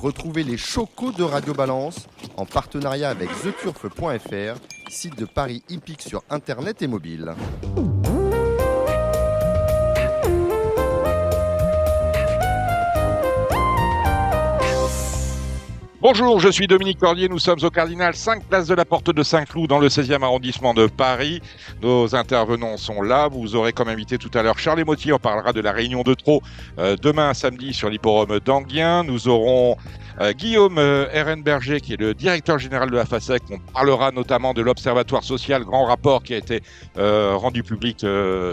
Retrouvez les chocos de Radio Balance en partenariat avec theturf.fr, site de paris hippique sur internet et mobile. Bonjour, je suis Dominique Cordier, nous sommes au Cardinal 5 place de la Porte de Saint-Cloud dans le 16e arrondissement de Paris. Nos intervenants sont là, vous aurez comme invité tout à l'heure Charles Motier, on parlera de la réunion de trot demain samedi sur l'hippodrome d'Anguien. Nous aurons Guillaume Ehrenberger qui est le directeur général de la FASEC, on parlera notamment de l'Observatoire social, grand rapport qui a été rendu public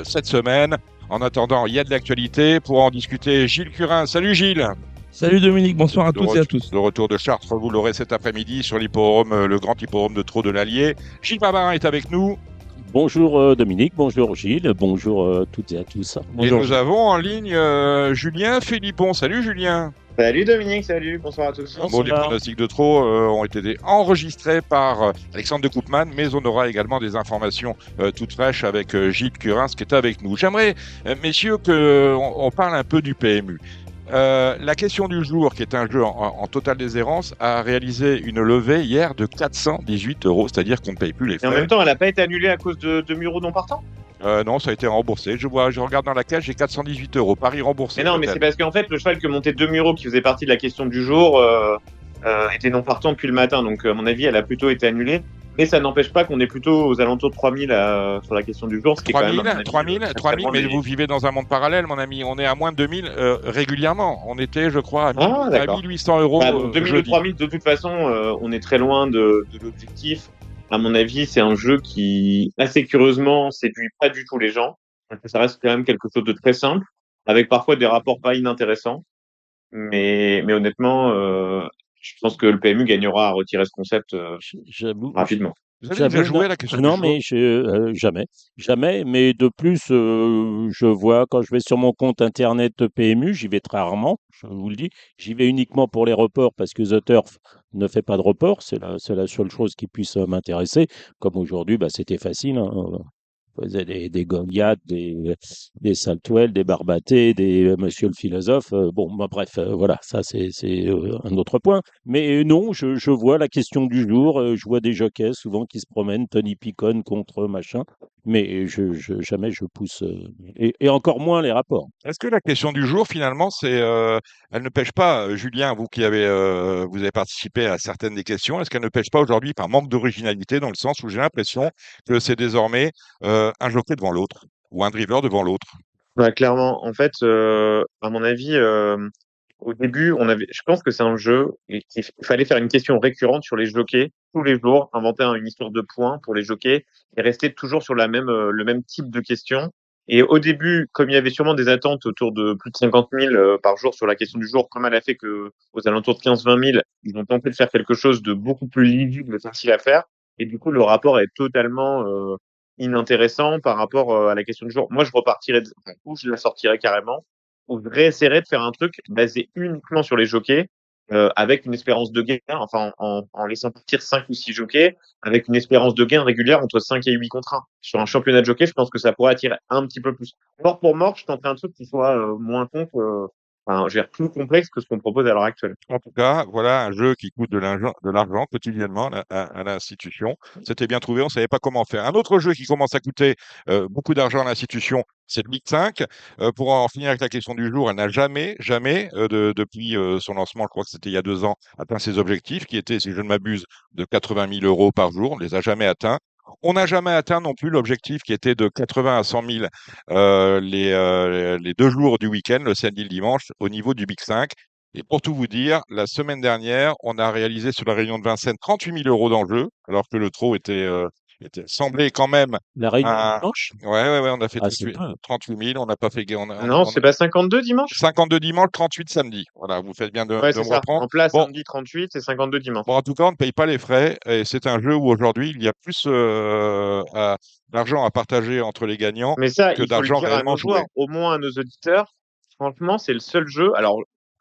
cette semaine. En attendant, il y a de l'actualité, pour en discuter Gilles Curin. Salut Gilles. Salut Dominique, bonsoir à toutes et à tous. Le retour de Chartres, vous l'aurez cet après-midi sur l'hippodrome, le grand hippodrome de trot de l'Allier. Gilles Barbarin est avec nous. Bonjour Dominique, bonjour Gilles, bonjour toutes et à tous. Bonjour. Et nous avons en ligne Julien Philippon. Salut Julien. Salut Dominique, salut, bonsoir à tous. Bon, les pronostics de trot ont été enregistrés par Alexandre de Koopman, mais on aura également des informations toutes fraîches avec Gilles Curin, qui est avec nous. J'aimerais, messieurs, qu'on parle un peu du PMU. La question du jour, qui est un jeu en totale déshérence, a réalisé une levée hier de 418 €, c'est-à-dire qu'on ne paye plus les frais. Et en même temps, elle n'a pas été annulée à cause de Muro non partant ? Non, ça a été remboursé. Je regarde dans la cage, j'ai 418 €. Paris remboursé. Mais non, mais c'est parce qu'en fait, le cheval que montait 2 Muro, qui faisait partie de la question du jour, était non partant depuis le matin. Donc, à mon avis, elle a plutôt été annulée. Mais ça n'empêche pas qu'on est plutôt aux alentours de 3000 sur la question du jour. Ce qui 3000, est quand même, 3000, mais vous vivez dans un monde parallèle, mon ami. On est à moins de 2000 régulièrement. On était, je crois, à 1800 €. Bah, 2000 ou 3000, de toute façon, on est très loin de l'objectif. À mon avis, c'est un jeu qui, assez curieusement, séduit pas du tout les gens. Ça reste quand même quelque chose de très simple, avec parfois des rapports pas inintéressants. Mais honnêtement, je pense que le PMU gagnera à retirer ce concept rapidement. Vous avez déjà joué à la question Non, mais jamais. Mais de plus, je vois quand je vais sur mon compte internet PMU, j'y vais très rarement, je vous le dis. J'y vais uniquement pour les reports parce que The Turf ne fait pas de report. C'est la seule chose qui puisse m'intéresser. Comme aujourd'hui, c'était facile. On faisait des Goliath, des Saltwell, des Barbaté, des Monsieur le philosophe. Bref, voilà, ça c'est un autre point. Mais non, je vois la question du jour. Je vois des jockeys souvent qui se promènent, Tony Picon contre machin. Mais jamais je pousse, et encore moins les rapports. Est-ce que la question du jour, finalement, elle ne pêche pas, Julien, vous qui vous avez participé à certaines des questions, est-ce qu'elle ne pêche pas aujourd'hui par manque d'originalité, dans le sens où j'ai l'impression que c'est désormais un jockey devant l'autre ou un driver devant l'autre? Ouais, clairement. En fait, à mon avis, au début, je pense que c'est un jeu et qu'il fallait faire une question récurrente sur les jockeys tous les jours, inventer une histoire de points pour les jockeys et rester toujours sur le même type de question. Et au début, comme il y avait sûrement des attentes autour de plus de 50 000 par jour sur la question du jour, comme elle a fait que aux alentours de 15-20 000, ils ont tenté de faire quelque chose de beaucoup plus lisible, facile à faire. Et du coup, le rapport est totalement inintéressant par rapport à la question du jour. Moi, je repartirais, ou je la sortirais carrément, ou je réessayerais de faire un truc basé uniquement sur les jockeys, avec une espérance de gain, enfin en laissant partir 5 ou 6 jockeys, avec une espérance de gain régulière entre 5 et 8 contre 1. Sur un championnat de jockey, je pense que ça pourrait attirer un petit peu plus. Mort pour mort, je tenterais un truc qui soit moins con plus complexe que ce qu'on propose à l'heure actuelle. En tout cas, voilà un jeu qui coûte de l'argent quotidiennement à l'institution. C'était bien trouvé, on ne savait pas comment faire. Un autre jeu qui commence à coûter beaucoup d'argent à l'institution, c'est le Big 5. Pour en finir avec la question du jour, elle n'a jamais, depuis son lancement, je crois que c'était il y a 2 ans, atteint ses objectifs, qui étaient, si je ne m'abuse, de 80 000 € par jour. On ne les a jamais atteints. On n'a jamais atteint non plus l'objectif qui était de 80 à 100 000 les 2 jours du week-end, le samedi et le dimanche, au niveau du Big 5. Et pour tout vous dire, la semaine dernière, on a réalisé sur la réunion de Vincennes 38 000 € d'enjeu, alors que le trot semblait quand même. La réunion dimanche ? Ouais, on a fait 38 000, on n'a pas fait. Non, c'est pas 52 dimanche ? 52 dimanche, 38 samedi. Voilà, vous faites bien de me reprendre. En place, samedi 38 et 52 dimanche. Bon, en tout cas, on ne paye pas les frais et c'est un jeu où aujourd'hui, il y a plus d'argent à partager entre les gagnants que d'argent réellement joué. Au moins à nos auditeurs, franchement, c'est le seul jeu. Alors,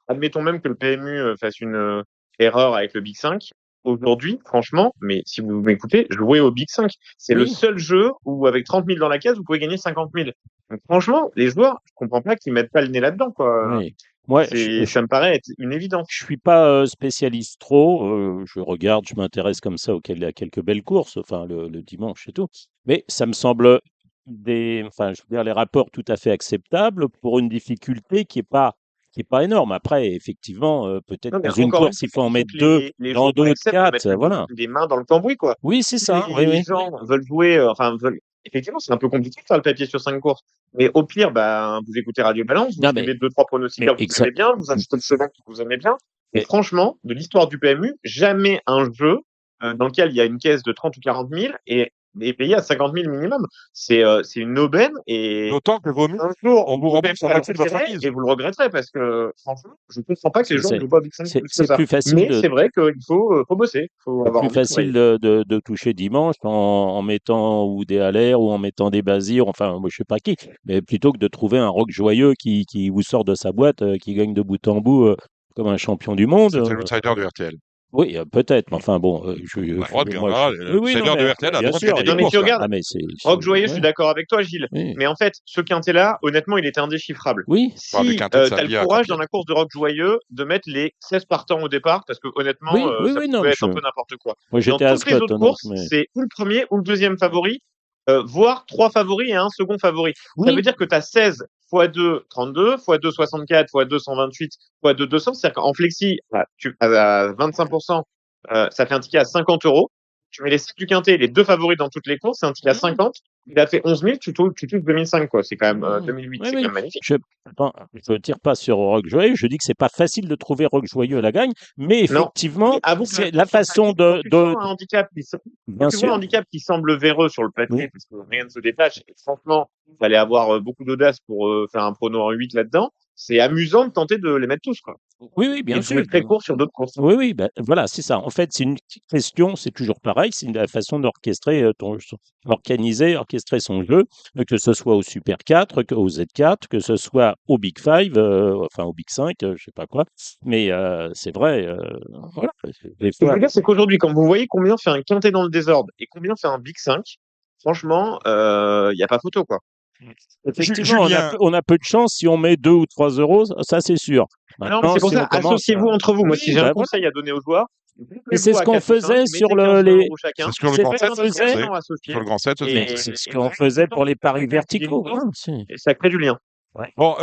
admettons même que le PMU fasse une erreur avec le Big 5. Aujourd'hui, franchement, mais si vous m'écoutez, jouez au Big 5. C'est le seul jeu où, avec 30 000 dans la case, vous pouvez gagner 50 000. Donc, franchement, les joueurs, je comprends pas qu'ils mettent pas le nez là-dedans, quoi. Oui. Moi, Ça me paraît être une évidence. je suis pas spécialiste trop. Je regarde, je m'intéresse comme ça à quelques belles courses, enfin le dimanche et tout. Mais ça me semble enfin, je veux dire, les rapports tout à fait acceptables pour une difficulté qui est pas énorme. Après, effectivement, peut-être Non, mais dans une encore une course, fois, il faut en il faut mettre que deux, les dans joueurs d'autres acceptent de quatre, mettre voilà. les mains dans le cambouis, quoi. Oui, c'est Si ça. Oui, les oui. gens veulent jouer, effectivement, c'est un peu compliqué de faire le papier sur 5 courses. Mais au pire, bah, vous écoutez Radio Balance, vous Non, suivez deux, trois mais pronostiqueurs que vous aimez exact. bien, vous achetez le cheval que vous aimez bien. Et Mais, franchement, de l'histoire du PMU, jamais un jeu dans lequel il y a une caisse de 30 ou 40 000 est payé à 50 000 minimum. C'est une aubaine et D'autant que vaut mieux, un jour, on vous vous devez rembourse la faire moitié de votre l'intérêt mise. et vous le regretterez parce que, franchement, je ne comprends pas que les c'est gens c'est- ne jouent pas Big 5 plus que c'est ça. plus facile Mais c'est vrai qu'il faut bosser, il faut c'est avoir plus envie de facile travailler. de toucher dimanche en mettant ou des halers ou en mettant des basirs, enfin, moi, je sais pas qui, mais plutôt que de trouver un rock joyeux qui vous sort de sa boîte, qui gagne de bout en bout comme un champion du monde. C'était l'outsider de RTL. Oui, peut-être, mais enfin bon, On a le droit de moi, gagner. oui, oui, non, L'outsider de mais RTL a le bien droit de sûr, gagner des Non, mais courses, tu là. regardes, ah, mais Rock Joyeux, je ouais, suis d'accord avec toi, Gilles. oui, Mais en fait, ce quintet-là, honnêtement, il était indéchiffrable. oui, Enfin, du Si quintet de tu as le Sabia à courage dans Compiègne. la course de Rock Joyeux de mettre les 16 partants au départ, parce que honnêtement, oui, oui, ça oui, non, pouvait être un peu n'importe quoi. moi Dans j'étais à toutes les Scott, autres donc, courses, mais c'est ou le premier ou le deuxième favori, voire trois favoris et un second favori. Ça veut oui, dire que tu as 16 x 2, 32, x 2, 64, x 2, 128, x 2, 200. C'est-à-dire qu'en flexi, à 25%, ça fait un ticket à 50 euros. Tu mets les 7 du quintet, les deux favoris dans toutes les courses, c'est un ticket à 50. Il a fait 11 000, tu touches 2005, quoi. C'est quand même, 2008, oui, c'est quand oui. même magnifique. Je tire pas sur Rock Joyeux, je dis que c'est pas facile de trouver Rock Joyeux à la gagne, mais Non. effectivement, Avoue que c'est la quand façon tu vois un handicap quand bien tu vois un sûr, handicap qui semble véreux sur le papier, oui, parce que rien ne se détache, et franchement, il fallait avoir beaucoup d'audace pour faire un prono en 8 là-dedans, c'est amusant de tenter de les mettre tous, quoi. oui, oui, Et bien de sûr. jouer très court sur d'autres courses. Oui, oui, ben, voilà, c'est ça. En fait, c'est une question, c'est toujours pareil, c'est la façon d'orchestrer, orchestrer son jeu, que ce soit au Super 4, au Z4, que ce soit au Big 5, enfin au Big 5, je sais pas quoi. Mais c'est vrai, voilà, des Ce que je fois. veux dire, c'est qu'aujourd'hui, quand vous voyez combien fait un quintet dans le désordre et combien fait un Big 5, franchement, il n'y a pas photo, quoi. Effectivement, Julien, on a peu de chance si on met 2 ou 3 euros, ça c'est sûr. Non, mais Maintenant, c'est pour si on ça, commence à... associez-vous entre vous. Moi, Oui, si j'ai un ben voilà. conseil à donner aux joueurs, Et c'est mettez-vous ce à qu'on 4 ou 5, faisait mettez sur 15-20 les... euros chacun, c'est sur le C'est grand ce set, qu'on ça se faisait, faisait. gens Sur associés, le grand set, ça se faisait. c'est ce qu'on faisait pour les paris verticaux. Hein, et ça crée du lien. ouais. Bon,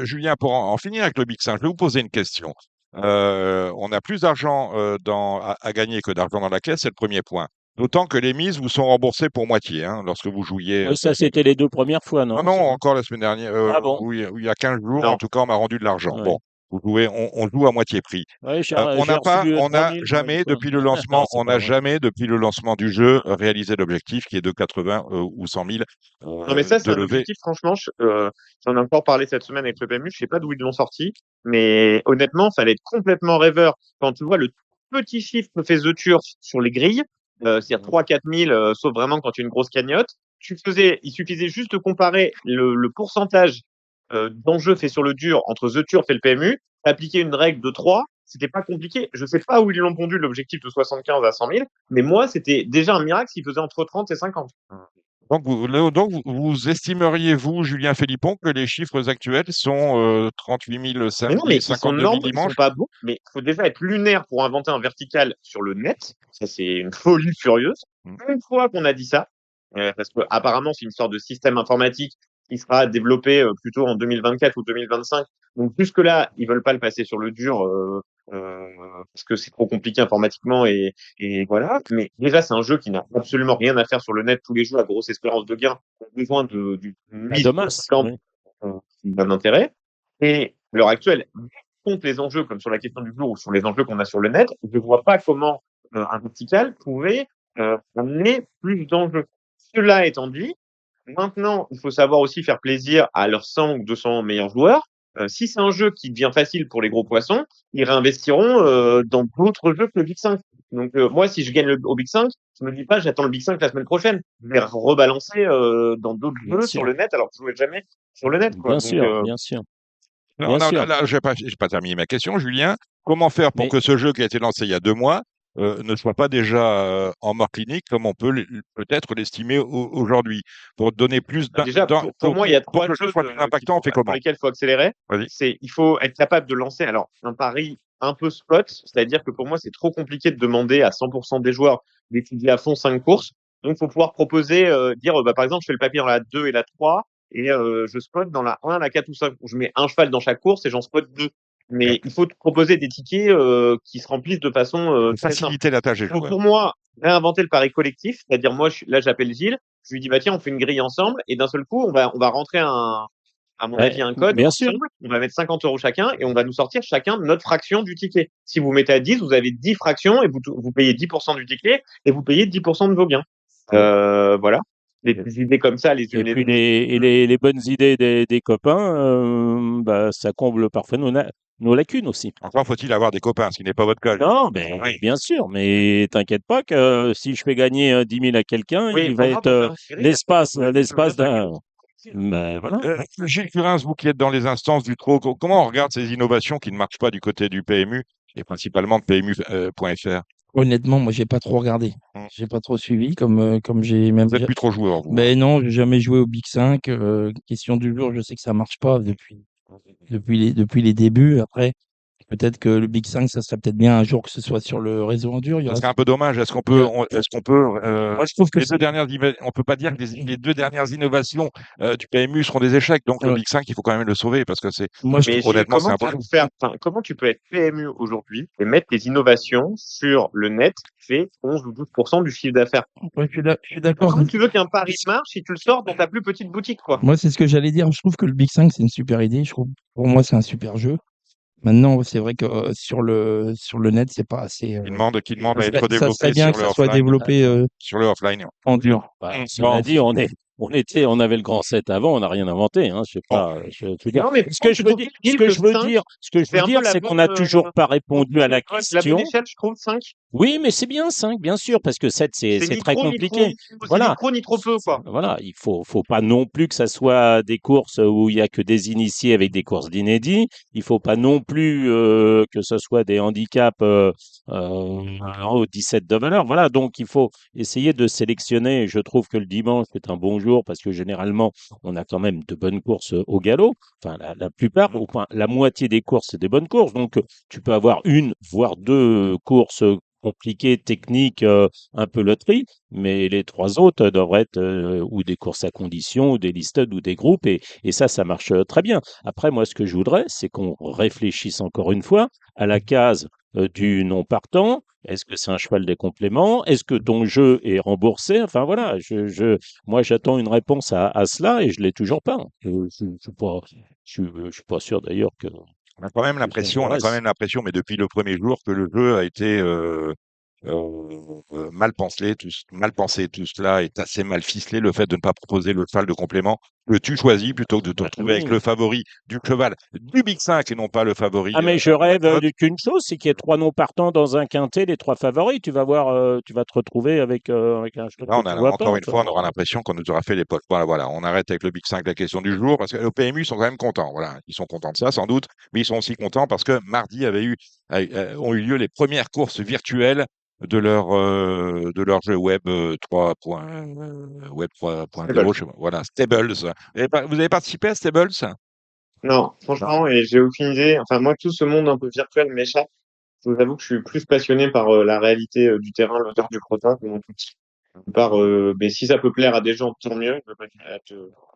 Julien, pour en finir avec le Big 5, je vais vous poser une question. On a plus d'argent à gagner que d'argent dans la caisse, c'est le premier point. D'autant que les mises vous sont remboursées pour moitié, hein, lorsque vous jouiez. Oui, ça, c'était les 2 premières fois, Non, non? non, encore la semaine dernière, Ah bon? où il y a 15 jours, en Non. tout cas, on m'a rendu de l'argent. Ouais. Bon, vous jouez, on joue à moitié prix. Ouais, j'ai On reçu 3 n'a 000, moi, une jamais fois. depuis le Non, lancement, c'est pas vrai. depuis le lancement du jeu réalisé l'objectif qui est de 80 ou 100 000 Non, mais ça, c'est de un levée. objectif, franchement, j'en ai encore parlé cette semaine avec le PMU, je sais pas d'où ils l'ont sorti, mais honnêtement, fallait être complètement rêveur. Quand tu vois le petit chiffre que fait The Turf sur les grilles, c'est-à-dire 3-4 000, sauf vraiment quand tu as une grosse cagnotte, il suffisait juste de comparer le pourcentage d'enjeux faits sur le dur entre The Turf et le PMU, appliquer une règle de 3, c'était pas compliqué. Je sais pas où ils l'ont pondu l'objectif de 75 à 100 000, mais moi, c'était déjà un miracle s'ils faisaient entre 30 et 50. Vous estimeriez, vous, Julien Philippon, que les chiffres actuels sont 38 000 Mais non, samedi, mais ils sont 52 000 normaux, ils sont dimanche? pas bons, mais il faut déjà être lunaire pour inventer un vertical sur le net. Ça, c'est une folie furieuse. Mm. Une fois qu'on a dit ça, parce que apparemment c'est une sorte de système informatique qui sera développé plutôt en 2024 ou 2025. Donc jusque-là, ils veulent pas le passer sur le dur euh, parce que c'est trop compliqué informatiquement et voilà. Mais déjà, c'est un jeu qui n'a absolument rien à faire sur le net tous les jours à grosse espérance de gain. On a besoin du Pas de masse. 1050 Oui. d'un intérêt. Et à l'heure actuelle, contre les enjeux, comme sur la question du jour ou sur les enjeux qu'on a sur le net, je ne vois pas comment un vertical pouvait amener plus d'enjeux. Cela étant dit, maintenant, il faut savoir aussi faire plaisir à leurs 100 ou 200 meilleurs joueurs. Si c'est un jeu qui devient facile pour les gros poissons, ils réinvestiront dans d'autres jeux que le Big 5. Donc moi, si je gagne au Big 5, je me dis pas j'attends le Big 5 la semaine prochaine. Je vais rebalancer dans d'autres Bien jeux sûr. sur le net alors que je jouais jamais sur le net. Quoi. Bien Donc, sûr, bien sûr. Non, Bien non, sûr. là, j'ai pas terminé ma question, Julien. Comment faire pour Mais que ce jeu qui a été lancé il y a 2 mois ne soit pas déjà en mort clinique, comme on peut peut-être l'estimer aujourd'hui. Pour donner plus Déjà, pour moi, il y a pour trois que le jeu choses soit plus impactant, on fait sur comment? lesquelles il faut accélérer. Vas-y. Il faut être capable de lancer alors un pari un peu spot, c'est-à-dire que pour moi, c'est trop compliqué de demander à 100% des joueurs d'étudier à fond 5 courses. Donc, il faut pouvoir proposer, dire, bah, par exemple, je fais le papier dans la 2 et la 3 et je spot dans la 1, la 4 ou 5. Je mets un cheval dans chaque course et j'en spot deux. Mais il faut proposer des tickets qui se remplissent de façon très simple. Faciliter la tâche des Donc, joueurs. pour moi, réinventer le pari collectif, c'est-à-dire moi, là, j'appelle Gilles, je lui dis, bah tiens, on fait une grille ensemble et d'un seul coup, on va rentrer à mon avis, un code Bien sûr. ensemble. On va mettre 50 € chacun et on va nous sortir chacun notre fraction du ticket. Si vous mettez à 10, vous avez 10 fractions et vous payez 10% du ticket et vous payez 10% de vos gains. Voilà. Des idées comme ça, les Et unes puis les les bonnes idées des copains, bah, ça comble parfois nos lacunes aussi. Encore faut-il avoir des copains, ce qui n'est pas votre cas. Non, ben, Oui. bien sûr, mais t'inquiète pas que si je fais gagner 10 000 à quelqu'un, Oui, il pour va moi, être pour faire une grille, l'espace d'un. Ben, voilà. Gilles Curins, vous qui êtes dans les instances du TRO, comment on regarde ces innovations qui ne marchent pas du côté du PMU et principalement de PMU.fr? Honnêtement, moi, j'ai pas trop regardé. J'ai pas trop suivi, comme j'ai même. Vous êtes plus trop joueur, vous. Ben non, j'ai jamais joué au Big 5. Question du jour, je sais que ça marche pas depuis les débuts. Après, peut-être que le Big 5, ça serait peut-être bien un jour que ce soit sur le réseau Endure. Ça serait un peu dommage. Est-ce qu'on il y peut, a- Moi, je trouve que on peut pas dire que les deux dernières innovations du PMU seront des échecs. Donc le Ouais. Big 5, il faut quand même le sauver parce que moi, je Mais Gilles, honnêtement, c'est comment tu impossible. peux faire, enfin, comment tu peux être PMU aujourd'hui et mettre tes innovations sur le net qui fait 11 ou 12% du chiffre d'affaires? ouais, je suis d'accord. Comment tu veux qu'un pari marche si tu le sors dans ta plus petite boutique, quoi? Moi, c'est ce que j'allais dire. Je trouve que le Big 5, c'est une super idée. Je trouve, pour moi, c'est un super jeu. Maintenant, c'est vrai que sur le net, c'est pas assez. Qui demande à être Ça serait développé bien sur que le ça soit offline. développé Sur le offline. en dur. Bah, Bon, cela dit, on avait le grand 7 avant, on n'a rien inventé, hein. Je sais Bon. pas, je veux dire. Non, mais Ce que je veux dire, ce que je veux dire, c'est un peu la c'est bonne, qu'on n'a toujours pas répondu à la la question. bonne échelle, je trouve, 5. Oui, mais c'est bien 5, bien sûr, parce que 7, C'est c'est ni très trop, ni trop, compliqué. c'est Voilà. ni trop, ni trop peu, quoi. Voilà, il faut pas non plus que ça soit des courses où il y a que des initiés avec des courses d'inédits. Il faut pas non plus que ce soit des handicaps au 17 de valeur. Voilà, donc il faut essayer de sélectionner. Je trouve que le dimanche est un bon jour parce que généralement on a quand même de bonnes courses au galop. Enfin, la plupart, enfin la moitié des courses, c'est des bonnes courses. Donc tu peux avoir une, voire deux courses compliquées, techniques, un peu loterie, mais les trois autres devraient être ou des courses à condition, ou des listed, ou des groupes, et ça marche très bien. Après, moi, ce que je voudrais, c'est qu'on réfléchisse encore une fois à la case du non partant. Est-ce que c'est un cheval des compléments? Est-ce que ton jeu est remboursé? Enfin voilà, moi j'attends une réponse à cela et je l'ai toujours pas. Je suis pas sûr d'ailleurs que On a quand même l'impression, mais depuis le premier jour, que le jeu a été mal pensé, tout cela est assez mal ficelé. Le fait de ne pas proposer le cheval de complément que tu choisis plutôt que de te retrouver avec le favori du cheval du Big 5 et non pas le favori. Ah, mais je rêve qu'une chose, c'est qu'il y ait trois noms partants dans un quintet, les trois favoris. Tu vas voir, tu vas te retrouver avec un cheval Là, que tu vois encore pas. une fois, on aura l'impression qu'on nous aura fait les potes. Voilà, on arrête avec le Big 5, la question du jour, parce que le PMU sont quand même contents. Voilà, ils sont contents de ça, sans doute, mais ils sont aussi contents parce que mardi ont eu lieu les premières courses virtuelles de leur jeu web 3.0. Voilà, Stables. Vous avez participé à Stables? Non, franchement, et j'ai aucune idée. Enfin, moi, tout ce monde un peu virtuel m'échappe. Je vous avoue que je suis plus passionné par la réalité du terrain, l'odeur du crottin, que mon outil. Mais si ça peut plaire à des gens, tant mieux. Je veux pas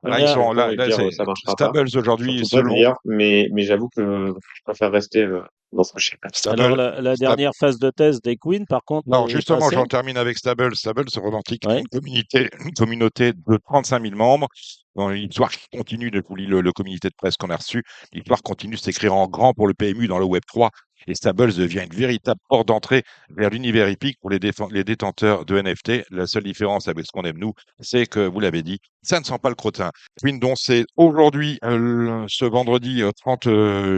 Là, ils sont et là, dire c'est ça marchera pas. Stables aujourd'hui, Surtout pas d'ailleurs, mais j'avoue que je préfère rester dans ce que je sais pas. Alors, la dernière phase de test des Queens, par contre, Non, est justement, passée. j'en termine avec Stables. Stables se revendique Ouais. une communauté de 35 000 membres. Dans l'histoire qui continue, je vous lis le communiqué de presse qu'on a reçu, l'histoire continue de s'écrire en grand pour le PMU dans le Web 3. Et Stables devient une véritable porte d'entrée vers l'univers hippique pour les détenteurs de NFT. La seule différence avec ce qu'on aime, nous, c'est que, vous l'avez dit, ça ne sent pas le crottin. Queen, dont c'est aujourd'hui, ce vendredi 30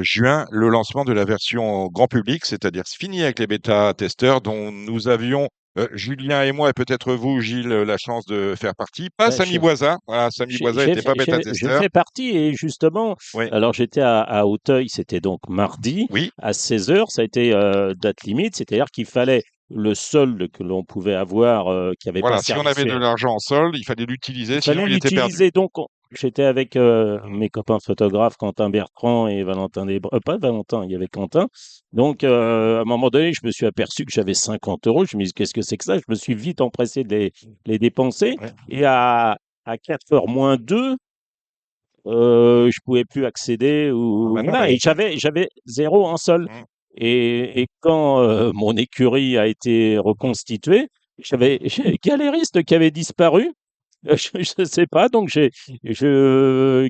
juin, le lancement de la version grand public, c'est-à-dire fini avec les bêta-testeurs dont nous avions, Julien et moi, et peut-être vous, Gilles, la chance de faire partie. Pas Ouais, Samy Boisa. Voilà, Samy Boisa n'était pas je bêta-testeur. fais partie et justement, Oui. alors j'étais à Auteuil, c'était donc mardi Oui. à 16 h, ça a été date limite, c'est-à-dire qu'il fallait le solde que l'on pouvait avoir, qui n'avait pas Voilà, si on avait de service. l'argent en solde, il fallait l'utiliser, Il sinon fallait il était perdu. l'utiliser. Donc, j'étais avec mes copains photographes, Quentin Bertrand et Valentin pas Valentin, il y avait Quentin. Donc, à un moment donné, je me suis aperçu que j'avais 50 euros. Je me dis, qu'est-ce que c'est que ça? Je me suis vite empressé de les dépenser. Ouais. Et à 4 heures moins 2, je pouvais plus accéder ou Bah non, voilà. mais- Et j'avais zéro en sol. Mm. Et quand mon écurie a été reconstituée, j'ai Galériste qui avait disparu. Je sais pas, donc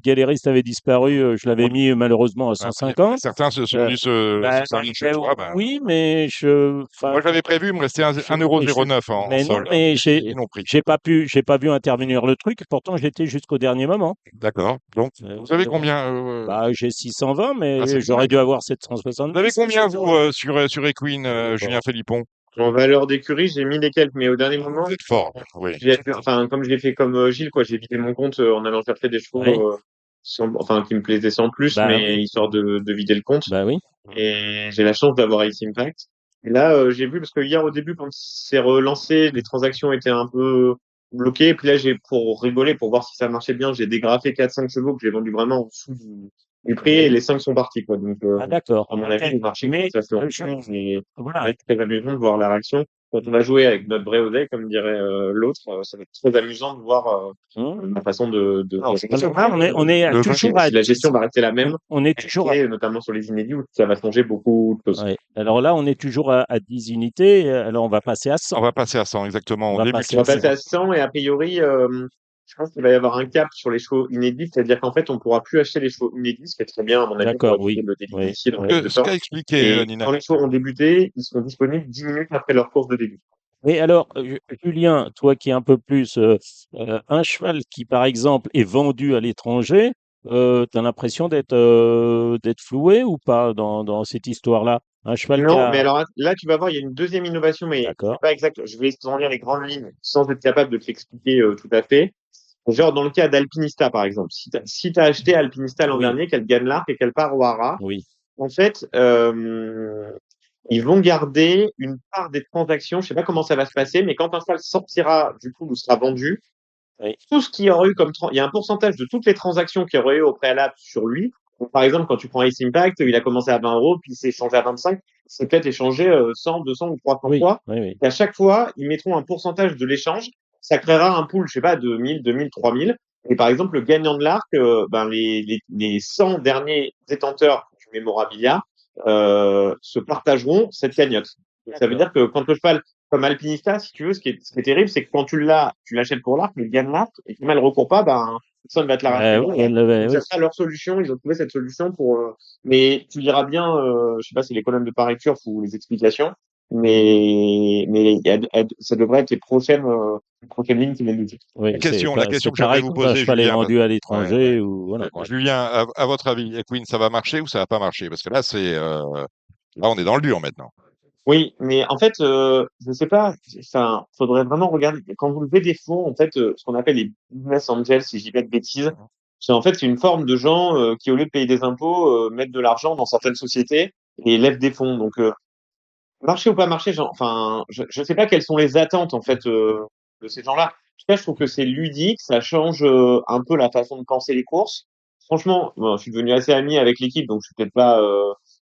Galériste avait disparu, je l'avais mis malheureusement à Après, 150. certains se sont Euh, venus se servir chez toi. Ben, oui, mais enfin, moi, j'avais prévu, il me restait je- 1,09 € en mais non, solde. mais Ils l'ont pris. j'ai pas vu intervenir le truc. Pourtant, j'étais jusqu'au dernier moment. D'accord. Donc, vous avez Donc, combien bah, j'ai 620, ah, c'est mais bien. j'aurais dû avoir Vous 770. avez combien, vous, sur Equine, Julien Philippon? En valeur d'écurie, j'ai mis les quelques, mais au dernier moment, Vous êtes fort, oui. enfin, comme je l'ai fait comme Gilles, quoi, j'ai vidé mon compte en allant chercher des chevaux, Ouais. enfin, qui me plaisaient sans plus, Bah mais oui, histoire de vider le compte. bah oui. Et j'ai la chance d'avoir Ace Impact. Et là, j'ai vu, parce que hier, au début, quand c'est relancé, les transactions étaient un peu bloquées. Et puis là, pour rigoler, pour voir si ça marchait bien, j'ai dégrafé 4-5 chevaux que j'ai vendus vraiment en dessous du prix et les 5 sont partis, quoi. Donc, Ah d'accord. à mon Ok. avis, le marché Mais commence à se je- relancer. Et ça voilà. va être très amusant de voir la réaction. Quand on va jouer avec notre vrai oseille, comme dirait l'autre, ça va être très amusant de voir Hum. la façon de Alors là, on est Le toujours si la gestion va rester la même, on est toujours à, et notamment sur les inédits, où ça va changer beaucoup de choses. ouais. Alors là, on est toujours à 10 unités. Alors on va passer à 100. On va passer à 100, exactement. On On va passer On va à 100. passer à 100 et a priori, je pense qu'il va y avoir un cap sur les chevaux inédits, c'est-à-dire qu'en fait, on pourra plus acheter les chevaux inédits, ce qui est très bien à mon avis pour D'accord, éviter oui. le début Oui, d'ici dans oui. quelques Ce temps. qu'a expliqué Et Nina. quand les chevaux ont débuté, ils seront disponibles 10 minutes après leur course de début. Mais alors, Julien, toi qui es un peu plus un cheval qui, par exemple, est vendu à l'étranger, tu as l'impression d'être floué ou pas dans cette histoire-là? Un cheval qui Non, mais a... alors là, tu vas voir, il y a une deuxième innovation, mais c'est D'accord. pas exact. Je vais en lire les grandes lignes sans être capable de te l'expliquer tout à fait. Genre dans le cas d'Alpinista, par exemple. Si t'as acheté Alpinista l'an Oui, dernier, qu'elle gagne l'arc et qu'elle part au Hara, oui. en fait, ils vont garder une part des transactions. Je sais pas comment ça va se passer, mais quand un cheval sortira du pool ou sera vendu, Oui. tout ce qu'il y aurait eu comme il y a un pourcentage de toutes les transactions qu'il y aurait eu au préalable sur lui. Donc, par exemple, quand tu prends Ace Impact, il a commencé à 20 euros, puis il s'est échangé à 25. C'est peut-être échangé 100, 200 ou 300 Oui, fois. oui, oui. Et à chaque fois, ils mettront un pourcentage de l'échange. Ça créera un pool, je sais pas, de 1000, 2000, 3000. Et par exemple, le gagnant de l'arc, ben les 100 derniers détenteurs du mémorabilia se partageront cette cagnotte. Donc, ça veut dire que quand le cheval, comme Alpinista, si tu veux, ce qui est terrible, c'est que quand tu l'achètes pour l'arc, mais il gagne l'arc, et comme elle recourt pas, ben, personne va te la racheter. Oui, elle l'avait, Donc, oui. ça sera leur solution. Ils ont trouvé cette solution pour, mais tu liras bien, je sais pas si les colonnes de Paris Turf ou les explications, mais ça devrait être les prochaines lignes qui viennent de dire. Oui, La question c'est que j'aimerais pareil vous quand un poser, cheval est Julien. vendu à Ouais, l'étranger ouais. ou voilà. Julien, à votre avis, Equine, ça va marcher ou ça va pas marcher? Parce que là, là, on est dans le dur maintenant. Oui, mais en fait, je sais pas, enfin, faudrait vraiment regarder. Quand vous levez des fonds, en fait, ce qu'on appelle les business angels, si je dis pas de bêtises, c'est une forme de gens qui, au lieu de payer des impôts, mettent de l'argent dans certaines sociétés et lèvent des fonds. Donc, marcher ou pas marcher, enfin, je sais pas quelles sont les attentes en fait de ces gens-là. En tout cas, je trouve que c'est ludique, ça change un peu la façon de penser les courses. Franchement, bon, je suis devenu assez ami avec l'équipe, donc je suis peut-être pas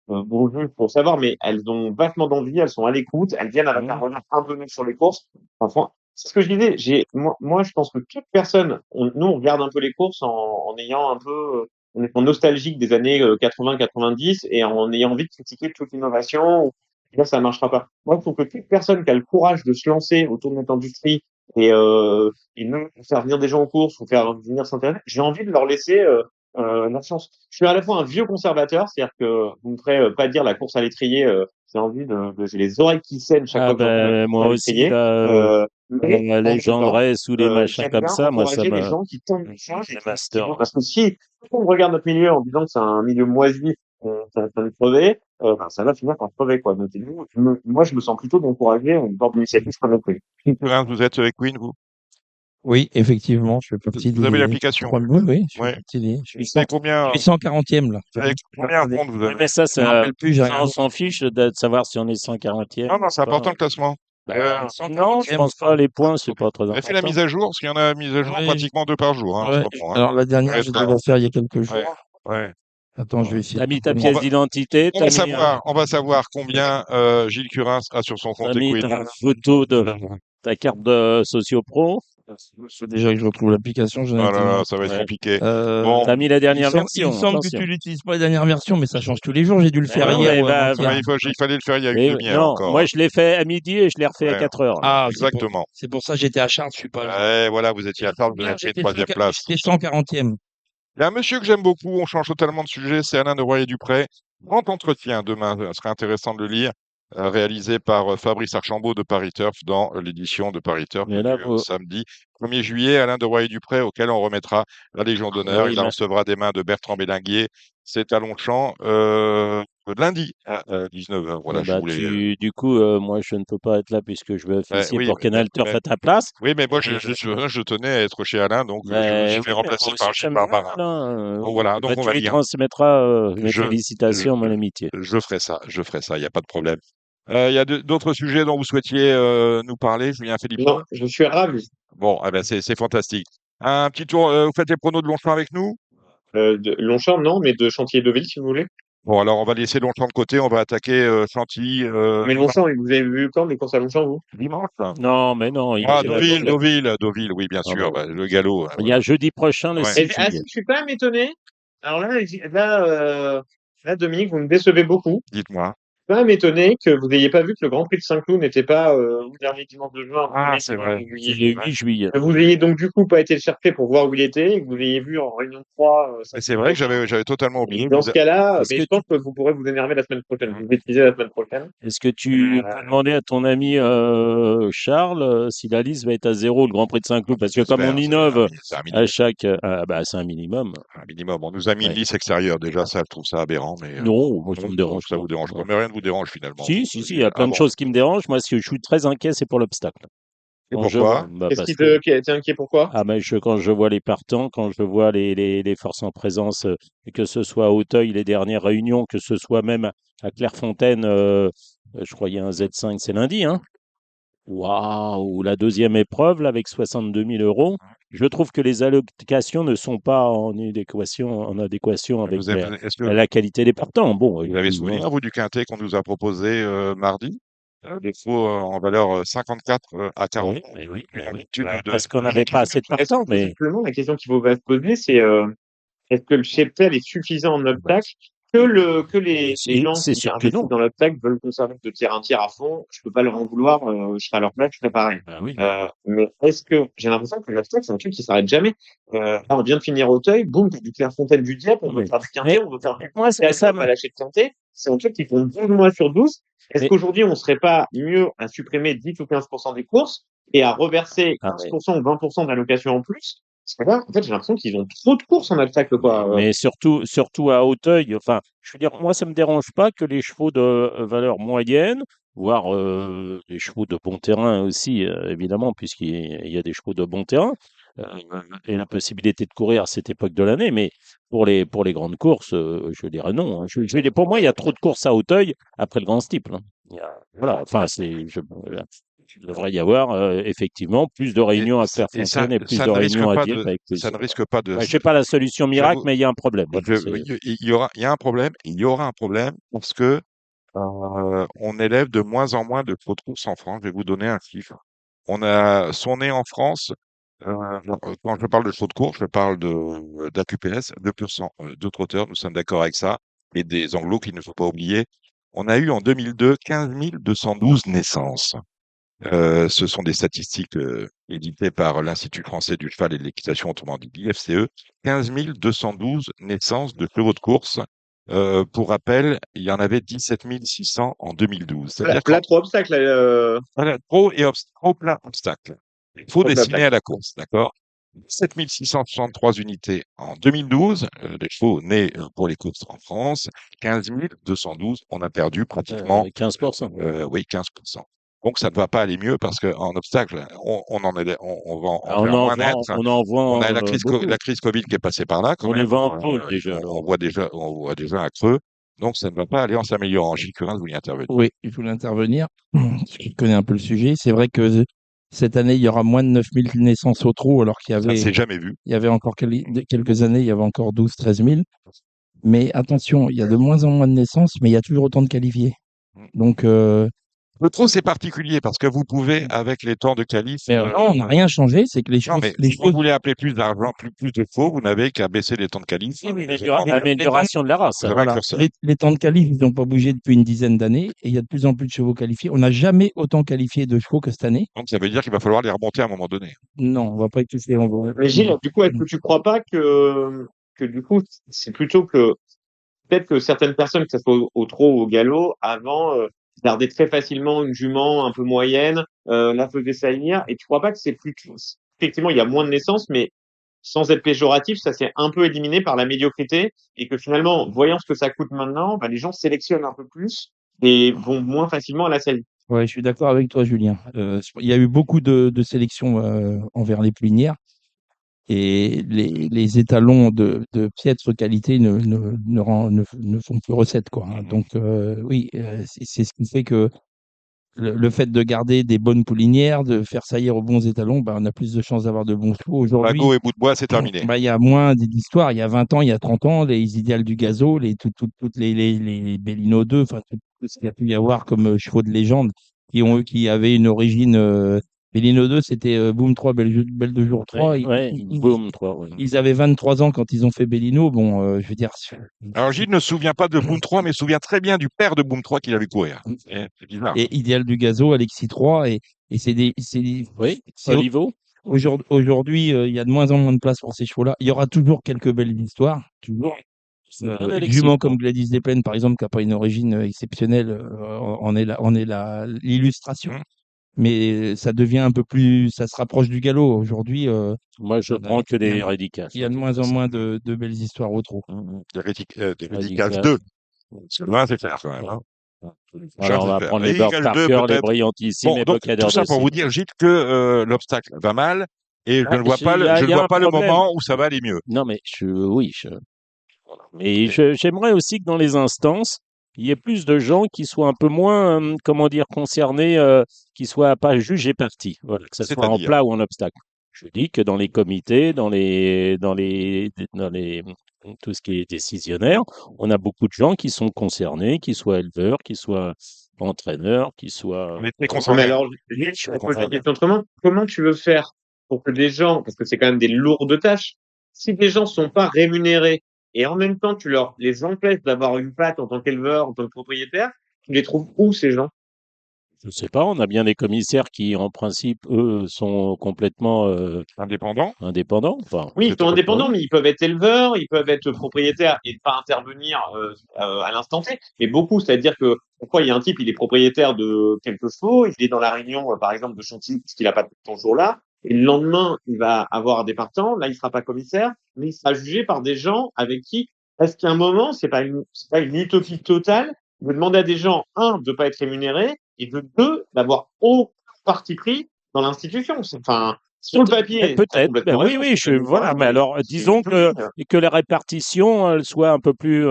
bon juge pour savoir, mais elles ont vachement d'envie, elles sont à l'écoute, elles viennent avec un Mmh. regard un peu neuf sur les courses. Enfin, c'est ce que je disais. Moi, je pense que toute personne, nous, on regarde un peu les courses en ayant un peu, en étant nostalgique des années 80-90 et en ayant envie de critiquer toute innovation là, ça marchera pas. Moi, il faut que toute personne qui a le courage de se lancer autour de notre industrie et même faire venir des gens aux courses ou faire venir s'intéresser, j'ai envie de leur laisser leur chance. Je suis à la fois un vieux conservateur, c'est-à-dire que vous me ferez pas dire la course à l'étrier, j'ai envie j'ai les oreilles qui saignent chaque Ah fois que j'entends la ben course moi à aussi l'étrier. là, Mais en les même temps, gendresses ou les machins j'aime comme bien ça, moi ça encourager les me gens qui tentent des choses et les qui vont, masters. parce que si on regarde notre milieu en disant que c'est un milieu moisi, ça va crever, ben, ça va finir par crever, quoi. Donc, moi, je me sens plutôt d'encourager une forme d'initiative comme notre pays. Hein, vous êtes Equine, vous? Oui, effectivement, je fais partie Vous avez des l'application? trois. Oui, oui, je fais Ouais. partie des. Vous savez combien, Je suis 140e là. vous savez combien de comptes vous Oui, avez? mais ça, Je me rappelle plus, j'ai ça, on regardé. s'en fiche de savoir si on est 140e Non, non, ou c'est pas. important le classement. Non, je pense pas. Les points, c'est pas très On a fait la important. mise à jour, parce qu'il y en a mise à jour Oui. pratiquement 2 par jour, en ce Ouais. moment, hein. Alors la dernière, Ouais, je devais la faire il y a quelques ouais, jours. ouais. Attends, je vais essayer T'as de mis ta trouver pièce va- d'identité, On va savoir combien Gilles Curins a sur son t'as compte mis Equity. ta photo de ta carte de socio-pro, faut déjà que je retrouve l'application, j'en ai Oh là tellement. là, ça va être ouais. compliqué. Euh, Bon, T'as mis la il dernière il me version, semble que attention. tu n'utilises pas la dernière version, mais ça change tous les jours. J'ai dû le Mais faire non, hier mais ou avant-hier. il fallait le faire il y a une mais demi-heure non, moi encore. je l'ai fait à midi et je l'ai refait à Ouais, 4 heures, là. Ah, exactement. c'est pour ça que j'étais à Chartres, je suis pas là. Ouais, voilà, vous étiez à table, vous Hier, avez pris une j'étais troisième place. j'étais 140e. Il y a un monsieur que j'aime beaucoup, on change totalement de sujet, c'est Alain de Royer-Dupré. Grand entretien demain, ce serait intéressant de le lire, réalisé par Fabrice Archambault de Paris Turf dans l'édition de Paris Turf Mais du là, vous... samedi 1er juillet. Alain de Royer-Dupré, auquel on remettra la Légion Ah d'honneur. oui, Il la mais recevra des mains de Bertrand Bélinguier. C'est à Longchamp, lundi à 19h. Voilà, eh je ben, voulais. du coup, moi je ne peux pas être là puisque je vais officier Oui, pour Canal Turf à ta place. oui, mais moi, Et, je tenais à être chez Alain, donc je me ben suis oui, fait mais remplacer moi aussi par Gilles j'aime bien, Barbarin. là. Donc voilà, donc Ben, on tu va lui dire. transmettras mes Je, félicitations, mon amitié. je ferai ça, il n'y a pas de problème. Il y a d'autres sujets dont vous souhaitiez nous parler, Julien Philippon? Non, je suis ravi. Bon, eh ben c'est fantastique. Un petit tour, vous faites les pronos de Longchamp avec nous? De Longchamp, non, mais de Chantilly-Deauville, si vous voulez. Bon, alors on va laisser Longchamp de côté, on va attaquer Chantilly Mais Longchamp, vous avez vu quand les courses à Longchamp, vous? dimanche. Non, mais non, Ah, il y en a d'autres. Deauville, oui, bien Ah, sûr, ben, bah, le galop. il y a jeudi prochain, le Ouais. 6 Ah, juillet. je suis quand même étonné. Alors là, Dominique, vous me décevez beaucoup. Dites-moi. Je suis quand même étonné que vous n'ayez pas vu que le Grand Prix de Saint-Cloud n'était pas le dernier dimanche de juin, Ah, mais c'est le 1er vrai. C'est juillet. le 8 juillet. Que vous ayez donc du coup pas été le chercher pour voir où il était, et que vous l'ayez vu en réunion de 3, Mais c'est vrai que j'avais totalement oublié. dans ce cas-là, Est-ce mais que je pense que vous pourrez vous énerver la semaine prochaine. Vous l'utilisez la semaine prochaine. Est-ce que tu Euh, peux demander à ton ami Charles si la liste va être à zéro, le Grand Prix de Saint-Cloud? Parce que comme on J'espère, innove c'est un à minimum. chaque... bah, c'est un minimum. Un minimum. On nous a mis une Ouais. liste extérieure. Déjà, ça, je trouve ça aberrant, mais Non, moi, ça non, me dérange ça pas. vous dérange pas. Ouais. Mais rien ne vous dérange finalement. Si, Vous si, si, il y voulez- a Ah plein de bon. choses qui me dérangent. Moi, ce que je suis très inquiet, c'est pour l'obstacle. Et Quand je vois, pourquoi? bah, Qu'est-ce parce que qui t'es inquiet pourquoi? ah, mais quand je vois les partants, quand je vois les forces en présence, que ce soit à Auteuil, les dernières réunions, que ce soit même à Clairefontaine, je crois qu'il y a un Z5, c'est lundi, hein? Waouh! La deuxième épreuve, là, avec 62 000 euros. Je trouve que les allocations ne sont pas en adéquation avec Est-ce que la qualité des partants. Bon, vous avez souvenir, vous, du quintet qu'on nous a proposé mardi? Des chevaux en valeur 54 à 40. oui, oui, oui, Une oui, oui. amplitude de. Parce qu'on n'avait pas assez de Est-ce partants, que mais simplement la question qu'il faut se poser, c'est est-ce que le cheptel est suffisant en obstacle que les gens c'est qui sûr que investissent non. dans l'obstacle veulent conserver de tiers un tiers à fond, je peux pas leur en vouloir, je serai à leur place, je ferai pareil. Ben oui. Mais est-ce que j'ai l'impression que l'obstacle, c'est un truc qui s'arrête jamais. Là, on vient de finir Auteuil, boum, t'as du Clairefontaine du Dieppe, on veut faire du quintet, Mais on veut faire du moi, quintet, on va lâcher de quintet. C'est un truc qui font 12 mois sur 12. Est-ce mais, qu'aujourd'hui, on serait pas mieux à supprimer 10 ou 15% des courses et à reverser ah, 15% ou 20% d'allocation en plus? Parce que là, en fait, j'ai l'impression qu'ils ont trop de courses en obstacle, quoi. mais surtout à Auteuil, enfin, je veux dire, moi, ça me dérange pas que les chevaux de valeur moyenne, voire les chevaux de bon terrain aussi, évidemment, puisqu'il y a des chevaux de bon terrain, euh, et la possibilité de courir à cette époque de l'année, mais pour les grandes courses, je dirais non, hein. Pour moi, il y a trop de courses à Auteuil après le Grand Steeple, hein. Voilà, enfin, il devrait y avoir effectivement plus de Et, réunions à et ça, Clairefontaine et plus ça de ne risque réunions à pas Dieppe de, avec ça plus. ne risque pas de. Bah, je sais pas la solution miracle, J'avoue, mais il y a un problème. Voilà, il y a un problème. Il y aura un problème parce que on élève de moins en moins de chevaux de course en France. Je vais vous donner un chiffre. Sont nés en France. Quand je parle de chevaux de course, je parle d'AQPS, 2% de trotteurs. Nous sommes d'accord avec ça. Et des anglos qu'il ne faut pas oublier. On a eu en 2002 15 212 naissances. Ce sont des statistiques éditées par l'Institut français du cheval et de l'équitation, autrement dit l'IFCE. 15 212 naissances de chevaux de course. Pour rappel, il y en avait 17 600 en 2012. C'est-à-dire Là, trop obstacle, voilà, trop plein obstacle. Il faut trop plein dessiner obstacle. à la course, d'accord? 7 663 unités en 2012, des chevaux nés pour les courses en France. 15 212, on a perdu pratiquement 15%. oui, 15%. Donc, ça ne va pas aller mieux parce qu'en obstacle, on va en Ah, faire moins naître. on en On a vend beaucoup. la crise Covid qui est passée par là, quand On les même. vend en poule déjà. On voit déjà un creux. Donc, ça ne va pas aller en s'améliorant. Gilles Currin, vous voulez intervenir. Oui, je voulais intervenir, parce que je connais un peu le sujet. C'est vrai que cette année, il y aura moins de 9000 naissances au trot, alors qu'il y Ça ne avait, s'est jamais vu. il y avait encore quelques années, il y avait encore 12 000, 13 000. Mais attention, il y a de moins en moins de naissances, mais il y a toujours autant de qualifiés. Donc, Le trot, c'est particulier parce que vous pouvez, avec les temps de qualif, mais non, on n'a rien changé. C'est que les non, choses, mais les si vous choses, voulez appeler plus d'argent, plus de chevaux, vous n'avez qu'à baisser les temps de qualif. Oui, mais Vous avez l'amélioration de la race. un voilà, curseur. les temps de qualif, ils n'ont pas bougé depuis une dizaine d'années, et il y a de plus en plus de chevaux qualifiés. On n'a jamais autant qualifié de chevaux que cette année. Donc, ça veut dire qu'il va falloir les remonter à un moment donné. Non, on va pas étouffer. Mais Gilles, du coup, est-ce que tu crois pas que du coup, c'est plutôt que peut-être que certaines personnes, que ce soit au trot ou au galop, avant, gardaient très facilement une jument un peu moyenne, la faisaient saillir, et tu crois pas que c'est plus, effectivement, il y a moins de naissances, mais sans être péjoratif, ça s'est un peu éliminé par la médiocrité, et que finalement, voyant ce que ça coûte maintenant, bah, les gens sélectionnent un peu plus et vont moins facilement à la selle. Ouais, je suis d'accord avec toi, Julien. Il y a eu beaucoup de sélections envers les poulinières et les étalons de piètre qualité ne font plus recette, quoi, hein. Donc, oui, c'est ce qui fait que le fait de garder des bonnes poulinières, de faire saillir aux bons étalons, bah, on a plus de chances d'avoir de bons chevaux. Aujourd'hui, Bagot et bout de bois, c'est terminé. bah, il y a moins d'histoires. Il y a 20 ans, il y a 30 ans, les idéales du gazo, toutes les Bellino 2, enfin, tout ce qu'il y a pu y avoir comme chevaux de légende qui avaient une origine. Bellino 2, c'était Boom 3, Belle de Jour 3. Ouais, boom, 3. Ouais. Ils avaient 23 ans quand ils ont fait Bellino. Bon, je veux dire. Alors, Gilles ne se souvient pas de Boom 3, mais se souvient très bien du père de Boom 3 qu'il a vu courir. C'est bizarre. Et Idéal du Gazo, Alexis 3, et Oui, c'est Olivo. aujourd'hui, il y a de moins en moins de place pour ces chevaux-là. Il y aura toujours quelques belles histoires, toujours. Alexis Jument 3. comme Gladys Desplaines, par exemple, qui n'a pas une origine exceptionnelle, l'illustration. Mais ça devient un peu plus, ça se rapproche du galop. Aujourd'hui, Moi, je prends que des Radicas. il y a de moins en moins de belles histoires au trot. Des Radicals 2. C'est loin, c'est clair quand même. Hein. Alors, on va prendre les Bird Radicals 2, Parker, les peut-être. Brillantissimes, Bon, les donc, Bocaders tout ça de pour vous dire, Gilles, que l'obstacle va mal et je ne vois pas, Il y a un le problème. moment où ça va aller mieux. Non, mais mais j'aimerais aussi que dans les instances, il y ait plus de gens qui soient un peu moins, comment dire, concernés, qui soient pas jugés partis. Voilà, que ce soit en C'est-à-dire, plat ou en obstacle. Je dis que dans les comités, tout ce qui est décisionnaire, on a beaucoup de gens qui sont concernés, qui soient éleveurs, qui soient entraîneurs, qui soient. on est très Mais concernés. alors, Gilles, je te pose la question autrement. Comment tu veux faire pour que des gens, parce que c'est quand même des lourdes tâches, si des gens sont pas rémunérés et en même temps tu leur les empêches d'avoir une patte en tant qu'éleveur, en tant que propriétaire, tu les trouves où ces gens? Je sais pas, on a bien des commissaires qui, en principe, eux, sont complètement Indépendants. indépendants. Enfin, Oui, ils sont indépendants, oui. mais ils peuvent être éleveurs, ils peuvent être propriétaires et ne pas intervenir à l'instant T. Mais beaucoup, c'est-à-dire que pourquoi il y a un type, il est propriétaire de quelques chevaux, il est dans la réunion, par exemple, de Chantilly, parce qu'il n'a pas de ton jour-là, et le lendemain, il va avoir des partants, là, il sera pas commissaire, mais il sera jugé par des gens avec qui, est-ce qu'à un moment, c'est pas une utopie totale de demander à des gens, un, de pas être rémunérés, et de deux, d'avoir aucun parti pris dans l'institution. Enfin, sur le papier, t'as Peut-être. Ben complètement oui, raison, oui, c'est voilà. Mais alors, c'est disons utopie. que la répartition elle soit un peu plus,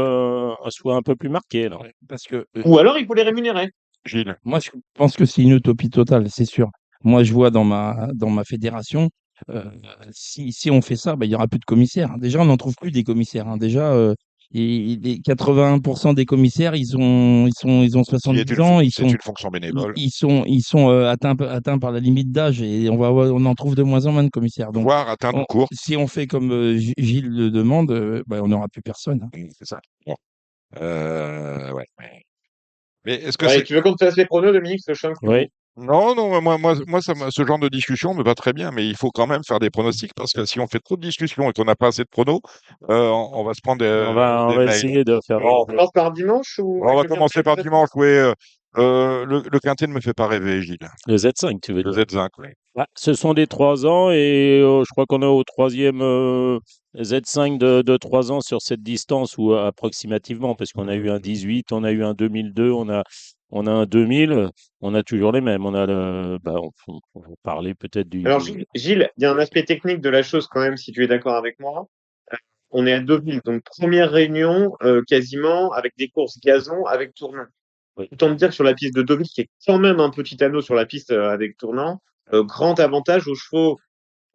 marquée. Alors. Parce que Ou alors, il faut les rémunérer. Gilles. moi, je pense que c'est une utopie totale, c'est sûr. Moi, je vois dans ma fédération, si on fait ça, bah, il y aura plus de commissaires, hein. Déjà, on n'en trouve plus des commissaires, hein. Déjà, les 81% des commissaires, ils ont C'est 70 ans, c'est une fonction bénévole. ils sont atteints par la limite d'âge et on en trouve de moins en moins de commissaires. Donc, Voire atteindre court. si on fait comme Gilles le demande, bah, on n'aura plus personne, hein. C'est ça. Bon. Ouais. Mais est-ce que Ouais, c'est. tu veux qu'on te fasse les pronos, Dominique, ce chien? Oui. Non, non, ce genre de discussion me va très bien, mais il faut quand même faire des pronostics parce que si on fait trop de discussions et qu'on n'a pas assez de pronos, on va se prendre On va des mails. essayer de faire. Bon, On commence par dimanche ou on avec va le commencer quintet, par peut-être? dimanche, oui. Le quintet ne me fait pas rêver, Gilles. Le Z5, tu veux Le dire. Z5, oui. Ce sont des 3 ans et je crois qu'on est au troisième Z5 de 3 ans sur cette distance ou approximativement parce qu'on a eu un 18, on a eu un 2002, on a un 2000, on a toujours les mêmes. On a on va parler peut-être Alors, Gilles, il y a un aspect technique de la chose quand même, si tu es d'accord avec moi. on est à Deauville, donc première réunion quasiment avec des courses gazon avec tournant. Oui. Autant me dire que sur la piste de Deauville, qui est quand même un petit anneau sur la piste avec tournant, grand avantage aux chevaux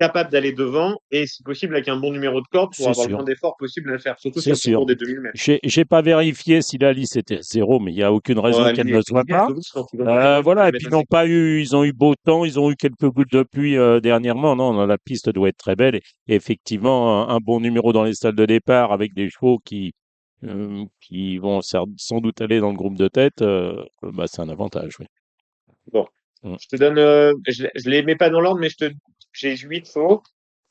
capables d'aller devant et si possible avec un bon numéro de corde pour C'est avoir le sûr. moins d'efforts possible à le faire, surtout C'est sur le sûr. parcours des 2000 mètres. J'ai pas vérifié si la liste était 0, mais il y a aucune raison Ouais, qu'elle ne soit pas. Deauville, je pense qu'ils vont pas Voilà, et mettre puis assez. ils ont eu beau temps, ils ont eu quelques gouttes de pluie dernièrement. Non, non, la piste doit être très belle. Et effectivement, un bon numéro dans les salles de départ avec des chevaux qui vont sans doute aller dans le groupe de tête, bah, c'est un avantage, oui. Bon, Mm. je te donne, je les mets pas dans l'ordre, mais j'ai 8 chevaux.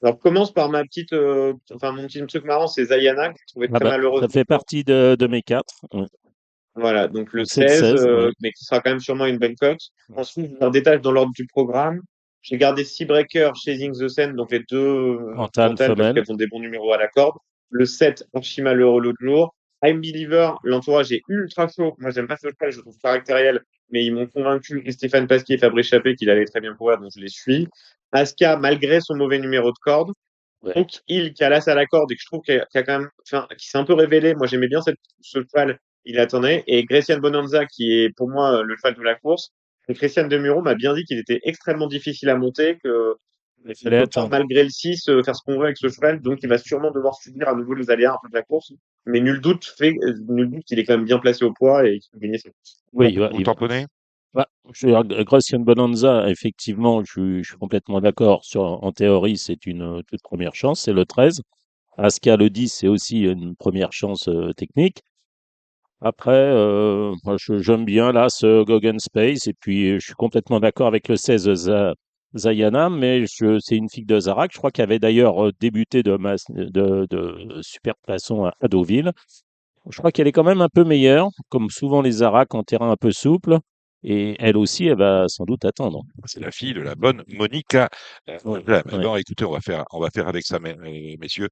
Alors, commence par mon petit truc marrant, c'est Zayana, que je trouvais Ah très bah, malheureuse. ça fait partie de mes 4. Voilà, donc le Donc c'est le 16, 16, oui. mais qui sera quand même sûrement une bonne cote. Ensuite, je leur détache dans l'ordre du programme. J'ai gardé Seabreaker, Chasing the Sun, donc les deux Mental, mentales parce femelle. qu'elles ont des bons numéros à la corde. Le 7, Archie Malheureux l'autre jour. I'm Believer, l'entourage est ultra chaud. Moi, j'aime pas ce cheval, je le trouve caractériel, mais ils m'ont convaincu, et Stéphane Pasquier et Fabrice Chappé, qu'il allait très bien pour eux, donc je les suis. Aska, malgré son mauvais numéro de corde. Ouais. Donc, il qui a l'as à la corde et que je trouve qu'il a quand même, enfin, qui s'est un peu révélé. Moi, j'aimais bien ce cheval. Il attendait. Et Grecian Bonanza, qui est pour moi le cheval de la course. Et Christian Demuro m'a bien dit qu'il était extrêmement difficile à monter, que Il on fallait peut pas, attendre. malgré le 6, faire ce qu'on veut avec ce cheval. Donc, il va sûrement devoir subir à nouveau les aléas un peu de la course. Mais nul doute qu'il est quand même bien placé au poids et qu'il peut gagner cette course. Oui, Vous tamponnez? bah, Gracian Bonanza, effectivement, je suis complètement d'accord. En théorie, c'est une toute première chance, c'est le 13. Aska, le 10, c'est aussi une première chance technique. Après, moi, j'aime bien là ce Goguen Space, et puis je suis complètement d'accord avec le 16 Zayana, mais c'est une fille de Zarak, je crois qu'elle avait d'ailleurs débuté de super façon à Deauville. Je crois qu'elle est quand même un peu meilleure, comme souvent les Zarak en terrain un peu souple. Et elle aussi, elle va sans doute attendre. C'est la fille de la bonne Monica. Là, Ouais. bon, écoutez, on va faire avec ça, messieurs.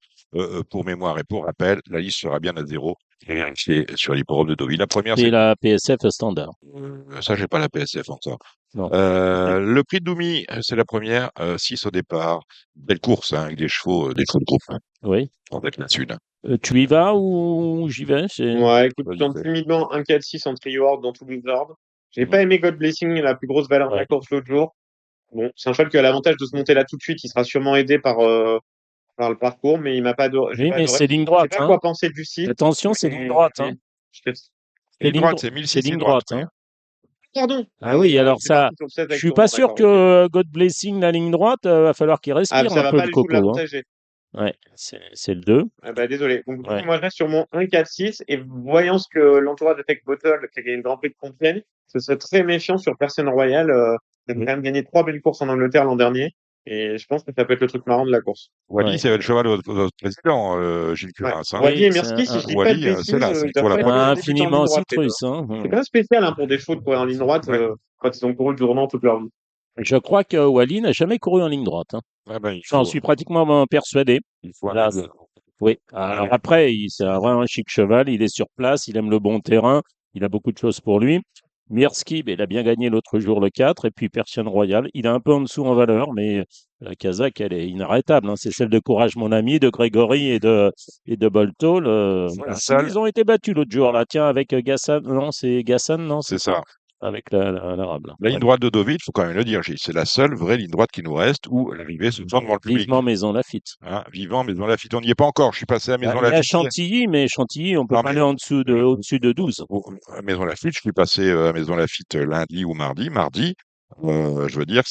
Pour mémoire et pour rappel, la liste sera bien à 0. Et vérifier sur l'hippodrome de Deauville. La première, C'est c'est la PSF standard. ça, j'ai pas la PSF encore. Non. Le prix de Doumi, c'est la première. 6 au départ. Belle course, hein, avec des chevaux de groupe. Hein, Oui. avec là-dessus. Là. Tu y vas ou j'y vais? Ouais, écoute, je tente Qualité. timidement 1, 4, 6 en trio ordre dans tous les ordres. J'ai pas aimé God Blessing, la plus grosse valeur de la Ouais. course l'autre jour. Bon, c'est un cheval qui a l'avantage de se monter là tout de suite. Il sera sûrement aidé par le parcours, mais il m'a pas adoré. J'ai Oui, pas mais adoré. c'est ligne Je sais droite, pas hein. quoi penser du site. Attention, c'est ligne droite, hein. Je- Ligne droite, c'est C'est 1006 ligne ligne droite. droite, hein. Pardon. Ah oui, alors c'est ça, parti sur le 16 je avec suis tournant, pas sûr d'accord, que ok. God Blessing, la ligne droite, va falloir qu'il Ah, respire ça un va peu pas le du tout coco, hein. l'avantager. Ouais, c'est le 2. Ah bah, désolé. Donc, du coup, Ouais. moi, je reste sur mon 1, 4, 6 et voyant ce que l'entourage de Tech Bottle, qui a gagné le Grand Prix de Compiègne, ce serait très méfiant sur Personne Royale. Il a quand même gagné 3 belles courses en Angleterre l'an dernier. Et je pense que ça peut être le truc marrant de la course. Wally, Ouais. c'est le cheval de votre président, Gilles Ouais. Curras. Hein. Wally Oui, et c'est Mirski, si je dis pas de Wally, c'est bêtises, là, ils c'est doivent pour la pas être première. bien débutés en ligne infiniment droite, les deux. citrus, hein. C'est quand même spécial hein, pour des chevaux de courir en ligne droite Ouais. quand ils ont couru le tournant toute leur vie. Je crois que Wally n'a jamais couru en ligne droite, hein. Ah ben, il J'en faut, suis pratiquement persuadé. il faut Là, un- oui. Alors après, c'est un vrai un chic cheval. Il est sur place. Il aime le bon terrain. Il a beaucoup de choses pour lui. Mirski, ben, il a bien gagné l'autre jour le 4. Et puis Persian Royal, il est un peu en dessous en valeur, mais la Kazakh, elle est inarrêtable, hein. C'est celle de Courage, mon ami, de Grégory et de Boltol. Voilà. seul. Ils ont été battus l'autre jour, là. Tiens, avec Gassan. Non, c'est Gassan, non, C'est c'est ça. ça. Avec l'arabe, là. La ligne Ouais. droite de Deauville, il faut quand même le dire, Gilles, c'est la seule vraie ligne droite qui nous reste où l'arrivée se tend devant le public. Vivement Maison Lafitte. Hein, vivant, Maison Lafitte, on n'y est pas encore. Je suis passé à Bah, Maison il y a Lafitte. Chantilly, mais Chantilly, on peut Non, pas mais aller au-dessus de 12. à Maison Lafitte, je suis passé à Maison Lafitte lundi ou mardi. Mardi, je veux dire,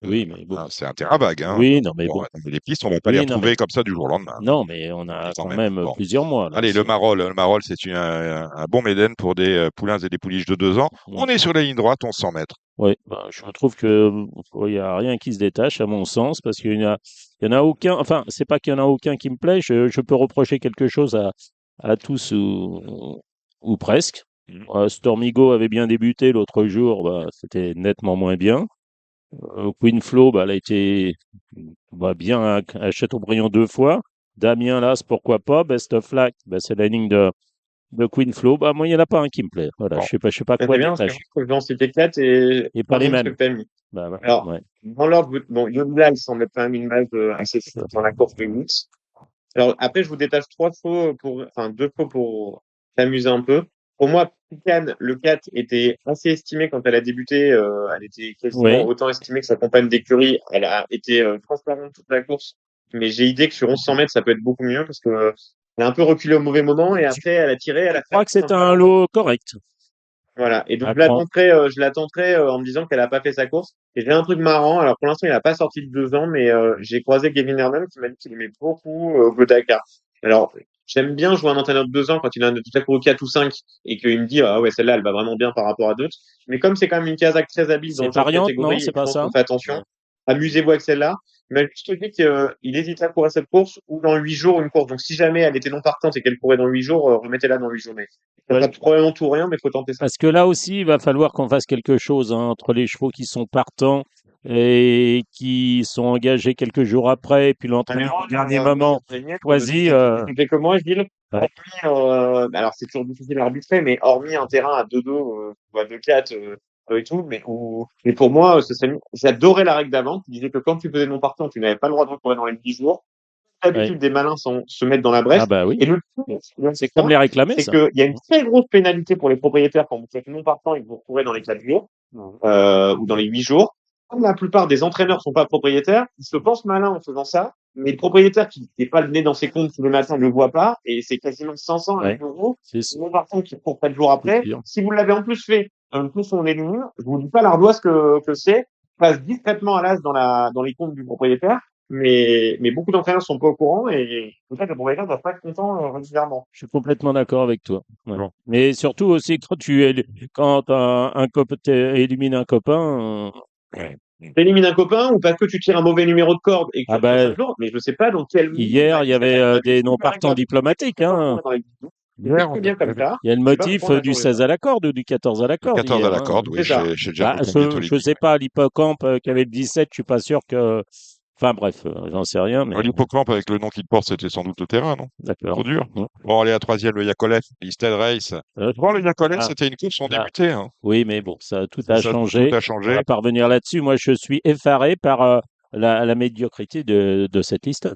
Oui, mais bon. c'est un terrain vague. Hein. Oui, non, mais Bon, bon. les pistes, on va pas les Oui, non, mais retrouver comme ça du jour au lendemain. non, mais on a Quand quand même. même Bon. plusieurs mois là. Allez, le Marolles. Le Marolles, c'est un bon Médène pour des poulains et des pouliches de 2 ans. Mm. On est sur la ligne droite, on 100 mètres. Oui, bah, je trouve que il y a rien qui se détache à mon sens parce il y en a aucun. Enfin, c'est pas qu'il y en a aucun qui me plaît. Je peux reprocher quelque chose à tous ou presque. Stormigo avait bien débuté l'autre jour, bah, c'était nettement moins bien. Queen Flo, bah, elle a été bien à Châteaubriand 2 fois. Damien Las, pourquoi pas. Best of Luck, bah, c'est la ligne de Queen Flo. Bah, moi, il n'y en a pas un qui me plaît. Voilà, Bon. je sais pas C'est quoi bien parce que détacher. moi, je vais en citer 4 et Et pas les pardon de ce que mêmes. tu as mis. Bah, ouais. Alors, Ouais. dans l'ordre, bon, Yodla, il semble être quand même une base assez forte dans la course de Woods. Alors après, je vous détache deux chevaux pour s'amuser un peu. Pour moi, Picane, le 4, était assez estimé quand elle a débuté. Elle était quasiment Oui. autant estimée que sa compagne d'écurie. Elle a été transparente toute la course. Mais j'ai idée que sur 1100 mètres, ça peut être beaucoup mieux parce que elle a un peu reculé au mauvais moment et après, elle a tiré, elle Je a crois fait que c'est un un lot correct. voilà. Et donc, À prendre. je la tenterai en me disant qu'elle a pas fait sa course. Et j'ai un truc marrant. Alors, pour l'instant, il a pas sorti de 2 ans, mais j'ai croisé Kevin Hernan qui m'a dit qu'il aimait beaucoup le Dakar. Alors, j'aime bien jouer un entraîneur de 2 ans quand il a déjà couru 4 ou 5 et qu'il me dit, ah ouais, celle-là, elle va vraiment bien par rapport à d'autres. Mais comme c'est quand même une Kazakh très habile dans C'est le genre de variante, non? catégorie et C'est que je pas pense ça? qu'on fait attention, amusez-vous avec celle-là. Mais je te dis qu'il hésite à courir cette course ou dans 8 jours une course. Donc, si jamais elle était non partante et qu'elle courait dans 8 jours, remettez-la dans 8 journées. Ça Ouais. fera probablement tout ou rien, mais faut tenter ça. Parce que là aussi, il va falloir qu'on fasse quelque chose hein, entre les chevaux qui sont partants et qui sont engagés quelques jours après, et puis l'entraîneur au dernier moment choisit. C'était que moi, Gilles, Ouais. alors c'est toujours difficile à arbitrer, mais hormis un terrain à 2-2 ou à 2-4 et tout, mais pour moi, j'adorais la règle d'avant qui disait que quand tu faisais non partant, tu n'avais pas le droit de recourir dans les 10 jours. Ouais. L'habitude des malins se mettre dans la Ah brèche. bah oui, Et le pire, c'est comme les réclamer, c'est ça. qu'il y a une très grosse pénalité pour les propriétaires quand vous faites non partant et que vous recourez dans les 4 jours ou dans les 8 jours. Comme la plupart des entraîneurs sont pas propriétaires, ils se pensent malins en faisant ça, mais le propriétaire qui n'est pas le nez dans ses comptes tous les matins ne le voit pas, et c'est quasiment 500 à 1 Ouais. euro. C'est Non partant qui court 4 jours après. sûr. Si vous l'avez en plus fait, un coup on élimine, je vous dis pas l'ardoise que c'est, passe discrètement à l'as dans les comptes du propriétaire, mais beaucoup d'entraîneurs sont pas au courant, et peut-être le propriétaire doit pas être content régulièrement. Je suis complètement d'accord avec toi. Ouais. Bon. Mais surtout aussi quand un copain élimine un copain. T'élimines un copain ou parce que tu tires un mauvais numéro de corde et que tu Ah retires ben 5 jours, mais je sais pas dans quel monde hier, il y avait des non partants diplomatiques. Hein. C'est Hier, très bien comme ça. Il y a le Je sais pas motif pourquoi on a du changé 16 ça. à la corde ou du 14 à la le corde 14 à hier. la Hein. corde, oui, C'est ça. j'ai déjà Bah, beaucoup de je sais pas, l'hippocampe qui avait le 17, je suis pas sûr que. Enfin bref, j'en sais rien, mais L'hippocampe, avec le nom qu'il porte, c'était sans doute le terrain, non? d'accord. Trop dur. Ouais. Bon, allez, à troisième, le Yakolev, Listed Race. Euh, Bon, le Yakolev, ah, c'était une course, on ah, débutait. Hein. oui, mais bon, tout a Ça, tout changé. a On changé. va pas revenir là-dessus. Moi, je suis effaré par la médiocrité de cette liste.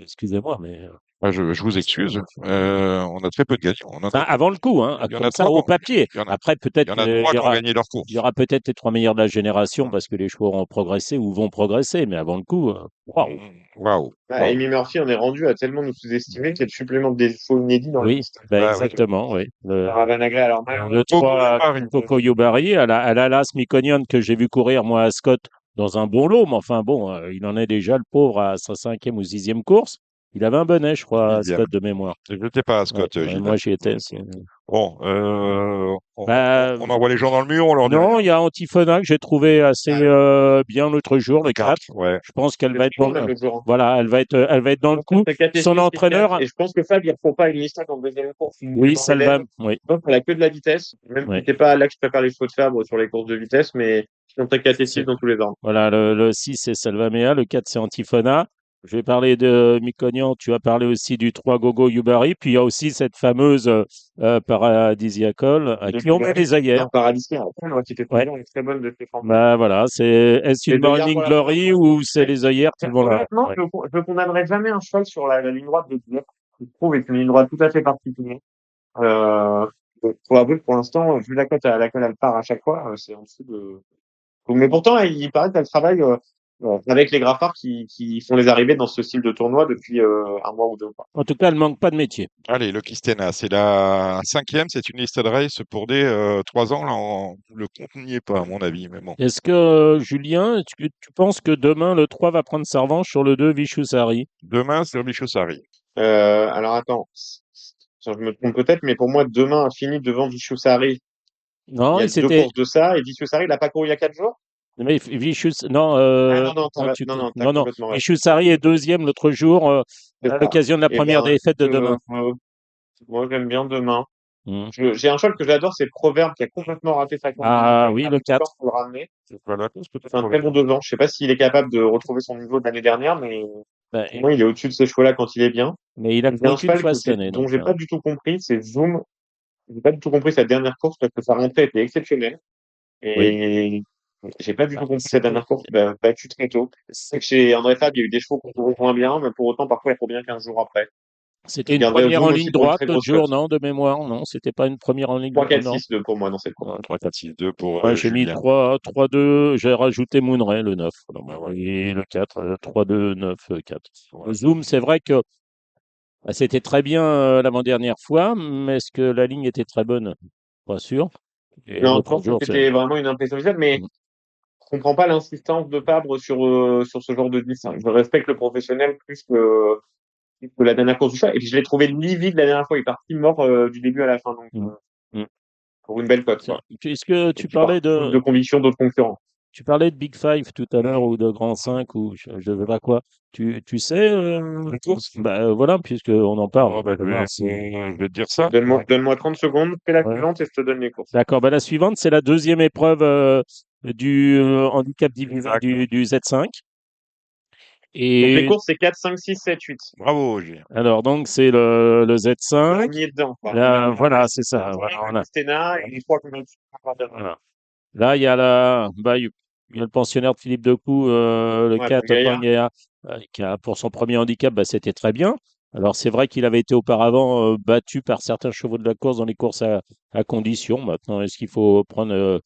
Excusez-moi, mais. Ah, je vous excuse. On a très peu de gagnants. Enfin, avant le coup, hein, Il y en comme a ça, trois. au papier. Il y en a, Après, peut-être il y en a trois qui ont gagné leur il y course. aura peut-être les trois meilleurs de la génération parce que les chevaux auront progressé ou vont progresser. Mais avant le coup, waouh, Waouh. Bah, waouh. Amy Murphy, on est rendu à tellement nous sous-estimer qu'il y a le supplément des faux inédits dans la Oui, liste. bah, Ah oui. exactement, oui. Ravanagré, alors Le malheureusement, 3, Paris. Coco Yubari, elle a l'As Miconian que j'ai vu courir, moi, à Scott, dans un bon lot. Mais enfin, bon, il en est déjà, le pauvre, à sa cinquième ou sixième course. Il avait un bonnet, je crois, à Dixième. Scott de mémoire. Je n'étais pas à Ouais, Scott, ouais, Gilles. moi, j'y étais. Bon, Bah, on envoie les gens dans le mur, on leur dit non, rien. il y a Antifona que j'ai trouvé assez bien l'autre jour, le 4. Ouais. Je pense qu'elle le va être suivant, même le jour. voilà, elle va être dans le coup. Son entraîneur, Et je pense que Fab, il ne reprend pas une liste en deuxième course. oui, ça le va. Oui, Je pense qu'elle a que de la vitesse. Même oui. si c'est pas là que je préfère les chevaux de Fabre sur les courses de vitesse, mais ils sont très 4 et 6 C'est- dans tous les ordres. Voilà, le 6, c'est Salvamea, le 4, c'est Antifona. Je vais parler de Micognan, tu as parlé aussi du 3 Gogo Yubari, puis il y a aussi cette fameuse Paradisiacole, à qui on met les œillères. Non, Paradisiaque, moi, qui était Ouais. très très bonne de Stéphane. Bah voilà, est-ce Les une œillères Morning pour la Glory première ou c'est les œillères qui vont là? Honnêtement, Ouais. je condamnerai jamais un cheval sur la ligne droite de Dieppe. Je trouve est une ligne droite tout à fait particulière. Euh, faut avouer que pour l'instant, vu la cote à laquelle elle part à chaque fois, c'est en dessous de. Mais pourtant, il paraît qu'elle travaille avec les graphards qui font les arrivées dans ce style de tournoi depuis un mois ou deux. Quoi. En tout cas, elle manque pas de métier. Allez, le Kistena, c'est la cinquième, c'est une liste de race pour des 3 ans. Là, le compte n'y est pas, à mon avis. Mais bon. Est-ce que, Julien, tu penses que demain, le 3 va prendre sa revanche sur le 2 Vichusari? Demain, c'est Bichosari. Alors attends, je me trompe peut-être, mais pour moi, demain a fini devant Vichusari. Il Non, y a et deux c'était. courses de ça, et Vichusari, il n'a pas couru il y a 4 jours? Mais non, Ah non, t'as non, complètement raison. Vichusari est deuxième l'autre jour C'est à ça. l'occasion de la Eh première ben, défaite de demain. moi, j'aime bien demain. Hmm. J'ai un cheval que j'adore, c'est Proverbe, qui a complètement raté sa course. Ah oui, le 4. Pour le ramener. Voilà, c'est peut-être C'est un très bon devant. Je sais pas s'il est capable de retrouver son niveau de l'année dernière, mais Ben, pour moi, il est au-dessus de ces chevaux-là quand il est bien. mais il a Il y a couru un qu'une cheval fois cette année. dont Donc, j'ai pas du tout compris, c'est Zoom. J'ai pas du tout compris sa dernière course parce que sa rentrée était exceptionnelle. oui. Et J'ai pas du tout compris cette dernière course, battu très tôt. C'est que chez André Fab, il y a eu des chevaux qu'on trouve moins bien, mais pour autant, parfois, il faut bien 15 jours après. C'était Je une garderai première en Zoom ligne aussi pour une droite très l'autre grosse jour, cote. non, de mémoire, non, c'était pas une première en ligne 3, 4, non. 6, 2 pour moi dans cette course. 3, 4, 6, 2 pour J'ai mis Julien. 3-2, j'ai rajouté Moonray, le 9. Non, bah, et le 4, 3-2, 9, 4. Le Zoom, c'est vrai que c'était très bien l'avant-dernière fois, mais est-ce que la ligne était très bonne? Pas sûr. Et Non, je l'autre pense que jour, c'était vraiment une impression visuelle, mais Mm. je comprends pas l'insistance de Fabre sur ce genre de 10. Je respecte le professionnel plus que la dernière course du choix. Et puis, je l'ai trouvé livide la dernière fois. Il est parti mort du début à la fin. Donc, Mm. Mm. pour une belle cote, Tiens, quoi. puisque Et tu puis, par parlais plus de de, conviction d'autres concurrents. tu parlais de Big Five tout à l'heure ou de Grand 5 ou je ne sais pas quoi. Tu sais, Les courses? voilà, puisqu'on en parle. Oh, bah, on va voir je vais te dire ça. Donne-moi 30 secondes. Fais la Ouais. suivante et je te donne les courses. D'accord. Bah, la suivante, c'est la deuxième épreuve du handicap divisé du Z5. Donc, les Et courses, c'est 4, 5, 6, 7, 8. Bravo, Julien. alors, donc, c'est le Z5. On y est dedans, quoi. Là, voilà, c'est ça. Voilà, on a- Stena et les trois qu'on a dessus. voilà. Là, il y a il y a le pensionnaire de Philippe Decou, le Ouais, 4 Gaillard. Pangea, qui a pour son premier handicap, bah, c'était très bien. Alors, c'est vrai qu'il avait été auparavant battu par certains chevaux de la course dans les courses à condition. Maintenant, est-ce qu'il faut prendre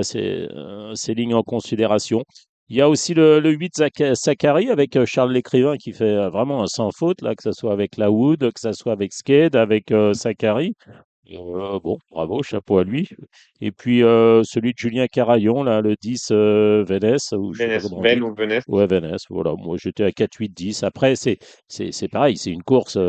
ces lignes en considération? Il y a aussi le 8 Zachary avec Charles Lécrivain qui fait vraiment un sans faute, là, que ce soit avec la Wood, que ce soit avec Sked, avec Zachary. Bon, bravo, chapeau à lui. Et puis celui de Julien Carayon, là, le 10 Vénès, ou je sais pas comment on dit. Ven ou Venez. Ouais, Vénès, voilà. Moi, j'étais à 4, 8, 10. Après, c'est pareil, c'est une course.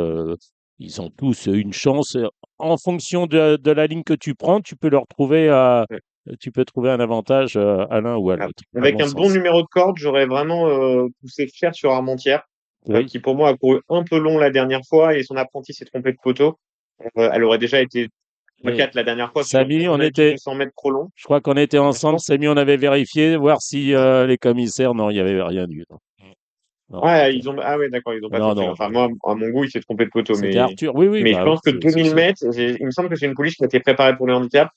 Ils ont tous une chance. En fonction de la ligne que tu prends, Ouais. tu peux trouver un avantage à l'un ou à l'autre, à Avec mon un bon sens. numéro de corde, j'aurais vraiment poussé cher sur Armentières, Oui. qui pour moi a couru un peu long la dernière fois et son apprenti s'est trompé de poteau. Elle aurait déjà été Et 4 la dernière fois sur, Samy, à mon avis, 200 mètres trop long. je crois qu'on était Je ensemble. pense. Samy, on avait vérifié, voir si les commissaires, non, il n'y avait rien du tout. Non, Ouais, ok. ah ouais, d'accord, ils ont pas Non, tenté. non. Enfin, moi, à mon goût, il s'est trompé de poteau, C'était Arthur. Oui, oui, mais je bah oui, pense que 2000 sûr. mètres, il me semble que c'est une pouliche qui a été préparée pour le handicap.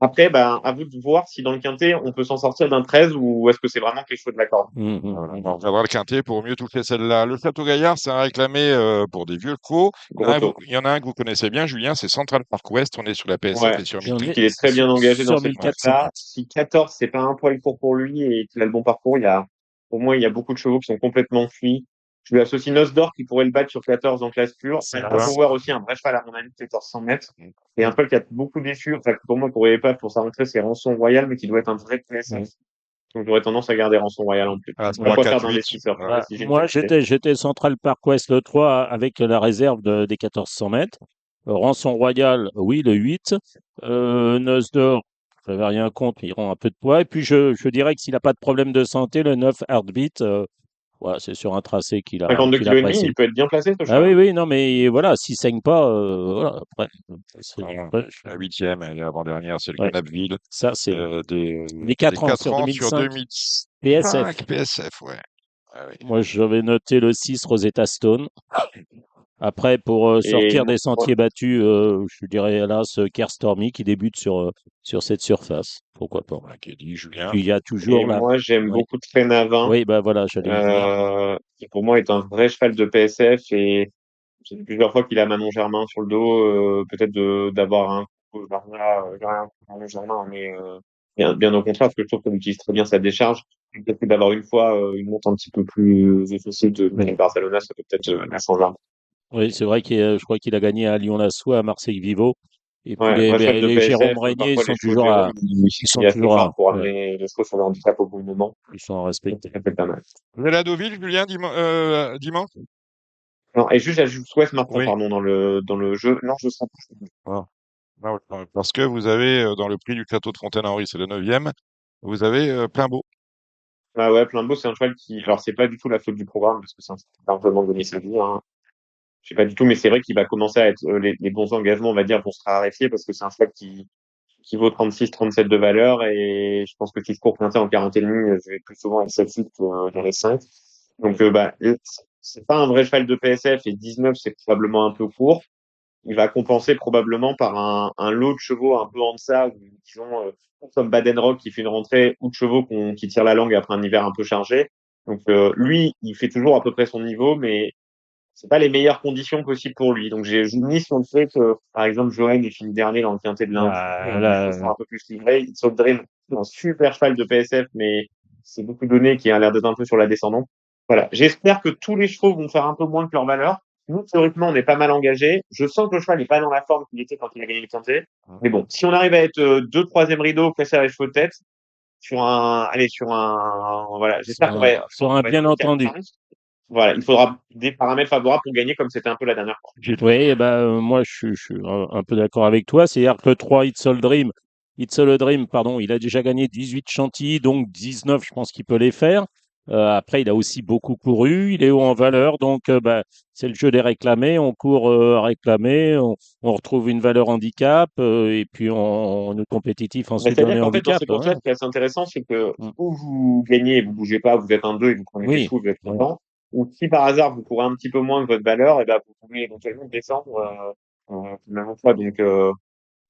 Après, bah, à vous de voir si dans le quintet, on peut s'en sortir d'un 13 ou est-ce que c'est vraiment quelque chose de la corde. Voilà, on reviendra le quintet pour mieux toucher celle-là. Le Château Gaillard, c'est un réclamé pour des vieux chevaux. Gros taux. Il y en a un que vous connaissez bien, Julien, c'est Central Park West. On est sur la PSF Ouais. et sur Et on Mickey. est Il est très bien engagé dans sur cette 1400 course-là. mètres. Si 14, c'est pas un poil court pour lui et qu'il a le bon parcours, pour moi, il y a beaucoup de chevaux qui sont complètement fuis. Je lui associe Nosdor qui pourrait le battre sur 14 en classe pure. C'est On peut voir aussi un vrai cheval à mon avis de 1400 mètres. Et un cheval qui a beaucoup déçu. Enfin, pour moi, pour les pas pour sa rentrée, c'est Rançon Royal, mais qui doit être un vrai PSF. Donc, j'aurais tendance à garder Rançon Royal en plus. Ah, Je ne pas 4, faire 8. d'investisseur. Bah, Si j'ai une moi, qualité. j'étais Central Park West le 3 avec la réserve des 1400 mètres. Rançon Royal, oui, le 8. Noce d'Or, j'avais rien contre, mais il rend un peu de poids. Et puis, je dirais que s'il n'a pas de problème de santé, le 9 Heartbeat, voilà, c'est sur un tracé 52 qu'il kg et demi, apprécie. il peut être bien placé, ce Ah oui, cheval. oui, non, mais voilà, s'il saigne pas, voilà, après, Voilà. après, La huitième, et l'avant-dernière, c'est le ouais, Canapville. ça, c'est Des 4 ans 4 sur ans sur 2005 2005 PSF. PSF, ouais. Ah oui. Moi, j'avais noté le 6 Rosetta Stone. Après, pour Et sortir des moi, sentiers battus, je dirais hélas Kerr Stormy qui débute sur cette surface. Pourquoi pas. Voilà, qui dit Julien. Puis il y a et toujours là. moi, j'aime Oui, beaucoup Trénavin, oui, bah voilà, j'allais y venir. qui pour moi est un vrai cheval de PSF et j'ai vu plusieurs fois qu'il a Manon Germain sur le dos, peut-être d'avoir un coup Manon Germain, mais bien au contraire, parce que je trouve qu'on utilise très bien sa décharge. Peut-être que d'avoir une fois une monte un petit peu plus difficile de Barcelona, ça peut peut-être la changer. Oui, c'est vrai je crois qu'il a gagné à Lyon-la-Soie, à Marseille-Vivo. Et puis Ouais, vrai cheval de les Jérôme PSF, Régnier, parfois les chevaux de Jérôme, ils sont il est assez toujours fort pour ouais, amener les chevaux sur le handicap au bon moment. ils sont à Donc, respecter. ça peut être pas mal. Vous allez à Deauville, Julien, dimanche? Non, et juste, j'ajoute West Martin, Oui. pardon, dans le jeu. Non, je serai pas. Ah. Ah ouais, parce que vous avez, dans le prix du château de Fontaine-Henri, c'est le 9e, vous avez plein beau. Ah ouais, Plein de Beau, c'est un cheval alors c'est pas du tout la faute du programme, parce que c'est un cheval qui a largement donné sa vie, hein. Je sais pas du tout, mais c'est vrai qu'il va commencer à être, les bons engagements, on va dire, vont se raréfier, parce que c'est un cheval qui vaut 36, 37 de valeur, et je pense que si je cours Quintet en 40 et demi, je vais plus souvent être celle-ci que dans les 5. Donc, c'est pas un vrai cheval de PSF, et 19, c'est probablement un peu court. il va compenser probablement par un lot de chevaux un peu en deçà, qui ont, comme Badenrock qui fait une rentrée, ou de chevaux qui tirent la langue après un hiver un peu chargé. Donc lui, il fait toujours à peu près son niveau, mais c'est pas les meilleures conditions possibles pour lui. Donc j'ai mis sur le fait que, par exemple, Johan est fini dernier dans le quintet de lundi, Bah, les chevaux sont un peu plus livrés. It's All Dream, c'est un super cheval de PSF, mais c'est beaucoup donné qui a l'air d'être un peu sur la descendante. Voilà. J'espère que tous les chevaux vont faire un peu moins que leur valeur. Nous, théoriquement, on est pas mal engagé. Je sens que le cheval n'est pas dans la forme qu'il était quand il a gagné le quintet. Mais bon, si on arrive à être deux, troisième rideau, casser les chevaux de tête, voilà, j'espère qu'on va, sur un on va être bien entendu. 4-5. Voilà, il faudra des paramètres favorables pour gagner comme c'était un peu la dernière fois. Oui, moi je suis un peu d'accord avec toi. C'est-à-dire que 3 It's All a Dream, pardon, il a déjà gagné 18 Chantilly, donc 19, je pense qu'il peut les faire. Après, il a aussi beaucoup couru, il est haut en valeur, donc c'est le jeu des réclamés. On court à réclamer, on retrouve une valeur handicap, et puis on est compétitif Mais ensuite dans c'est-à-dire les qu'en fait, dans handicaps, ces courses-là, hein. ce qui est assez intéressant, c'est que Mm. ou vous gagnez et vous bougez pas, vous êtes un 2 et vous prenez des Oui, sous, vous êtes oui. content. Ou si par hasard vous courez un petit peu moins que votre valeur, et ben vous pouvez éventuellement descendre finalement fois. Donc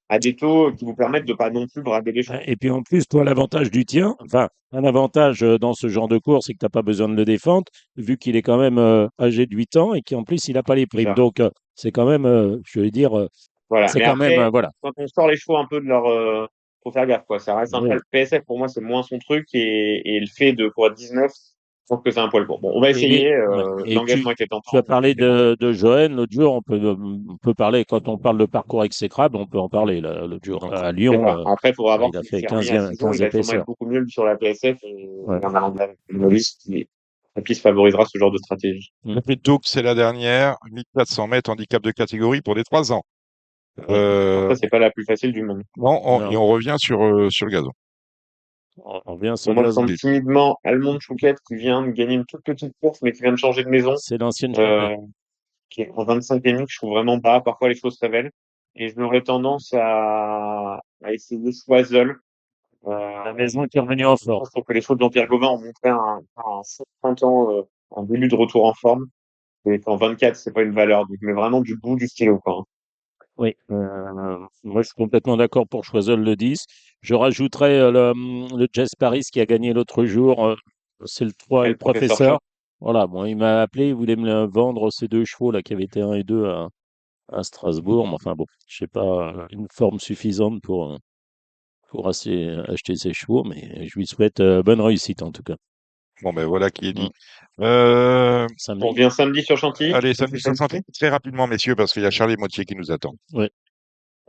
à des taux qui vous permettent de pas non plus brader les chevaux. Et puis en plus, toi, l'avantage du tien, enfin, un avantage dans ce genre de course, c'est que tu n'as pas besoin de le défendre, vu qu'il est quand même âgé de 8 ans et qu'en plus, il n'a pas les C'est primes. ça. Donc, c'est quand même, je vais dire, Voilà. c'est Mais quand même, après, voilà. quand on sort les chevaux un peu de leur faut faire gaffe, quoi. Ça reste un Oui. cheval PSF, pour moi, c'est moins son truc et le fait de courir 19, je trouve que c'est un poil court. Bon, on va Et, essayer. ouais. Et L'engagement était tu as tentant, donc parlé c'est tenté. de Johan l'autre jour, on peut parler, quand on parle de parcours exécrable, on peut en parler l'autre jour. À C'est Lyon, ça. Après, il faudra voir il a si le fait fermier à 15 6 ans, 15 il va sûrement être épaisseurs. beaucoup mieux sur la PSF Ouais. et en allant de la novice, la piste favorisera ce genre de stratégie. Mm. Donc, c'est la dernière, 1400 mètres, handicap de catégorie pour les 3 ans. Oui. Alors Euh, ça, c'est pas la plus facile du monde. et Non, on revient sur le gazon. on revient Bon, sur le moi, je gazon. sens timidement Almond Chouquette qui vient de gagner une toute petite course, mais qui vient de changer de maison, C'est l'ancienne championne. euh, qui est en 25 et demi, que je trouve vraiment bas. Parfois, les choses se révèlent. Et je j'aurais tendance à essayer Choiseul. La maison qui est revenue en forme. Je trouve que les choses de Jean-Pierre Gauvin ont montré un fort printemps, en début de retour en forme. Et qu'en 24, c'est pas une valeur. Donc, mais vraiment du bout du stylo, quoi, hein. Oui, moi je suis complètement d'accord pour Choiseul le 10. Je rajouterais le Jazz Paris qui a gagné l'autre jour. C'est le 3 Et et le le professeur professeur. Chat. Voilà, bon, il m'a appelé, il voulait me vendre ces deux chevaux là qui avaient été 1 et 2 à Strasbourg. Mais enfin bon, je sais pas, une forme suffisante pour acheter ces chevaux, mais je lui souhaite bonne réussite en tout cas. Bon, ben voilà qui est dit. Mm. Euh, On Samedi. revient samedi sur Chantilly. allez, On fait samedi comme 60, ça. très rapidement, messieurs, parce qu'il y a Charlie Motier qui nous attend. Ouais.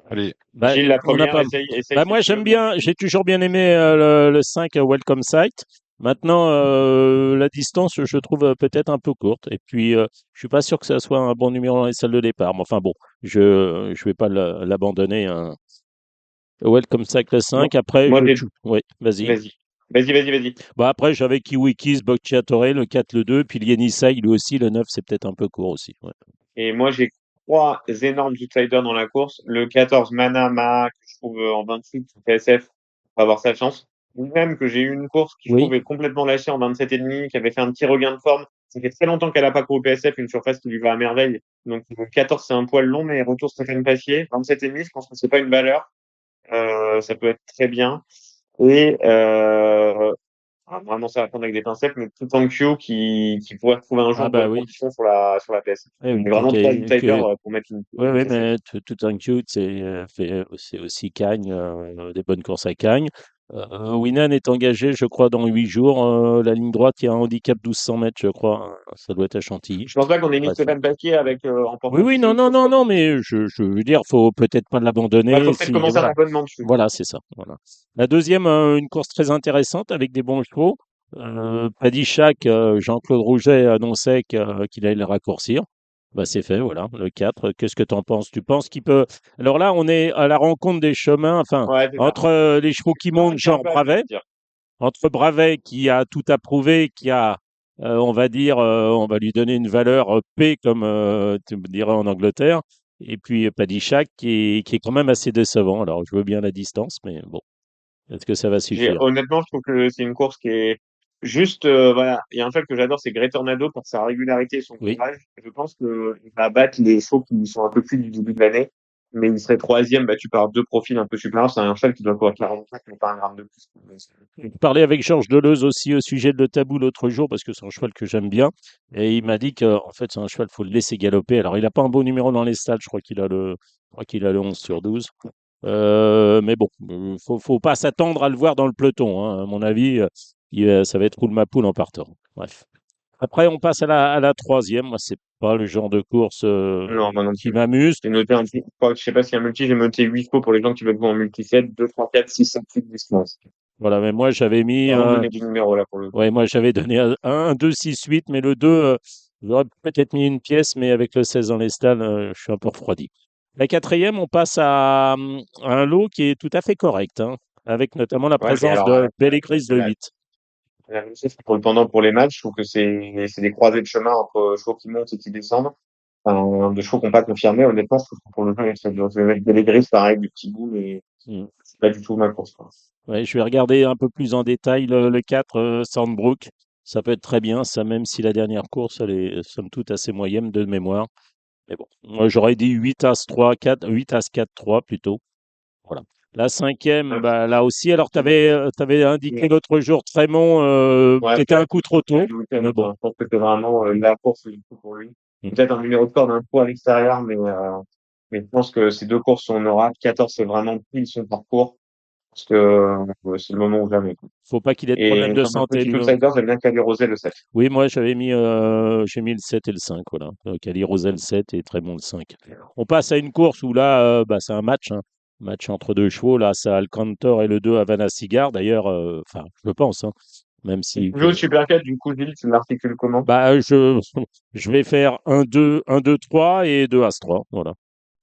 Allez, Bah, Gilles, la on n'a première, pas. essaye Bah, si moi, tu veux j'aime bien. bien, j'ai toujours bien aimé le 5 Welcome Sight. Maintenant, la distance, je trouve peut-être un peu courte. Et puis, je suis pas sûr que ça soit un bon numéro dans les salles de départ. Mais enfin, bon, je vais pas l'abandonner, hein. Welcome Sight le Moi, 5. Après, moi, oui, vas-y. vas-y. Vas-y. Bah, après, j'avais Kiwi Kiss, Bocciatore, le 4, le 2. Puis l'Yenisei, lui aussi, le 9, c'est peut-être un peu court aussi. Ouais. Et moi, j'ai trois énormes outsiders dans la course. Le 14, Manama, que je trouve en 28, PSF, va avoir sa chance. Ou même que j'ai eu une course qui, je Oui, trouve, est complètement lâchée en 27,5, qui avait fait un petit regain de forme. Ça fait très longtemps qu'elle a pas couru PSF, une surface qui lui va à merveille. Donc, le 14, c'est un poil long, mais retour Stéphane Passier. 27,5, je pense que c'est pas une valeur. Ça peut être très bien. Et, vraiment, ça va prendre avec des pincettes, mais tout en Q qui pourrait retrouver un jour ah de bah bonnes oui. conditions sur la PS. Eh oui, Mais vraiment trois outsiders pour mettre oui, une oui, pièce. mais tout un cute, c'est aussi Cagne, des bonnes courses à Cagne. Winan est engagé, je crois, dans 8 jours. La ligne droite, il y a un handicap 1200 mètres, je crois. Ça doit être à Chantilly. Je pense pas qu'on ait mis Bref. Stéphane Papier avec en Oui, portant oui, dessus. non, mais je veux dire, faut peut-être pas Ouais, l'abandonner. faut peut-être Si, commencer un voilà, abonnement dessus. voilà, c'est ça. Voilà. La deuxième, une course très intéressante avec des bons chevaux. Paddy Shack, Jean-Claude Rouget annonçait qu'il allait le raccourcir. Bah, c'est fait, voilà, le 4. Qu'est-ce que tu en penses? Tu penses qu'il peut. Alors là, on est à la rencontre des chemins, enfin, Ouais, c'est ça. entre les chevaux qui montent, J'arrive un genre peu à me Bravet, dire. entre Bravet qui a tout approuvé, qui a, on va dire, on va lui donner une valeur P, comme tu me dirais en Angleterre, et puis Paddy Shack qui est quand même assez décevant. Alors, je veux bien la distance, mais bon, est-ce que ça va suffire? Honnêtement, je trouve que c'est une course qui est Juste, voilà, il y a un cheval que j'adore, c'est Grey Tornado pour sa régularité et son Oui. courage. Je pense qu'il va battre les chevaux qui sont un peu plus du début de l'année, mais il serait troisième battu par deux profils un peu supérieurs. C'est un cheval qui doit courir 45, mais pas un gramme de plus. Je parlais avec Georges Deleuze aussi au sujet de Le Tabou l'autre jour parce que c'est un cheval que j'aime bien. Et il m'a dit que en fait, c'est un cheval, faut le laisser galoper. Alors, il n'a pas un beau numéro dans les stalles. Je crois qu'il a le 11 sur 12. Mais bon, faut pas s'attendre à le voir dans le peloton, hein. À mon avis, ça va être roule ma poule en partant. Bref. Après, on passe à la troisième. Moi, c'est pas le genre de course Non, moi non qui plus. m'amuse. J'ai noté un petit, je sais pas s'il y a un multi, j'ai noté 8 chevaux pour les gens qui veulent jouer en multi-7, 2, 3, 4, 6, 7, 8, 10, 11. Voilà, mais moi, j'avais mis Vraiment donné du numéro, là, pour le coup. ouais, moi j'avais donné un 2, 6, 8, mais le 2, j'aurais peut-être mis une pièce, mais avec le 16 dans les stalles, je suis un peu refroidi. La quatrième, on passe à un lot qui est tout à fait correct, hein, avec notamment la Ouais, mais présence alors, de Belle et Grise de la, 8. la même chose pour le pendant pour les matchs, je trouve que c'est des croisées de chemin entre chevaux qui montent et qui descendent. Enfin, de chevaux qui n'ont pas confirmé, honnêtement, je trouve que pour le jeu, je vais mettre des grises, pareil, du petit bout, mais Mm. c'est pas du tout ma course, quoi. Ouais, je vais regarder un peu plus en détail le 4, Sandbrook. Ça peut être très bien, ça, même si la dernière course, elle est somme toute assez moyenne de mémoire. Mais bon, moi j'aurais dit 8 As 3, 4, 8 As 4, 3 plutôt. Voilà. La cinquième, Ouais, bah, là aussi, alors tu avais indiqué l'autre jour Trémont, ouais, qui était un coup trop tôt, du week-end, mais bon. enfin, je pense que c'est vraiment la course du coup pour lui. Mm. Peut-être un numéro de corde un coup à l'extérieur, mais je pense que ces deux courses sont honorables. 14, c'est vraiment pile son parcours, parce que c'est le moment ou jamais, quoi. Faut pas qu'il ait de problème Et de comme un santé. petit outsider, j'aime bien Cali Rosé le 7. Oui, moi j'ai mis le 7 et le 5, voilà. Cali Rosel 7 et Trémont le 5. On passe à une course où là, bah, c'est un match, hein. Match entre deux chevaux, là, c'est Alcantor et le 2 Havana Cigar, d'ailleurs, enfin, je pense, hein, même si Toujours Super 4, du coup, Gilles, tu l'articules comment? bah, je vais faire un 2 3 et 2 As 3, voilà.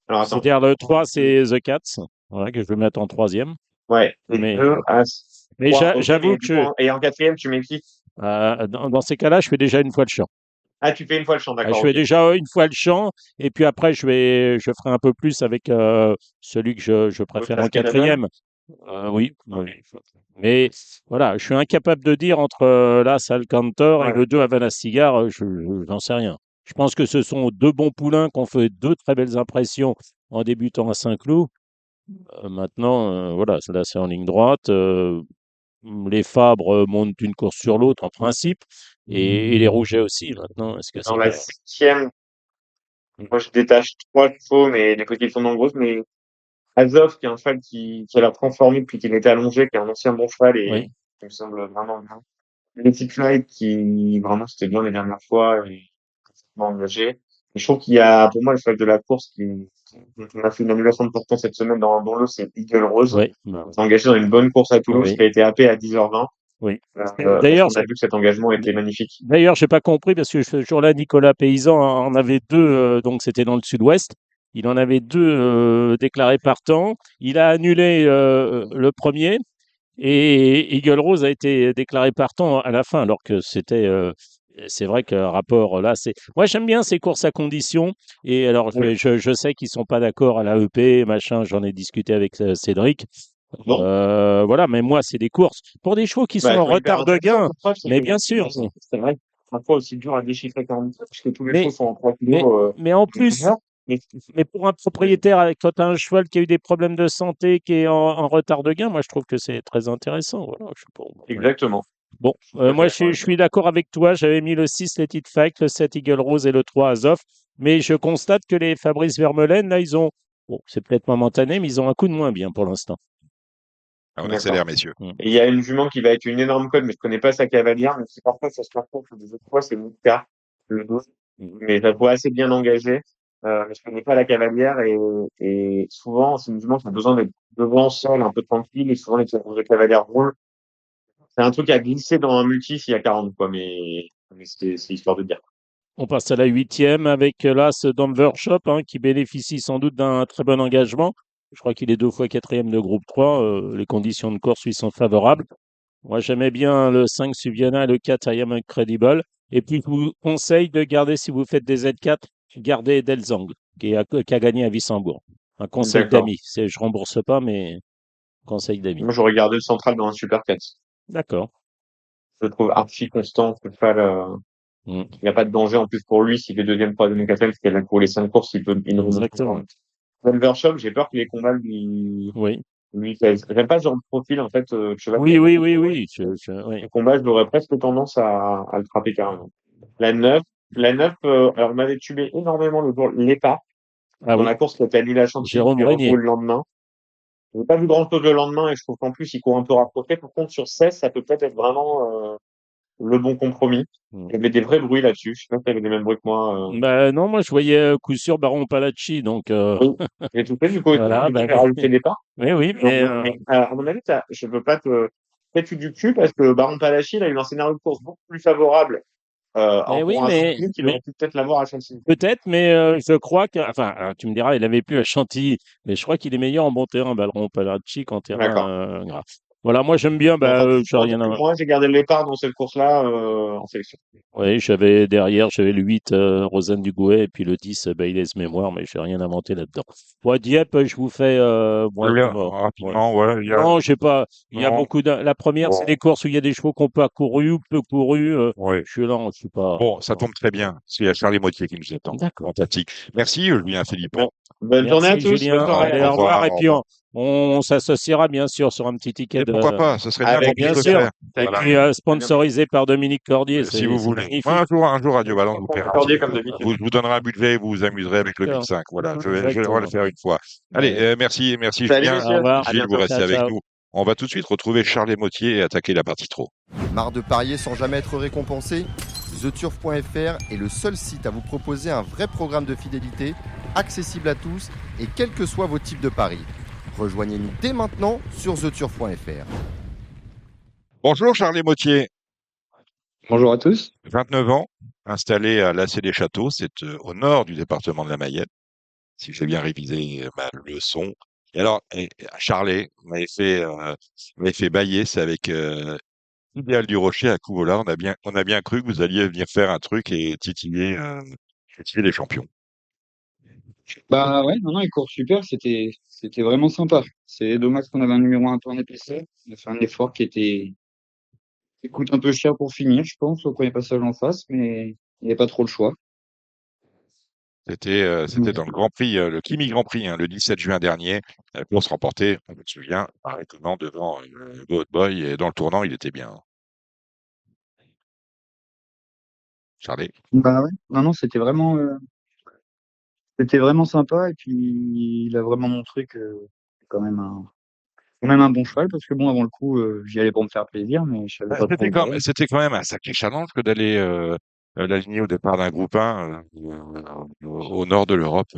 Alors attends. C'est-à-dire le 3, c'est The Cats, voilà, que je vais mettre en troisième. Ouais, et Mais, 2, As, mais 3, ok, j'avoue mais du coup, que et en quatrième, tu mets qui? dans ces cas-là, je fais déjà une fois le champ. Ah, tu fais une fois le champ, Je d'accord, fais ok. déjà une fois le champ, et puis après, je ferai un peu plus avec celui que je L'autre préfère en As Canada? quatrième. Oui, oui. Mais voilà, je suis incapable de dire entre l'As Alcantor et Ouais. le 2 Havana Cigar, j'en sais rien. Je pense que ce sont deux bons poulains qui ont fait deux très belles impressions en débutant à Saint-Cloud. Maintenant, voilà, là c'est en ligne droite. Les Fabres montent une course sur l'autre en principe, et les Rougets aussi. Maintenant, est-ce que Dans c'est la pas... septième, moi, je détache trois chevaux, mais les côtés sont nombreuses, mais Azov, qui est un cheval qui a l'air transformé depuis qu'il était allongé, qui est un ancien bon cheval et Oui. qui me semble vraiment bien. Petit Flight, qui vraiment c'était bien les dernières fois et complètement engagé. Et je trouve qu'il y a, pour moi, le cheval de la course qui a fait une annulation de portant cette semaine dans un bon lot, c'est Eagle Rose. Oui, Il s'est engagé dans une bonne course à Toulouse, oui, qui a été happé à 10h20, oui. parce D'ailleurs, qu'on a vu que cet engagement était magnifique. d'ailleurs, j'ai pas compris parce que ce jour-là, Nicolas Paysan en avait deux, donc c'était dans le sud-ouest. Il en avait deux déclarés partants. Il a annulé le premier et Eagle Rose a été déclaré partant à la fin, alors que c'est vrai que rapport là, c'est. Moi, j'aime bien ces courses à condition. Et alors, Oui. je sais qu'ils sont pas d'accord à la EP, machin. J'en ai discuté avec Cédric. Bon, Voilà, mais moi, c'est des courses pour des chevaux qui sont bah, en c'est hyper retard de intéressant. gain. Pour preuve, c'est Mais que, bien sûr. c'est vrai, parfois aussi dur à déchiffrer quand même, parce que tous les chevaux Mais, sont en 3 mais, kilos, mais en de plus, bonheur. Mais, mais pour un propriétaire, quand tu as un cheval qui a eu des problèmes de santé, qui est en retard de gain, moi, je trouve que c'est très intéressant. Voilà, je sais pas. Ouais. exactement. Bon, Je suis tout à fait moi, d'accord je avec toi. suis d'accord avec toi. J'avais mis le 6 Let It Fight, le 7 Eagle Rose et le 3 Azov. Mais je constate que les Fabrice Vermeulen, là, ils ont, bon, c'est peut-être momentané, mais ils ont un coup de moins bien pour l'instant. Ah, on D'accord. accélère, messieurs. Mm. Et il y a une jument qui va être une énorme cote, mais je connais pas sa cavalière, mais c'est parfois ça se rencontre des autres fois, c'est Moutka, le 12. Mais je la vois assez bien engagée. Mais je connais pas la cavalière et souvent, c'est une jument qui a besoin d'être devant seule, un peu tranquille, et souvent les courses de cavalière roulent. C'est un truc à glisser dans un multi s'il y a 40, quoi, mais c'est histoire de dire. On passe à la huitième avec là ce Denver Shop qui bénéficie sans doute d'un très bon engagement. Je crois qu'il est deux fois quatrième de groupe 3. Les conditions de course lui sont favorables. Moi, j'aimais bien le 5 Suviana et le 4 I Am Incredible. Et puis, je vous conseille de garder, si vous faites des Z4, gardez Delzang, qui a gagné à Wissembourg. Un conseil D'accord. d'amis. Je rembourse pas, mais conseil d'amis. Moi, j'aurais gardé le central dans un Super 4. D'accord. je le trouve archi constant. Ce cheval, Mm. il n'y a pas de danger en plus pour lui s'il fait deuxième, troisième ou quatrième, parce qu'il a pour les 5 courses, il ne remonte Exactement. pas. Silvershop, j'ai peur que les combats Oui. lui plaisent. J'aime pas ce genre de profil, en fait, de cheval qui Oui, a oui, beaucoup oui, couru. oui. Oui. Les combats, j'aurais presque tendance à le frapper carrément. La 9, alors, on m'avait tué énormément le jour, Lépa, Ah dans oui. la course qui a été annulée à Chantilly, Jérôme qui est recouru Régnier. le lendemain. J'ai pas vu grand-chose le lendemain et je trouve qu'en plus, il court un peu rapproché. Par contre, sur 16, ça peut peut-être être vraiment le bon compromis. Mm. Il y avait des vrais bruits là-dessus. Je sais pas si tu avais les mêmes bruits que moi. Bah, non, moi, je voyais coup sûr Baron Palacci. Donc, Oui, j'ai tout fait du coup. voilà. Du coup, Bah, j'ai rajouté des pas. oui, oui. Donc, Mais à mon avis, je veux pas te fais-tu du cul parce que Baron Palachi, il a eu un scénario de course beaucoup plus favorable en oui, courant à Chantilly qu'il mais aurait pu peut-être l'avoir à Chantilly. peut-être, mais je crois que, enfin, tu me diras, il avait plus à Chantilly, mais je crois qu'il est meilleur en bon terrain, Baron Palacci, qu'en terrain D'accord. gras. Voilà, moi j'aime bien, Mais bah, enfin, j'ai en tout rien cas, à. moi, j'ai gardé le départ dans cette course-là en sélection. Oui, j'avais derrière, j'avais le 8, Rosanne Dugouet, et puis le 10, Bayles Mémoire, mais j'ai rien inventé là-dedans. Moi, Dieppe, je vous fais, moi, Julien, ouais. rapidement, ouais, Non, j'ai pas. Il y a non, beaucoup de. La première, c'est bon, des courses où il y a des chevaux qui n'ont pas couru ou peu couru. ouais. Je suis là, je suis pas. Bon, ça tombe très bien. C'est à Charles Motier qui nous attend. D'accord. Fantastique. Merci, Julien Philippon. Bon. Bonne journée à Merci tous. Bonne Julien. soirée. Allez, Au au revoir. revoir, Et au puis revoir. on s'associera bien sûr sur un petit ticket Et pourquoi pas, ce serait bien qu'on Avec puisse bien le plaisir. sûr. faire. Et Avec Voilà. puis plaisir. À bientôt. sponsorisé par Dominique Cordier, Si vous c'est voulez. Moi, magnifique. un jour, Radio Balance vous paiera un petit Accordier peu. comme d'habitude. Vous donnerez un budget et vous vous amuserez avec le D'accord. 1005. Voilà, on va le Exactement. faire une fois. Allez, Ouais. merci Salut Julien. Au messieurs. revoir. À Gilles, vous bientôt. restez Ciao, avec ciao. nous. On va tout de suite retrouver Charles Motier et attaquer la partie trop. Marre de parier sans jamais être récompensé? TheTurf.fr est le seul site à vous proposer un vrai programme de fidélité, accessible à tous et quels que soient vos types de paris. Rejoignez-nous dès maintenant sur TheTurf.fr. Bonjour Charles Motier, Bonjour à tous. 29 ans, installé à Lassay des Châteaux, c'est au nord du département de la Mayenne, si j'ai bien révisé ma leçon. Et alors, Charlet m'avait fait bailler, c'est avec Idéal du Rocher à Couvola. On a bien cru que vous alliez venir faire un truc et titiller les champions. Bah ouais, non, non, il court super, c'était vraiment sympa. C'est dommage qu'on avait un numéro un peu en épaisseur. On a fait un effort qui coûte un peu cher pour finir, je pense, au premier passage en face, mais il n'y avait pas trop le choix. C'était dans le Grand Prix, le Kimi Grand Prix, hein, le 17 juin dernier. La course remportée, on se souvient, par étonnant devant Boat Boy. Et dans le tournant, il était bien. Charlie. Bah ouais, non, non, c'était vraiment sympa et puis il a vraiment montré que c'est quand même un bon cheval parce que bon, avant le coup, j'y allais pour me faire plaisir, mais je savais pas trop où j'allais. C'était quand même un sacré challenge que d'aller l'aligner au départ d'un groupe 1 au nord de l'Europe.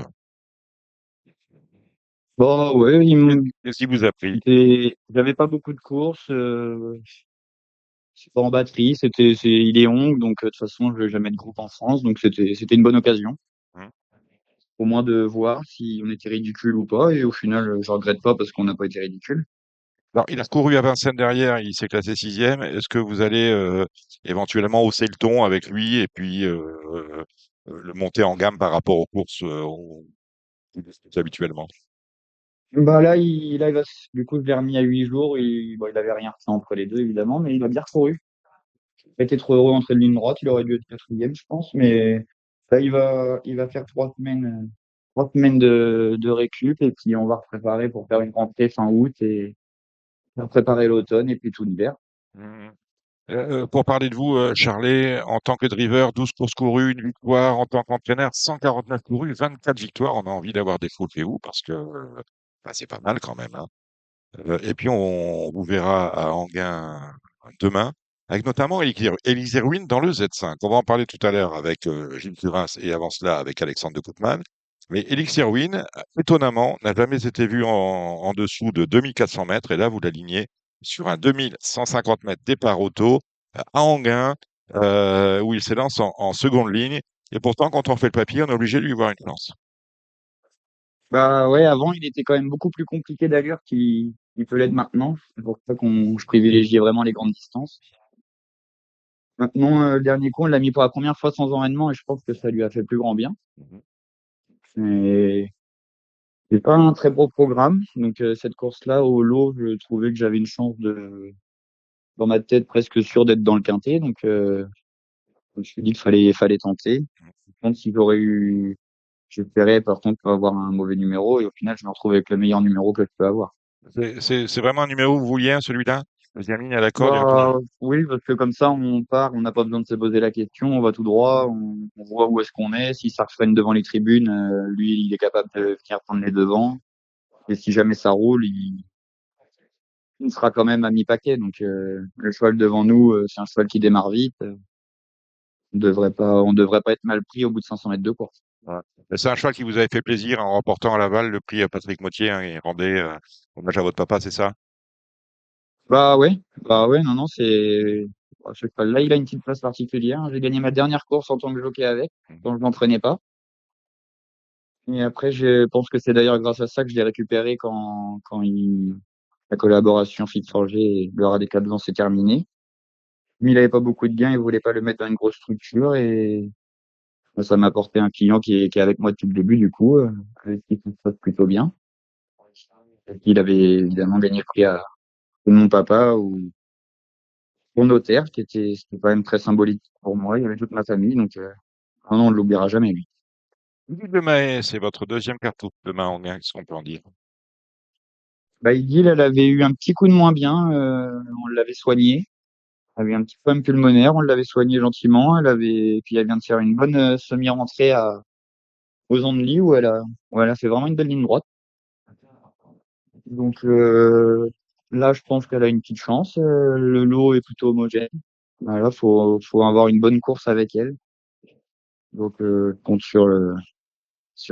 Bon, ouais, Qu'est-ce qui vous a pris? j'avais pas beaucoup de courses. C'est pas en batterie, il est Hong, donc de toute façon, je vais jamais de groupe en France, donc c'était une bonne occasion, Hein. au moins de voir si on était ridicule ou pas, et au final, je regrette pas parce qu'on n'a pas été ridicule. Alors, il a couru à Vincennes derrière, il s'est classé sixième. Est-ce que vous allez éventuellement hausser le ton avec lui et puis le monter en gamme par rapport aux courses qu'il dispute habituellement? Bah là, du coup, je l'ai remis à 8 jours, bon, il avait rien refait entre les deux, évidemment, mais il a bien recouru. Il a été trop heureux entre les lignes droite, il aurait dû être quatrième, je pense, mais là, il va faire 3 semaines de récup, et puis on va préparer pour faire une rentrée fin août, et préparer l'automne, et puis tout l'hiver. Mhm. Pour parler de vous, Charlet, en tant que driver, 12 courses courues, une victoire, en tant qu'entraîneur, 149 courus, 24 victoires. On a envie d'avoir des fautes chez vous parce que bah, c'est pas mal quand même, hein. Et puis on vous verra à Anguin demain, avec notamment Élise Erwin dans le Z5. On va en parler tout à l'heure avec Gilles Curins et avant cela avec Alexandre de Koopman. Mais Élise Erwin, étonnamment, n'a jamais été vu en dessous de 2400 mètres. Et là, vous l'alignez sur un 2150 mètres départ auto à Anguin, où il s'élance en seconde ligne. Et pourtant, quand on fait le papier, on est obligé de lui voir une chance. Bah ouais, avant, il était quand même beaucoup plus compliqué d'allure qu'il peut l'être maintenant. C'est pour ça je privilégiais vraiment les grandes distances. Maintenant, le dernier coup, on l'a mis pour la première fois sans entraînement et je pense que ça lui a fait plus grand bien. Mhm. Et c'est pas un très beau programme. Donc, cette course-là, au lot, je trouvais que j'avais une chance dans ma tête presque sûr d'être dans le quintet, donc je me suis dit qu'il fallait tenter. Par contre, si j'aurais eu, j'espérais par contre pas avoir un mauvais numéro et au final, je me retrouve avec le meilleur numéro que je peux avoir. C'est vraiment un numéro que vous vouliez, hein, celui-là? Deuxième ligne à l'accord directement. Bah, oui, parce que comme ça, on part, on n'a pas besoin de se poser la question, on va tout droit, on voit où est-ce qu'on est. Si ça freine devant les tribunes, lui, il est capable de venir prendre les devants. Et si jamais ça roule, il sera quand même à mi-paquet. Donc, le cheval devant nous, c'est un cheval qui démarre vite. On devrait pas être mal pris au bout de 500 mètres de course. Ouais. C'est un cheval qui vous avait fait plaisir en remportant à Laval le prix à Patrick Mottier, hein, et rendait hommage à votre papa, c'est ça? Bah ouais, non, non, ce cheval-là, il a une petite place particulière. J'ai gagné ma dernière course en tant que jockey avec, quand je m'entraînais pas. Et après, je pense que c'est d'ailleurs grâce à ça que je l'ai récupéré la collaboration Fit-Forger et le Rat des 4 ans s'est terminée. Mais il avait pas beaucoup de gains, il voulait pas le mettre dans une grosse structure et ça m'a apporté un client qui est avec moi depuis le début, du coup, avec qui ça se passe plutôt bien. Il avait évidemment gagné le prix de mon papa ou mon notaire, c'était quand même très symbolique pour moi. Il y avait toute ma famille, donc, non, non, on ne l'oubliera jamais, lui. Gilles Mahé, c'est votre deuxième cartouche de main en gain, qu'est-ce qu'on peut en dire? Bah, Idylle, elle avait eu un petit coup de moins bien, on l'avait soignée. Elle avait un petit problème pulmonaire, on l'avait soignée gentiment. Puis elle vient de faire une bonne semi-rentrée aux Andelys où elle a fait vraiment une belle ligne droite. Donc là, je pense qu'elle a une petite chance. Le lot est plutôt homogène. Voilà, faut avoir une bonne course avec elle. Donc je compte sur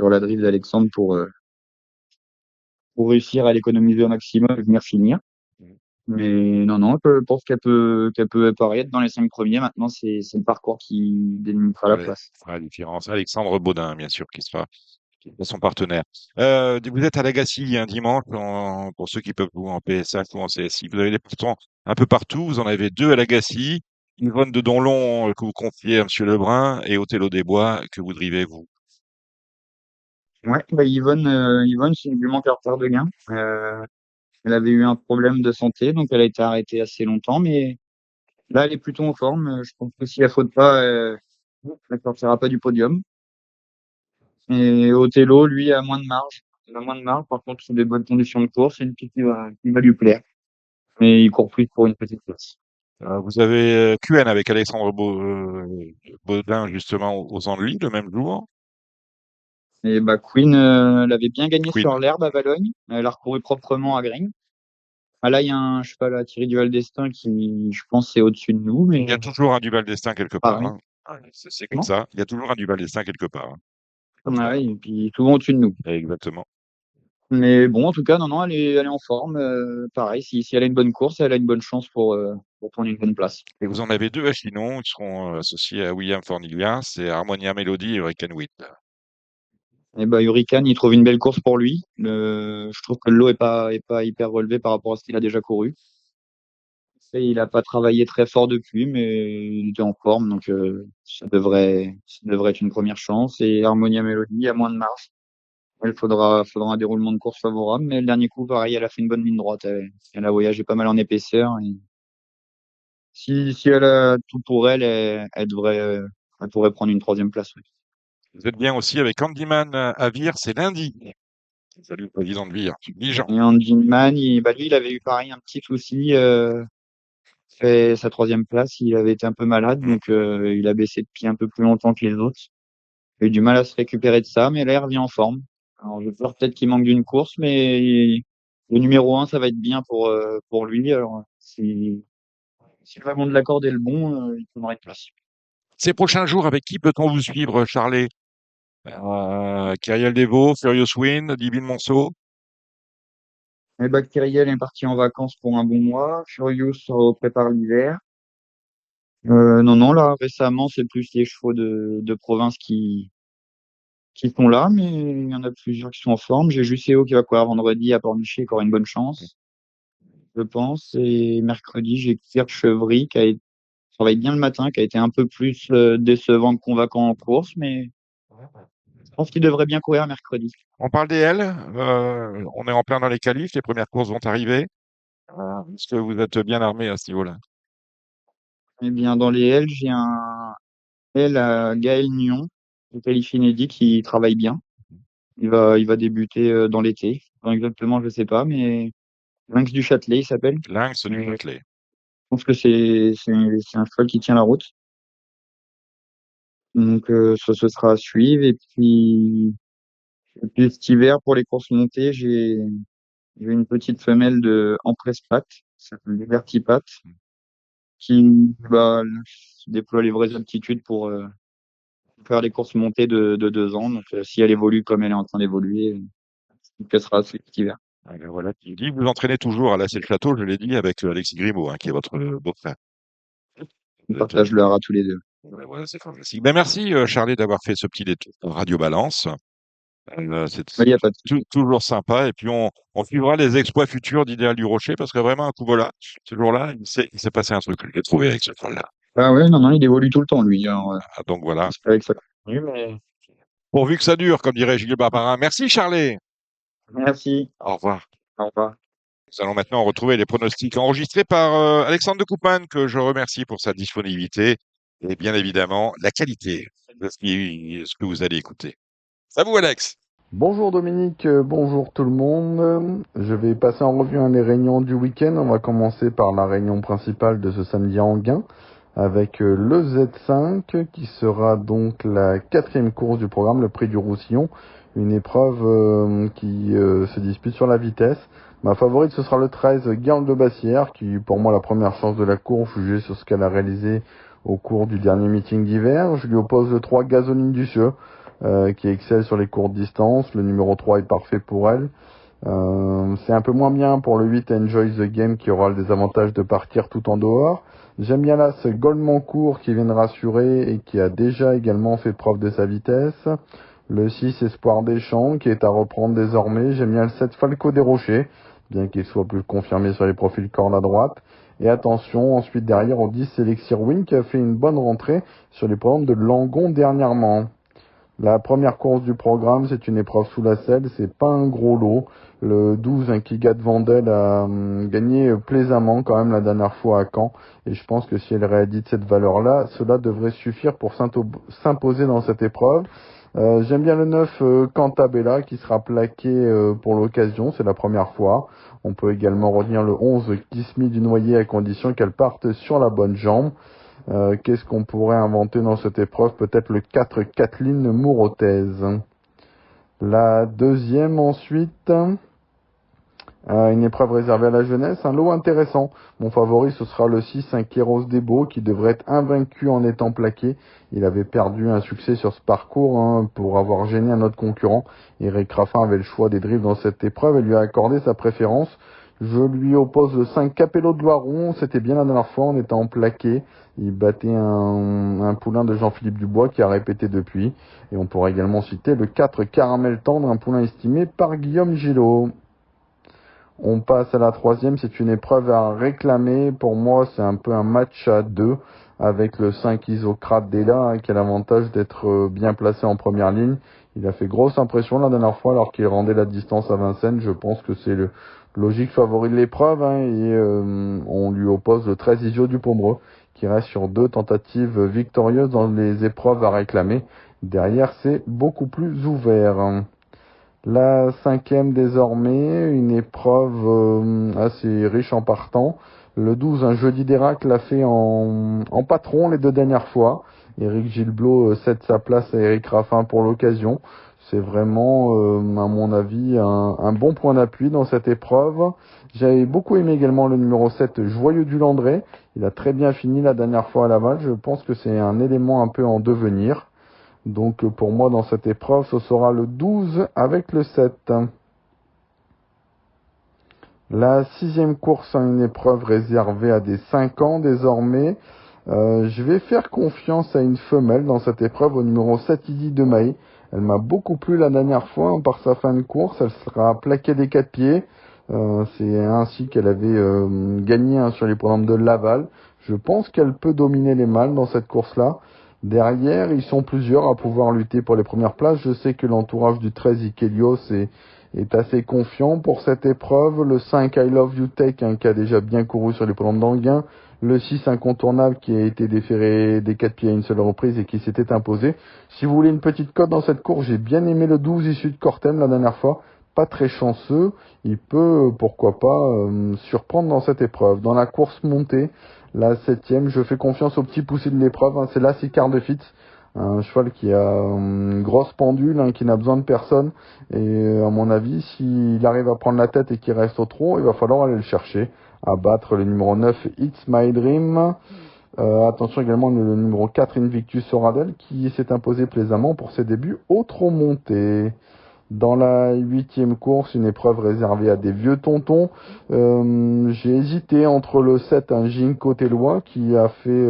la drive d'Alexandre pour réussir à l'économiser au maximum et venir finir. Mais non, non, je pense qu'elle peut apparaître dans les 5 premiers. Maintenant, c'est le parcours qui délimitera la Ouais, place. ça fera la différence. Alexandre Baudin, bien sûr, qui sera son partenaire. Vous êtes à Lagacy un dimanche, pour ceux qui peuvent jouer en PSA ou en CSI. Vous avez des partants un peu partout. Vous en avez deux à Lagacy. Yvonne de Donlon, que vous confiez à Monsieur Lebrun, et Othello Desbois, que vous drivez, vous. Ouais, bah Yvonne, c'est du manque à retard de gain. Elle avait eu un problème de santé, donc elle a été arrêtée assez longtemps, mais là, elle est plutôt en forme. Je pense que si elle faute pas, elle sortira pas du podium. Et Othello, lui, a moins de marge. Il a moins de marge. Par contre, sur des bonnes conditions de course, c'est une piste qui va lui plaire. Mais il court plus pour une petite place. Vous avez QN avec Alexandre Baudin, justement, aux Andelys, le même jour. Et bah, Queen, elle avait bien gagné Queen. sur l'herbe à Valogne. Elle a recouru proprement à Green. Ah, là, il y a un cheval à Thierry Duval d'Estaing qui, je pense, est au-dessus de nous, Il y a mais toujours un Duval d'Estaing quelque part, pareil. hein. Ah, c'est comme Comment? ça. Il y a toujours un Duval d'Estaing quelque part, hein. Ouais, et puis souvent au-dessus de nous. Exactement. Mais bon, en tout cas, non, non, elle est en forme. Pareil, si elle a une bonne course, elle a une bonne chance pour prendre une bonne place. Et vous en avez deux à Chinon qui seront associés à William Forniglia, c'est Harmonia Melody et Hurricane Wind. Et bah, Hurricane, il trouve une belle course pour lui. Je trouve que le lot est pas hyper relevé par rapport à ce qu'il a déjà couru. Et il a pas travaillé très fort depuis, mais il était en forme, donc ça devrait être une première chance. Et Harmonia Melody a moins de marge. Faudra un déroulement de course favorable, mais le dernier coup, pareil, elle a fait une bonne ligne droite. Elle a voyagé pas mal en épaisseur. Et si elle a tout pour elle, elle pourrait prendre une troisième place. Oui. Vous êtes bien aussi avec Candyman à Vire, c'est lundi. Salut le président de Vire, Dijon. Et Andy Man, bah lui, il avait eu pareil un petit souci. Fait sa troisième place, il avait été un peu malade, Mm. donc il a baissé de pied un peu plus longtemps que les autres. Il a eu du mal à se récupérer de ça, mais là, il revient en forme. Alors, j'ai peur peut-être qu'il manque d'une course, mais le numéro 1, ça va être bien pour lui. Alors, si le wagon de la corde est le bon, il prendra une place. Ces prochains jours, avec qui peut-on vous suivre, Charlet? Kyriel Devaux, Furious Wind, Divine Monceau. Et Bactériel est parti en vacances pour un bon mois. Furious prépare l'hiver. Non, non, là, récemment, c'est plus les chevaux de province qui sont là, mais il y en a plusieurs qui sont en forme. J'ai Juséo qui va courir vendredi à Pornichet, qui aura une bonne chance, je pense. Et mercredi, j'ai Kirchevry travaille bien le matin, qui a été un peu plus décevant que convaincant en course, mais je pense qu'il devrait bien courir mercredi. On parle des L. On est en plein dans les qualifs, les premières courses vont arriver. Est-ce que vous êtes bien armé à ce niveau-là? Eh bien, dans les L, j'ai un L à Gaël Nyon, de Califinédi, qui travaille bien. Il va débuter dans l'été. Enfin, exactement, je sais pas, mais Lynx du Châtelet, il s'appelle. Lynx du Je Châtelet. pense que c'est un cheval qui tient la route. Donc, ça, ce sera à suivre. Et puis cet hiver, pour les courses montées, j'ai une petite femelle de Empress Pat, qui s'appelle Liberty Pat, qui va déploie les vraies aptitudes pour faire les courses montées de 2 ans. Donc, si elle évolue comme elle est en train d'évoluer, elle sera cet hiver. Ah, ben voilà, qui dit, vous entraînez toujours à la le Château, je l'ai dit, avec Alexis Grimaud, hein, qui est votre beau-frère. On Vous êtes, partage le haras tous les deux. ouais, voilà, c'est fantastique. Ben, merci, Charlie, d'avoir fait ce petit détour Radio Balance. Il C'est n'y a pas de souci. toujours sympa. Et puis, on suivra les exploits futurs d'Idéal du Rocher, parce que vraiment, un coup voilà, ce jour-là, il s'est passé un truc que j'ai trouvé avec ce cheval-là. Ah ouais, non, non, il évolue tout le temps, lui. Alors, Ah, donc voilà. j'espère que ça continue, mais Pourvu que ça dure, comme dirait Gilles Barbarin. Merci, Charlie. merci. Au revoir. Au revoir. Nous allons maintenant retrouver les pronostics enregistrés par Alexandre de Coupman, que je remercie pour sa disponibilité et bien évidemment la qualité de ce que vous allez écouter. À vous, Alex. Bonjour Dominique, bonjour tout le monde. Je vais passer en revue les réunions du week-end. On va commencer par la réunion principale de ce samedi à Enghien avec le Z5 qui sera donc la 4e course du programme, le Prix du Roussillon. Une épreuve qui se dispute sur la vitesse. Ma favorite, ce sera le 13, Guerre de Bassière, qui pour moi la première chance de la course, jugée sur ce qu'elle a réalisé au cours du dernier meeting d'hiver. Je lui oppose le 3, Gasoline du Cieux, qui excelle sur les courtes distances. Le numéro 3 est parfait pour elle. C'est un peu moins bien pour le 8, Enjoy the Game, qui aura le désavantage de partir tout en dehors. J'aime bien là ce Goldmancourt qui vient de rassurer et qui a déjà également fait preuve de sa vitesse. Le 6, Espoir des Champs, qui est à reprendre désormais. J'aime bien le 7, Falco des Rochers, bien qu'il soit plus confirmé sur les profils cornes à droite. Et attention, ensuite derrière au 10, Elixir Win, qui a fait une bonne rentrée sur les programmes de Langon dernièrement. La première course du programme, c'est une épreuve sous la selle, c'est pas un gros lot. Le 12, un Kigat Vandel a gagné plaisamment quand même la dernière fois à Caen. Et je pense que si elle réédite cette valeur-là, cela devrait suffire pour s'imposer dans cette épreuve. J'aime bien le 9, Cantabella, qui sera plaqué pour l'occasion, c'est la première fois. On peut également retenir le 11, Kismi du Noyer, à condition qu'elle parte sur la bonne jambe. Qu'est-ce qu'on pourrait inventer dans cette épreuve? Peut-être le 4, Kathleen Mourotaise. La deuxième ensuite, une épreuve réservée à la jeunesse, un lot intéressant. Mon favori, ce sera le 6, un Kéros Debo, qui devrait être invaincu en étant plaqué. Il avait perdu un succès sur ce parcours pour avoir gêné un autre concurrent. Eric Raffin avait le choix des drifts dans cette épreuve et lui a accordé sa préférence. Je lui oppose le 5, Capello de Loiron. C'était bien la dernière fois en étant plaqué. Il battait un poulain de Jean-Philippe Dubois qui a répété depuis. Et on pourrait également citer le 4, Caramel Tendre, un poulain estimé par Guillaume Gillot. On passe à la troisième, c'est une épreuve à réclamer. Pour moi, c'est un peu un match à 2 avec le 5 Isocrate Della qui a l'avantage d'être bien placé en première ligne. Il a fait grosse impression la dernière fois alors qu'il rendait la distance à Vincennes. Je pense que c'est le logique favori de l'épreuve et on lui oppose le 13 Isio du Pomereux qui reste sur 2 tentatives victorieuses dans les épreuves à réclamer. Derrière, c'est beaucoup plus ouvert. La 5e désormais, une épreuve assez riche en partants. Le 12, un Jeudi d'Erac l'a fait en patron les 2 dernières fois. Éric Gilblot cède sa place à Éric Raffin pour l'occasion. C'est vraiment, à mon avis, un bon point d'appui dans cette épreuve. J'avais beaucoup aimé également le numéro 7, Joyeux du Landré. Il a très bien fini la dernière fois à Laval. Je pense que c'est un élément un peu en devenir. Donc pour moi dans cette épreuve, ce sera le 12 avec le 7. La 6e course, une épreuve réservée à des 5 ans désormais. Je vais faire confiance à une femelle dans cette épreuve au numéro 7, Idi de Maï. Elle m'a beaucoup plu la dernière fois par sa fin de course. Elle sera plaquée des 4 pieds. C'est ainsi qu'elle avait gagné sur les programmes de Laval. Je pense qu'elle peut dominer les mâles dans cette course-là. Derrière, ils sont plusieurs à pouvoir lutter pour les premières places. Je sais que l'entourage du 13 Ikelios est assez confiant pour cette épreuve. Le 5 I Love You Take, qui a déjà bien couru sur les programmes d'Anguin. le 6 incontournable qui a été déféré des 4 pieds à une seule reprise et qui s'était imposé. Si vous voulez une petite cote dans cette course, j'ai bien aimé le 12 issu de Cortem la dernière fois. Pas très chanceux, il peut, pourquoi pas, surprendre dans cette épreuve. Dans la course montée, la 7e, je fais confiance au petit poussé de l'épreuve, c'est là Sicard de Fitz. Un cheval qui a une grosse pendule, qui n'a besoin de personne. Et à mon avis, s'il arrive à prendre la tête et qu'il reste au trot, il va falloir aller le chercher. À battre le numéro 9, It's My Dream. Attention également le numéro 4, Invictus Soradel, qui s'est imposé plaisamment pour ses débuts au trot monté. Dans la 8e course, une épreuve réservée à des vieux tontons. J'ai hésité entre le 7, un Ginkgo Tellois, qui a fait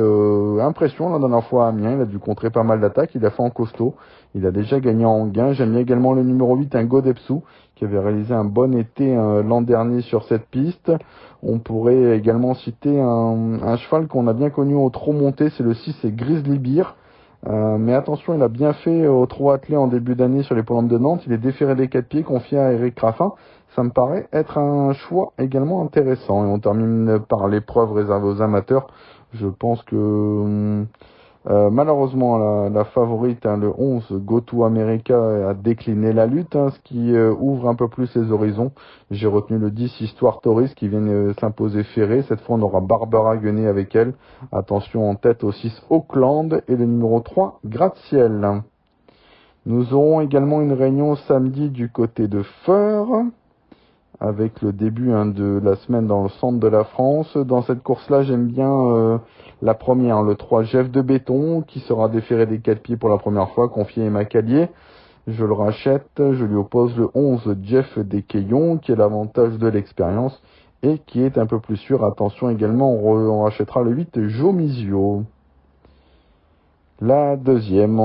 impression la dernière fois à Amiens. Il a dû contrer pas mal d'attaques. Il a fait en costaud. Il a déjà gagné en gain. J'aime bien également le numéro 8, un Godepsu, qui avait réalisé un bon été l'an dernier sur cette piste. On pourrait également citer un cheval qu'on a bien connu au trot monté, c'est le 6, c'est Grizzly Beer. Mais attention, il a bien fait au trot attelé en début d'année sur les Polandes de Nantes. Il est déféré des 4 pieds, confié à Eric Raffin. Ça me paraît être un choix également intéressant. Et on termine par l'épreuve réservée aux amateurs. Je pense que malheureusement la favorite, le 11, Go to America, a décliné la lutte, ce qui ouvre un peu plus les horizons. J'ai retenu le 10, Histoire Touriste, qui vient s'imposer ferré. Cette fois, on aura Barbara Guenet avec elle. Attention en tête au 6, Auckland, et le numéro 3, Gratte-Ciel. Nous aurons également une réunion samedi du côté de Feur, avec le début de la semaine dans le centre de la France. Dans cette course-là, j'aime bien la première, le 3, Jeff de Béton, qui sera déféré des 4 pieds pour la première fois, confié à Emma Callier. Je le rachète, je lui oppose le 11, Jeff Desqueillons, qui est l'avantage de l'expérience et qui est un peu plus sûr. Attention également, on rachètera le 8, Jomizio. La deuxième,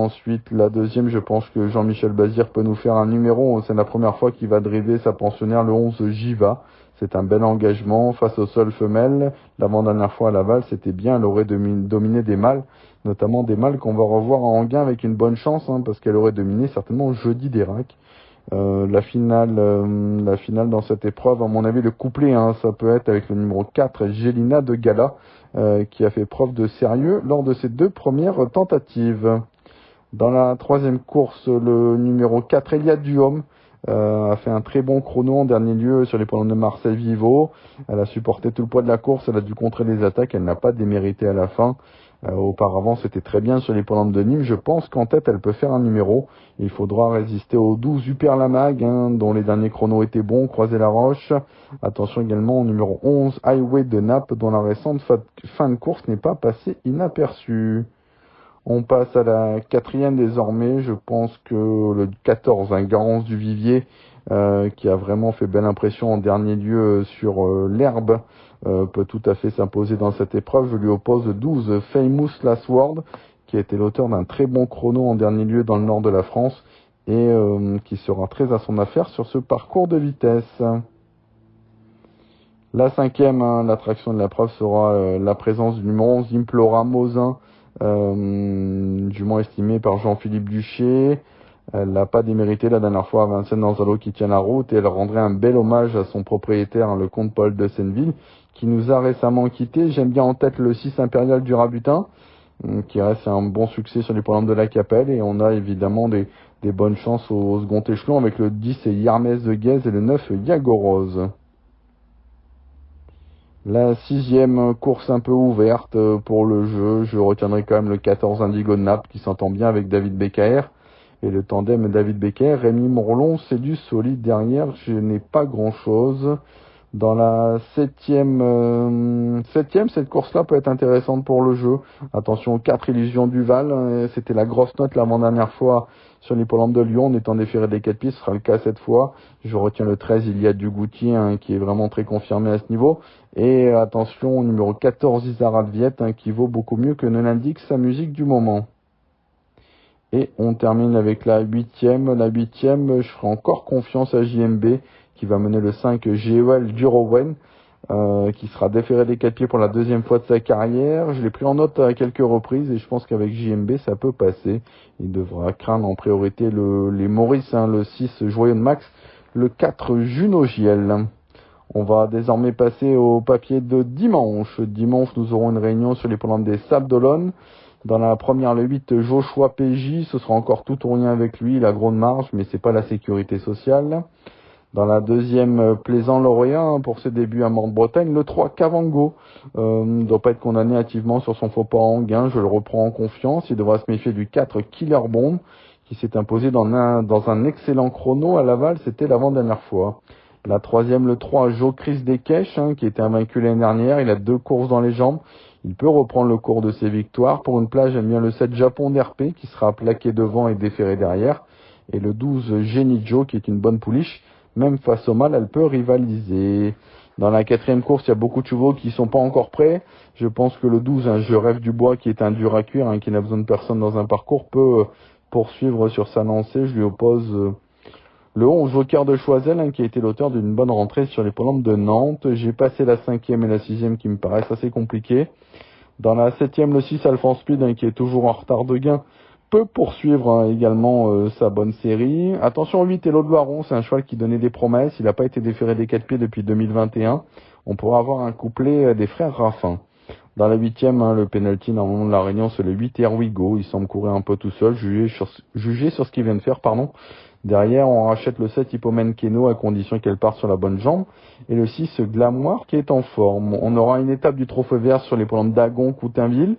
je pense que Jean-Michel Bazir peut nous faire un numéro. C'est la première fois qu'il va driver sa pensionnaire, le 11, Jiva. C'est un bel engagement face aux seules femelles. L'avant-dernière fois à Laval, c'était bien. Elle aurait dominé des mâles, notamment des mâles qu'on va revoir en gain avec une bonne chance, parce qu'elle aurait dominé certainement jeudi d'Irak. La finale dans cette épreuve, à mon avis, le couplet, ça peut être avec le numéro 4, Gélina de Gala, qui a fait preuve de sérieux lors de ses 2 premières tentatives. Dans la 3e course, le numéro 4, Elia Duhomme, a fait un très bon chrono en dernier lieu sur les Polandes de Marseille Vivo. Elle a supporté tout le poids de la course, elle a dû contrer les attaques, elle n'a pas démérité à la fin. Auparavant, c'était très bien sur les Polandes de Nîmes. Je pense qu'en tête, elle peut faire un numéro. Il faudra résister au 12 Uperlamag, dont les derniers chronos étaient bons, croiser la roche. Attention également au numéro 11, Highway de Naples, dont la récente fin de course n'est pas passée inaperçue. On passe à la 4e désormais. Je pense que le 14, Garance du Vivier, qui a vraiment fait belle impression en dernier lieu sur l'herbe, peut tout à fait s'imposer dans cette épreuve. Je lui oppose le 12, Famous Last Word, qui a été l'auteur d'un très bon chrono en dernier lieu dans le nord de la France et qui sera très à son affaire sur ce parcours de vitesse. La 5e, l'attraction de la preuve sera la présence du numéro 11, Implora Mosin, jument estimé par Jean-Philippe Duché. Elle n'a pas démérité la dernière fois à Vincennes Nanzalo qui tient la route et elle rendrait un bel hommage à son propriétaire, le comte Paul de Senneville, qui nous a récemment quittés. J'aime bien en tête le 6 Impérial du Rabutin, qui reste un bon succès sur les Polandes de la Capelle, et on a évidemment des bonnes chances au second échelon avec le 10 Yarmès de Guèze et le 9 Yagorose. La 6e course un peu ouverte pour le jeu, je retiendrai quand même le 14 Indigo de Naples qui s'entend bien avec David Becker. Et le tandem David Becker, Rémi Morlon, c'est du solide derrière, je n'ai pas grand chose. Dans la 7e, cette course-là peut être intéressante pour le jeu. Attention aux 4 Illusions Duval, c'était la grosse note l'avant-dernière fois sur les Polandes de Lyon, en étant déféré des 4 pieds, ce sera le cas cette fois. Je retiens le 13, il y a du Goutier, qui est vraiment très confirmé à ce niveau. Et attention au numéro 14, Isara de Viette, qui vaut beaucoup mieux que ne l'indique sa musique du moment. Et on termine avec la 8e. La 8e, je ferai encore confiance à JMB, qui va mener le 5 GEL Durowen, qui sera déféré des 4 pieds pour la 2e fois de sa carrière. Je l'ai pris en note à quelques reprises et je pense qu'avec JMB, ça peut passer. Il devra craindre en priorité les Maurice, le 6 Joyeux de Max, le 4 Juno Giel. On va désormais passer au papier de dimanche. Dimanche, nous aurons une réunion sur l'hippodrome des Sables d'Olonne. Dans la première, le 8, Joshua PJ, ce sera encore tout ou rien avec lui, la grande marge, mais c'est pas la sécurité sociale. Dans la deuxième, Plaisant-Lauréat, pour ses débuts à Morte-Bretagne, le 3, Cavango, ne doit pas être condamné activement sur son faux pas en gain, je le reprends en confiance. Il devra se méfier du 4, Killer Bomb, qui s'est imposé dans un excellent chrono à Laval, c'était l'avant-dernière fois. La troisième, le 3, Jo Chris Desquèches, qui était invaincu l'année dernière, il a 2 courses dans les jambes. Il peut reprendre le cours de ses victoires. Pour une place, j'aime bien le 7 Japon d'RP, qui sera plaqué devant et déféré derrière. Et le 12 Jenny Joe, qui est une bonne pouliche. Même face au mal, elle peut rivaliser. Dans la quatrième course, il y a beaucoup de chevaux qui sont pas encore prêts. Je pense que le 12, Je rêve du bois, qui est un dur à cuire, qui n'a besoin de personne dans un parcours, peut poursuivre sur sa lancée. Je lui oppose le 11 Joker de Choiseul, qui a été l'auteur d'une bonne rentrée sur les l'hippodrome de Nantes. J'ai passé la 5e et la 6e qui me paraissent assez compliquées. Dans la 7e, le 6 Alphonse Speed, qui est toujours en retard de gain, peut poursuivre également sa bonne série. Attention, 8 Hello de Baron, c'est un cheval qui donnait des promesses. Il n'a pas été déféré des 4 pieds depuis 2021. On pourra avoir un couplet des frères Raffin. Dans la 8e, le penalty normalement de la Réunion, c'est le 8 Here We Go. Il semble courir un peu tout seul, jugé sur ce qu'il vient de faire, pardon. Derrière, on rachète le 7 Hippomène Keno à condition qu'elle parte sur la bonne jambe. Et le 6 Glamour qui est en forme. On aura une étape du Trophée Vert sur les programmes d'Agon, Coutainville.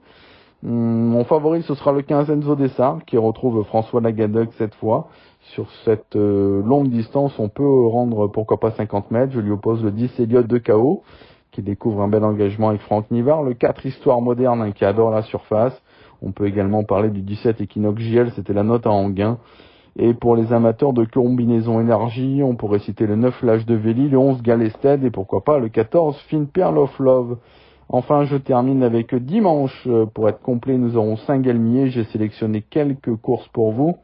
Mon favori, ce sera le 15 Enzo Dessart, qui retrouve François Lagadec cette fois. Sur cette longue distance, on peut rendre pourquoi pas 50 mètres. Je lui oppose le 10 Elliott de KO, qui découvre un bel engagement avec Franck Nivard. Le 4 Histoire Moderne, qui adore la surface. On peut également parler du 17 Equinox JL, c'était la note à Anguin. Et pour les amateurs de combinaison énergie, on pourrait citer le 9 L'Âge de Véli, le 11 Galested et pourquoi pas le 14 Fine Pearl of Love. Enfin, je termine avec dimanche. Pour être complet, nous aurons Saint-Galmier. J'ai sélectionné quelques courses pour vous.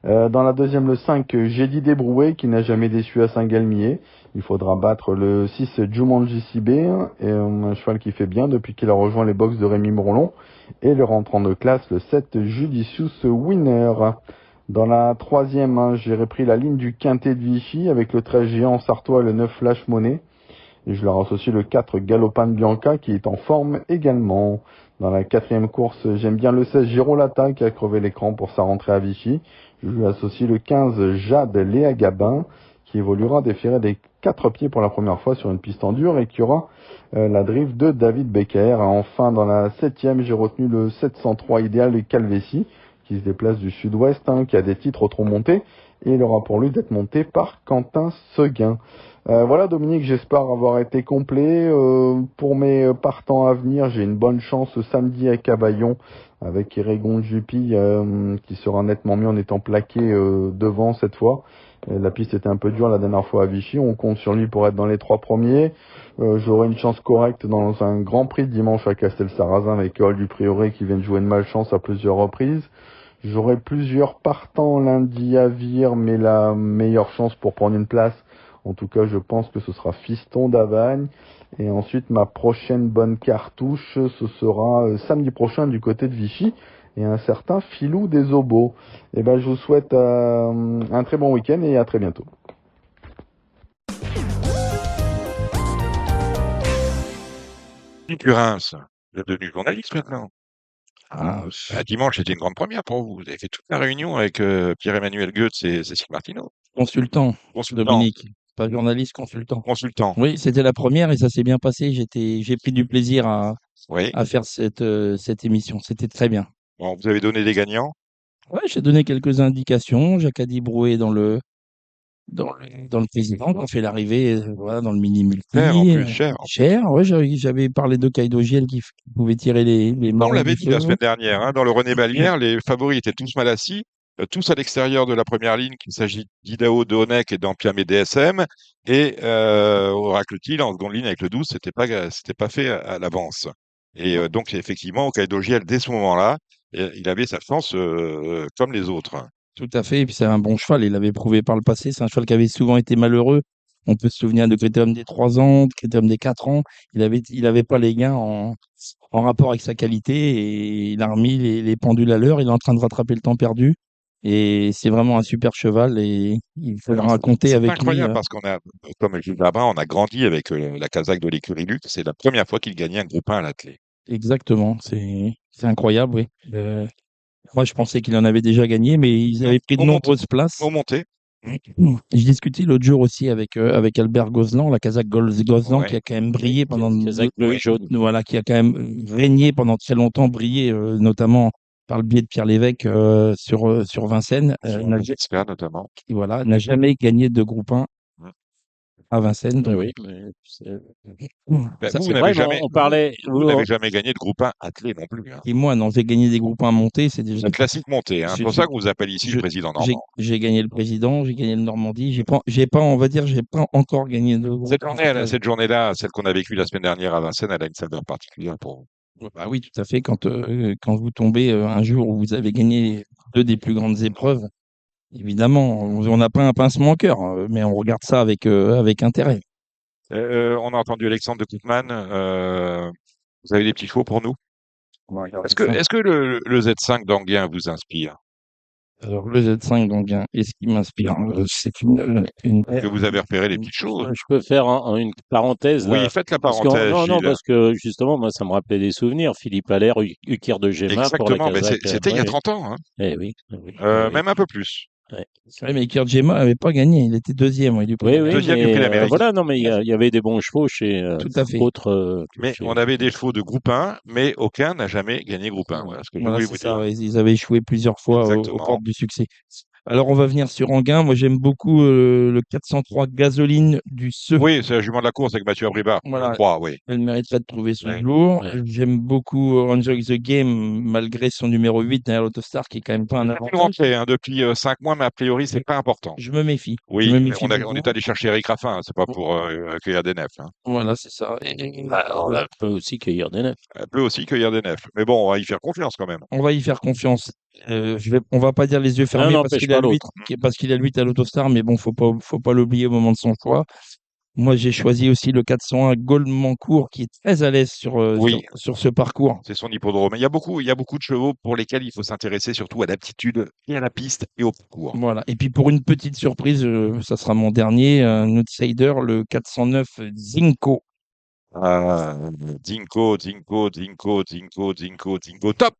Dans la deuxième, le 5, j'ai dit Débroué, qui n'a jamais déçu à Saint-Galmier. Il faudra battre le 6, Jumanji Sibé, et un cheval qui fait bien depuis qu'il a rejoint les box de Rémi Mourlon. Et le rentrant de classe, le 7, Judicious Winner. Dans la troisième, j'ai repris la ligne du Quintet de Vichy avec le 13 Géant Sartois et le 9 Flash Money. Et je leur associe le 4 Galopane Bianca qui est en forme également. Dans la quatrième course, j'aime bien le 16 Girolata qui a crevé l'écran pour sa rentrée à Vichy. Je lui associe le 15 Jade Léa Gabin qui évoluera déféré des 4 pieds pour la première fois sur une piste en dur et qui aura la drift de David Becker. Enfin, dans la septième, j'ai retenu le 703 Idéal de Calvécy qui se déplace du sud-ouest, qui a des titres trop montés, et il aura pour lui d'être monté par Quentin Seguin. Voilà Dominique, j'espère avoir été complet. Pour mes partants à venir, j'ai une bonne chance samedi à Cavaillon avec Erégon Juppy qui sera nettement mieux en étant plaqué devant cette fois. La piste était un peu dure la dernière fois à Vichy, on compte sur lui pour être dans les 3 premiers. J'aurai une chance correcte dans un grand prix dimanche à Castel-Sarrazin avec Hall du Prieuré qui vient de jouer une malchance à plusieurs reprises. J'aurai plusieurs partants lundi à Vire, mais la meilleure chance pour prendre une place, en tout cas je pense que ce sera Fiston d'Avagne. Et ensuite ma prochaine bonne cartouche, ce sera samedi prochain du côté de Vichy, et un certain Filou des Obos. Et je vous souhaite un très bon week-end et à très bientôt. Curins, vous êtes devenu journaliste maintenant. Ah, Dimanche, c'était une grande première pour vous. Vous avez fait toute la réunion avec Pierre-Emmanuel Goetz et Cécile Martineau. consultant, Consultant, Dominique, pas journaliste, consultant. consultant. Oui, c'était la première et ça s'est bien passé. J'ai pris du plaisir Oui. à faire cette émission. C'était très bien. Bon, vous avez donné des gagnants. Ouais, j'ai donné quelques indications. Jacques Brouet dans le président, on fait l'arrivée voilà, dans le mini-multi. Cher en plus, cher. Cher, ouais, j'avais parlé de Kaido Giel qui pouvait tirer les On marrons l'avait du dit la feu. semaine dernière, dans le René Ballière, les favoris étaient tous mal assis, tous à l'extérieur de la première ligne, qu'il s'agit d'Idao de Honeck et d'Ampiam DSM, et Oracle Thiel en seconde ligne avec le 12, c'était pas fait à l'avance. Et donc, effectivement, Kaido Giel, dès ce moment-là, il avait sa chance comme les autres. Tout à fait. Et puis c'est un bon cheval. Il l'avait prouvé par le passé. C'est un cheval qui avait souvent été malheureux. On peut se souvenir de Critérium des 3 ans, de Critérium des 4 ans. Il avait pas les gains en rapport avec sa qualité et il a remis les pendules à l'heure. Il est en train de rattraper le temps perdu. Et c'est vraiment un super cheval et il faut le Alors, raconter c'est avec lui. incroyable parce qu'on a, comme Gilles Labin, on a grandi avec la Kazakh de l'écurie Lutte. C'est la première fois qu'il gagnait un groupe 1 à l'attelé. Exactement, c'est incroyable, oui. Moi, je pensais qu'il en avait déjà gagné, mais ils Non, avaient pris de au monté. nombreuses places. Au monté. Je discutais l'autre jour aussi avec Albert Gozlan, la Kazakh Gozlan, qui Ouais. a quand même brillé pendant Kazakh bleu et jaune. voilà, qui a quand même régné pendant très longtemps, brillé notamment par le biais de Pierre Lévesque sur Vincennes. J'espère notamment. Voilà, n'a jamais gagné de groupe 1 Mm. à Vincennes. Oui, Donc, oui, mais Ben, ça, vous, c'est vous vrai. n'avez ouais, mais jamais, on parlait. vous n'avez jamais gagné de groupe 1 attelé non plus. Hein. Et moi, non, j'ai gagné des groupes 1 montés. C'est déjà. Un classique monté. Hein. C'est J'ai pour ça qu'on vous appelle ici je- le président j'ai- normand. j'ai gagné le président, j'ai gagné le Normandie. On va dire, j'ai pas encore gagné de groupe 1. Cette journée-là, celle qu'on a vécue la semaine dernière à Vincennes, elle a une saveur particulière pour vous. Bah oui, tout à fait. Quand vous tombez un jour où vous avez gagné deux des plus grandes épreuves, évidemment, on n'a pas un pincement au cœur, mais on regarde ça avec intérêt. On a entendu Alexandre de Koopman. Vous avez des petits chevaux pour nous? Est-ce que le Z5 d'Anguien vous inspire? Alors, le Z5 d'Anguin, et ce qui m'inspire, c'est une Que vous avez repéré les petites choses? Je peux faire une parenthèse Oui, là. faites la Parce que, parenthèse, non, Gilles. parce que justement, moi, ça me rappelait des souvenirs. Philippe Allaire, Ukir de Gemma pour la Exactement, mais Kazakh. c'était il y a 30 ans, hein. Eh oui, oui, oui. Même un peu plus. Ouais. Ouais, mais Kirjema n'avait pas gagné, il était deuxième du prix Oui, d'Amérique. Deuxième du mais prix d'Amérique. voilà, non, mais il y avait des bons chevaux chez Tout à fait. autres. Mais on avait des chevaux de groupe 1, mais aucun n'a jamais gagné groupe 1. Voilà ce que je Voilà, voulais c'est vous ça, dire. ouais, ils avaient échoué plusieurs fois aux Exactement. portes du succès. Alors, on va venir sur Anguin. Moi, j'aime beaucoup le 403 Gasoline du Seu. Oui, c'est la jument de la course avec Mathieu Abrivard, Voilà. je crois, oui. Elle mériterait de trouver son Ouais. jour. Ouais. J'aime beaucoup Enjoy the Game, malgré son numéro 8 derrière l'Autostar, qui est quand même pas un Il a avantage. rentré depuis 5 mois, mais a priori, c'est pas important. Je me méfie. Je Oui, me mais méfie on beaucoup. est allé chercher Eric Raffin, c'est pas pour accueillir des nefs. Hein. Voilà, c'est ça. On peut aussi cueillir des nefs. Elle peut aussi cueillir des nefs. Mais bon, on va y faire confiance quand même. On va y faire confiance. On va pas dire les yeux fermés parce n'empêche qu'il pas a le 8, l'autre. parce qu'il a le 8 à l'Autostar, mais bon, faut pas l'oublier au moment de son choix. Moi, j'ai choisi aussi le 401 Goldmancourt qui est très à l'aise Oui. sur ce parcours. C'est son hippodrome. Il y a beaucoup de chevaux pour lesquels il faut s'intéresser surtout à l'aptitude et à la piste et au parcours. Voilà. Et puis pour une petite surprise, ça sera mon dernier, un outsider, le 409 Zinco. Zinco, top!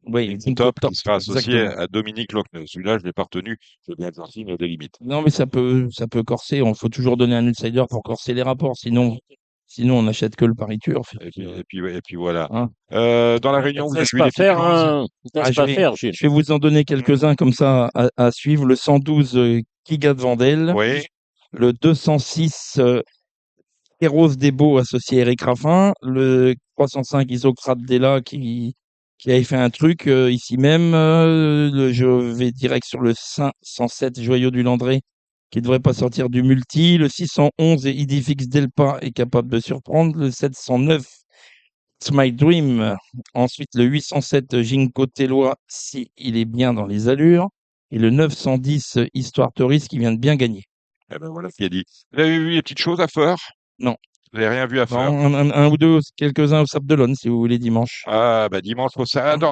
Oui, Zinco top, qui sera associé exactement. à Dominique Lochneux. Celui-là, je l'ai pas retenu. Je veux bien être gentil, mais des limites. Non, mais ça peut corser. Il faut toujours donner un outsider pour corser les rapports. Sinon, on n'achète que le pari turf. Et puis voilà. Hein. Dans la réunion, vous avez Laisse vu pas des petites faire, choses? hein. Laisse je pas vais, faire, Gilles. je vais vous en donner quelques-uns comme ça à suivre. Le 112 Kiga de Vandel. Oui. Le 206 Kéros Debo associé à Eric Raffin. Le 305 Isocrate Della qui avait fait un truc ici même. Je vais direct sur le 507 Joyau du Landré qui ne devrait pas sortir du multi. Le 611 Idifix Delpa est capable de surprendre. Le 709 It's My Dream. Ensuite, le 807 Ginko Tellois, si il est bien dans les allures. Et le 910 Histoire Touriste qui vient de bien gagner. Eh ben voilà ce qu'il a dit. Vous avez vu les petites choses à faire? Non. Vous n'avez rien vu à faire? Non, un ou deux, quelques-uns au Sable d'Olonne, si vous voulez, dimanche. Ah, bah dimanche,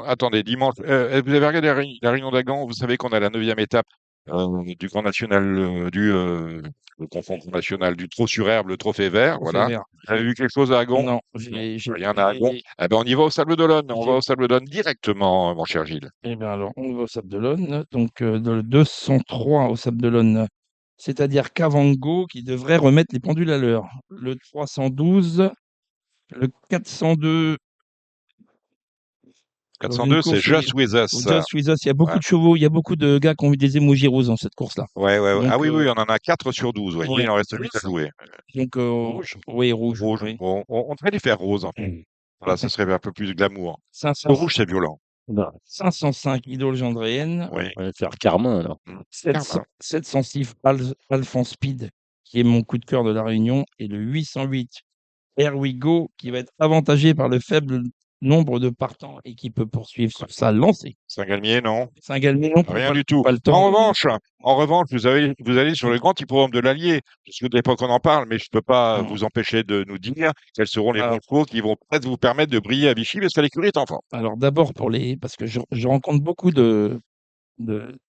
attendez, dimanche. Vous avez regardé la Réunion d'Agan? Vous savez qu'on a la 9e étape du Grand National, le confond national du Trot sur Herbe, le Trophée Vert. Voilà. Vert. Vous avez vu quelque chose à Agon? Non, Rien à Agon. Eh ben, on y va au Sable d'Olonne. On va au Sable d'Olonne directement, mon cher Gilles. Eh bien alors, on va au Sable d'Olonne. Donc, le 203 au Sable d'Olonne, c'est-à-dire Kavango qui devrait remettre les pendules à l'heure. Le 312, le 402. 402, c'est Just With Us. Just With Us. Il y a beaucoup Ouais. de chevaux, il y a beaucoup de gars qui ont eu des émojis roses dans cette course-là. Ouais. Donc, Ah oui, on en a 4 sur 12. Ouais. ouais. Il en reste 8 à jouer. Donc, rouge. Oui, rouge. Oui. Bon, on devrait les faire roses. En fait. Voilà, ça serait un peu plus glamour. 500, Le rouge, c'est violent. 505 Idole Gendréenne. Oui. On va faire Carmin, alors. 706 Alphonse Speed, qui est mon coup de cœur de la Réunion. Et le 808 Here We Go, qui va être avantagé par le faible nombre de partants et qui peut poursuivre sur sa lancée. Saint-Galmier, non? Saint-Galmier, non, Rien du tout. pas le temps. En revanche, vous allez sur le grand hippodrome de l'Allier, parce que l'époque on en parle, mais je ne peux pas vous empêcher de nous dire quels seront les bons chevaux qui vont peut-être vous permettre de briller à Vichy, parce que l'écurie est en forme. Alors d'abord parce que je rencontre beaucoup de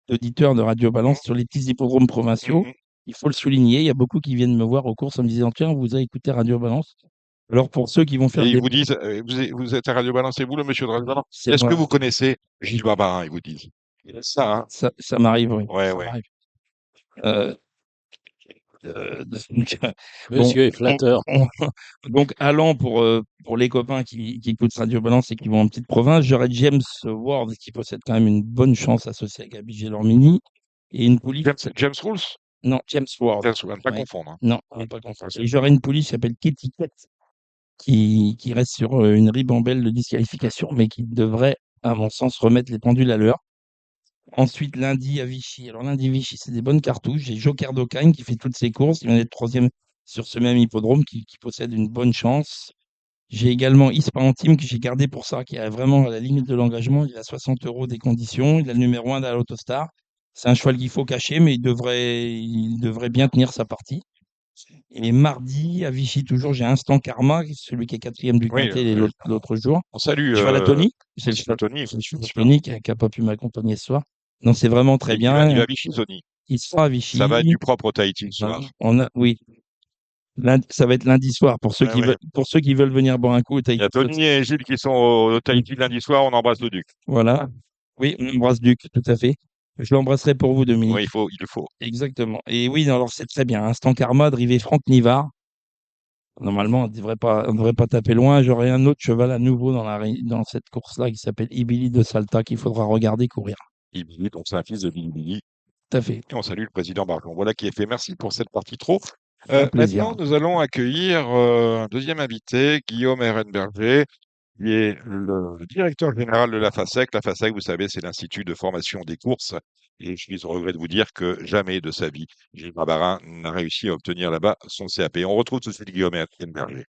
d'auditeurs de Radio Balance sur les petits hippodromes provinciaux. Mhm. Il faut le souligner. Il y a beaucoup qui viennent me voir aux courses en me disant tiens, vous avez écouté Radio Balance. Alors, pour ceux qui vont faire Et ils des. vous disent, vous êtes à Radio Balance, c'est vous le monsieur de Radio Balance? C'est Est-ce que moi. vous connaissez Gilles Barbarin, ils vous disent. Il y a ça, hein? Ça m'arrive, oui. Ouais, Ça ouais. m'arrive. Euh, donc, bon, Monsieur est flatteur. donc, allant pour les copains qui écoutent Radio Balance et qui vont en petite province, j'aurai James Ward qui possède quand même une bonne chance associée à Gabi Gélormini et une pouliche. James Rules? Non, James Ward. James Rules, pas Ouais. confondre, hein. Non, on va pas confondre. Et j'aurai une pouliche qui s'appelle Kitty Cat qui reste sur une ribambelle de disqualification, mais qui devrait, à mon sens, remettre les pendules à l'heure. Ensuite, lundi à Vichy. Alors, lundi, Vichy, c'est des bonnes cartouches. J'ai Joker d'Ocagne qui fait toutes ses courses. Il vient d'être 3e sur ce même hippodrome qui possède une bonne chance. J'ai également Ispa Antime que j'ai gardé pour ça, qui est vraiment à la limite de l'engagement. Il a 60 € des conditions. Il a le numéro 1 de l'Autostar. C'est un cheval qu'il faut cacher, mais il devrait bien tenir sa partie. Et mardi, à Vichy, toujours, j'ai Instant Karma, celui qui est 4e du Oui, Quintet l'autre jour. on salue Cheval à Tony. C'est le cheval Tony. c'est le cheval à Tony qui n'a pas pu m'accompagner ce soir. Non, c'est vraiment très Il bien. va à Vichy, Tony. Il sera à Vichy. Ça va être du propre au Tahiti ce Voilà. soir. Oui. Ça va être lundi soir pour ceux Ouais, qui ouais. veulent, pour ceux qui veulent venir boire un coup au Il Tahiti. y a Tony et Gilles qui sont au Tahiti lundi soir. On embrasse le Duc. Voilà. Oui, on embrasse Duc, tout à fait. Je l'embrasserai pour vous, Dominique. Oui, il le faut. Exactement. Et oui, alors c'est très bien. Instant Karma, drivé Franck Nivard. Normalement, on ne devrait pas taper loin. J'aurai un autre cheval à nouveau dans cette course-là qui s'appelle Ibili de Salta qu'il faudra regarder courir. Ibili, donc c'est un fils de Billy. Tout à fait. Et on salue le président Barjon. Voilà qui est fait. Merci pour cette partie trop. Un plaisir. Maintenant, nous allons accueillir un deuxième invité, Guillaume Ehrenberger, qui est le directeur général de la FASEC. La FASEC, vous savez, c'est l'Institut de formation des courses. Et je suis au regret de vous dire que jamais de sa vie, Gilles Barbarin n'a réussi à obtenir là-bas son CAP. On retrouve tout de suite Guillaume Ehrenberger.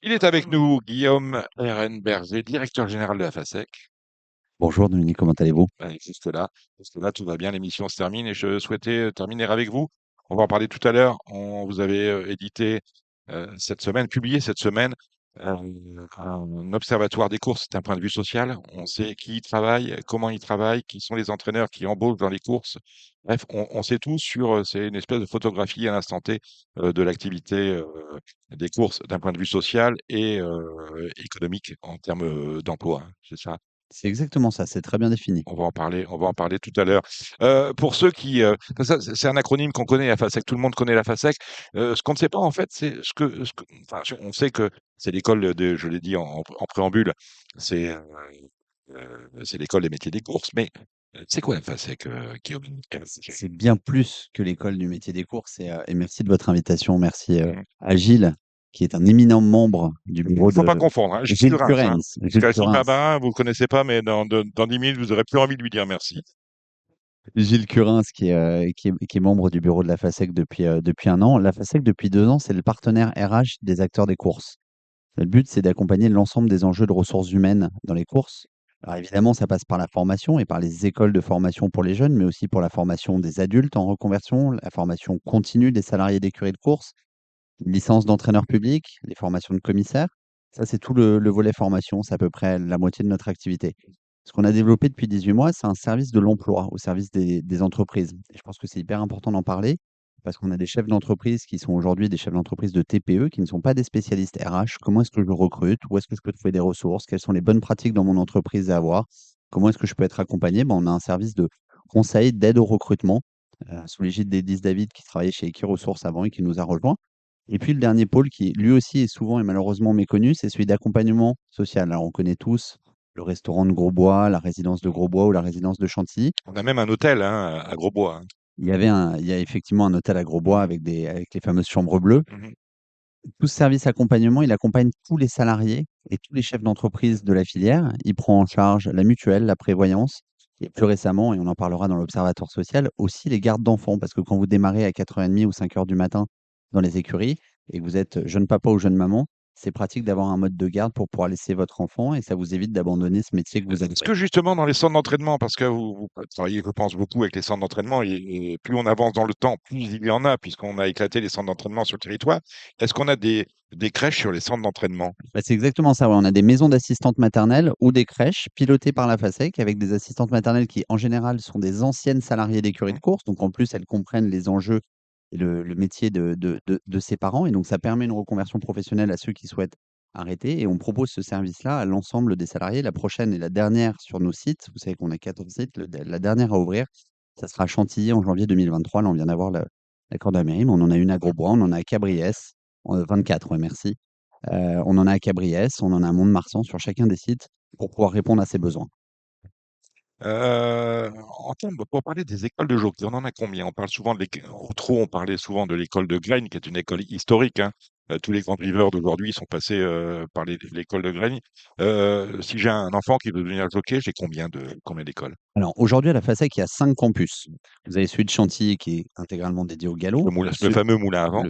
Il est avec nous, Guillaume Ehrenberger, directeur général de la FASEC. Bonjour Dominique, comment allez-vous? Jusque-là, tout va bien, l'émission se termine et je souhaitais terminer avec vous. On va en parler tout à l'heure. Vous avez édité publié cette semaine, un observatoire des courses d'un point de vue social. On sait qui y travaille, comment il travaille, qui sont les entraîneurs qui embauchent dans les courses. Bref, on sait tout c'est une espèce de photographie à l'instant T de l'activité des courses d'un point de vue social et économique en termes d'emploi, hein, c'est ça? C'est exactement ça, c'est très bien défini. On va en parler tout à l'heure. Pour ceux qui, c'est un acronyme qu'on connaît, la FASEC, tout le monde connaît la FASEC. Ce qu'on ne sait pas, en fait, c'est enfin, on sait que c'est l'école je l'ai dit en préambule, c'est l'école des métiers des courses, mais c'est quoi la FASEC, Guillaume? C'est bien plus que l'école du métier des courses et merci de votre invitation. Merci Mmh. à Gilles, qui est un éminent membre du Il bureau ne faut de pas confondre, hein, Gilles Gilles Curins, hein. Curens. Parce Gilles qu'Gilles Curens. Barbarin, vous ne le connaissez pas, mais dans 10 minutes, vous n'aurez plus envie de lui dire merci. Gilles Curins, qui est membre du bureau de la FASEC depuis 1 an. La FASEC, depuis 2 ans, c'est le partenaire RH des acteurs des courses. Le but, c'est d'accompagner l'ensemble des enjeux de ressources humaines dans les courses. Alors évidemment, ça passe par la formation et par les écoles de formation pour les jeunes, mais aussi pour la formation des adultes en reconversion, la formation continue des salariés d'écuries de course, licence d'entraîneur public, les formations de commissaires. Ça, c'est tout le volet formation, c'est à peu près la moitié de notre activité. Ce qu'on a développé depuis 18 mois, c'est un service de l'emploi au service des entreprises. Et je pense que c'est hyper important d'en parler parce qu'on a des chefs d'entreprise qui sont aujourd'hui des chefs d'entreprise de TPE qui ne sont pas des spécialistes RH. Comment est-ce que je recrute? Où est-ce que je peux trouver des ressources? Quelles sont les bonnes pratiques dans mon entreprise à avoir? Comment est-ce que je peux être accompagné? On a un service de conseil, d'aide au recrutement sous l'égide d'Edis David qui travaillait chez Equiresources avant et qui nous a rejoints. Et puis le dernier pôle qui lui aussi est souvent et malheureusement méconnu, c'est celui d'accompagnement social. Alors on connaît tous le restaurant de Grosbois, la résidence de Grosbois ou la résidence de Chantilly. On a même un hôtel, hein, à Grosbois, hein. Il y a effectivement un hôtel à Grosbois avec les fameuses chambres bleues. Mmh. Tout ce service accompagnement, il accompagne tous les salariés et tous les chefs d'entreprise de la filière. Il prend en charge la mutuelle, la prévoyance et plus récemment, et on en parlera dans l'observatoire social, aussi les gardes d'enfants. Parce que quand vous démarrez à 4h30 ou 5h du matin dans les écuries et que vous êtes jeune papa ou jeune maman, c'est pratique d'avoir un mode de garde pour pouvoir laisser votre enfant et ça vous évite d'abandonner ce métier que vous avez Est-ce fait. que justement dans les centres d'entraînement, parce que vous travaillez, je pense, beaucoup avec les centres d'entraînement et plus on avance dans le temps, plus il y en a, puisqu'on a éclaté les centres d'entraînement sur le territoire. Est-ce qu'on a des crèches sur les centres d'entraînement? Bah, c'est exactement ça, ouais. On a des maisons d'assistantes maternelles ou des crèches pilotées par la FASEC avec des assistantes maternelles qui, en général, sont des anciennes salariées d'écurie Mmh. de course. Donc, en plus, elles comprennent les enjeux et le métier de ses parents. Et donc, ça permet une reconversion professionnelle à ceux qui souhaitent arrêter. Et on propose ce service-là à l'ensemble des salariés. La prochaine et la dernière sur nos sites, vous savez qu'on a 14 sites, la dernière à ouvrir, ça sera à Chantilly en janvier 2023. Là, on vient d'avoir l'accord de la mairie, mais on en a une à Grosbois, on en a à Cabriès, 24, ouais, merci. On en a à Cabriès, on en a à Mont-de-Marsan sur chacun des sites pour pouvoir répondre à ces besoins. En termes pour parler des écoles de jockey, on en a combien? On parle souvent au trot, on parlait souvent de l'école de Graigne, qui est une école historique, hein. Tous les grands drivers d'aujourd'hui sont passés, par l'école de Graigne. Si j'ai un enfant qui veut devenir jockey, j'ai combien d'écoles? Alors aujourd'hui à la FASEC, il y a 5 campus. Vous avez celui de Chantilly qui est intégralement dédié au galop, Le fameux moulin à vent.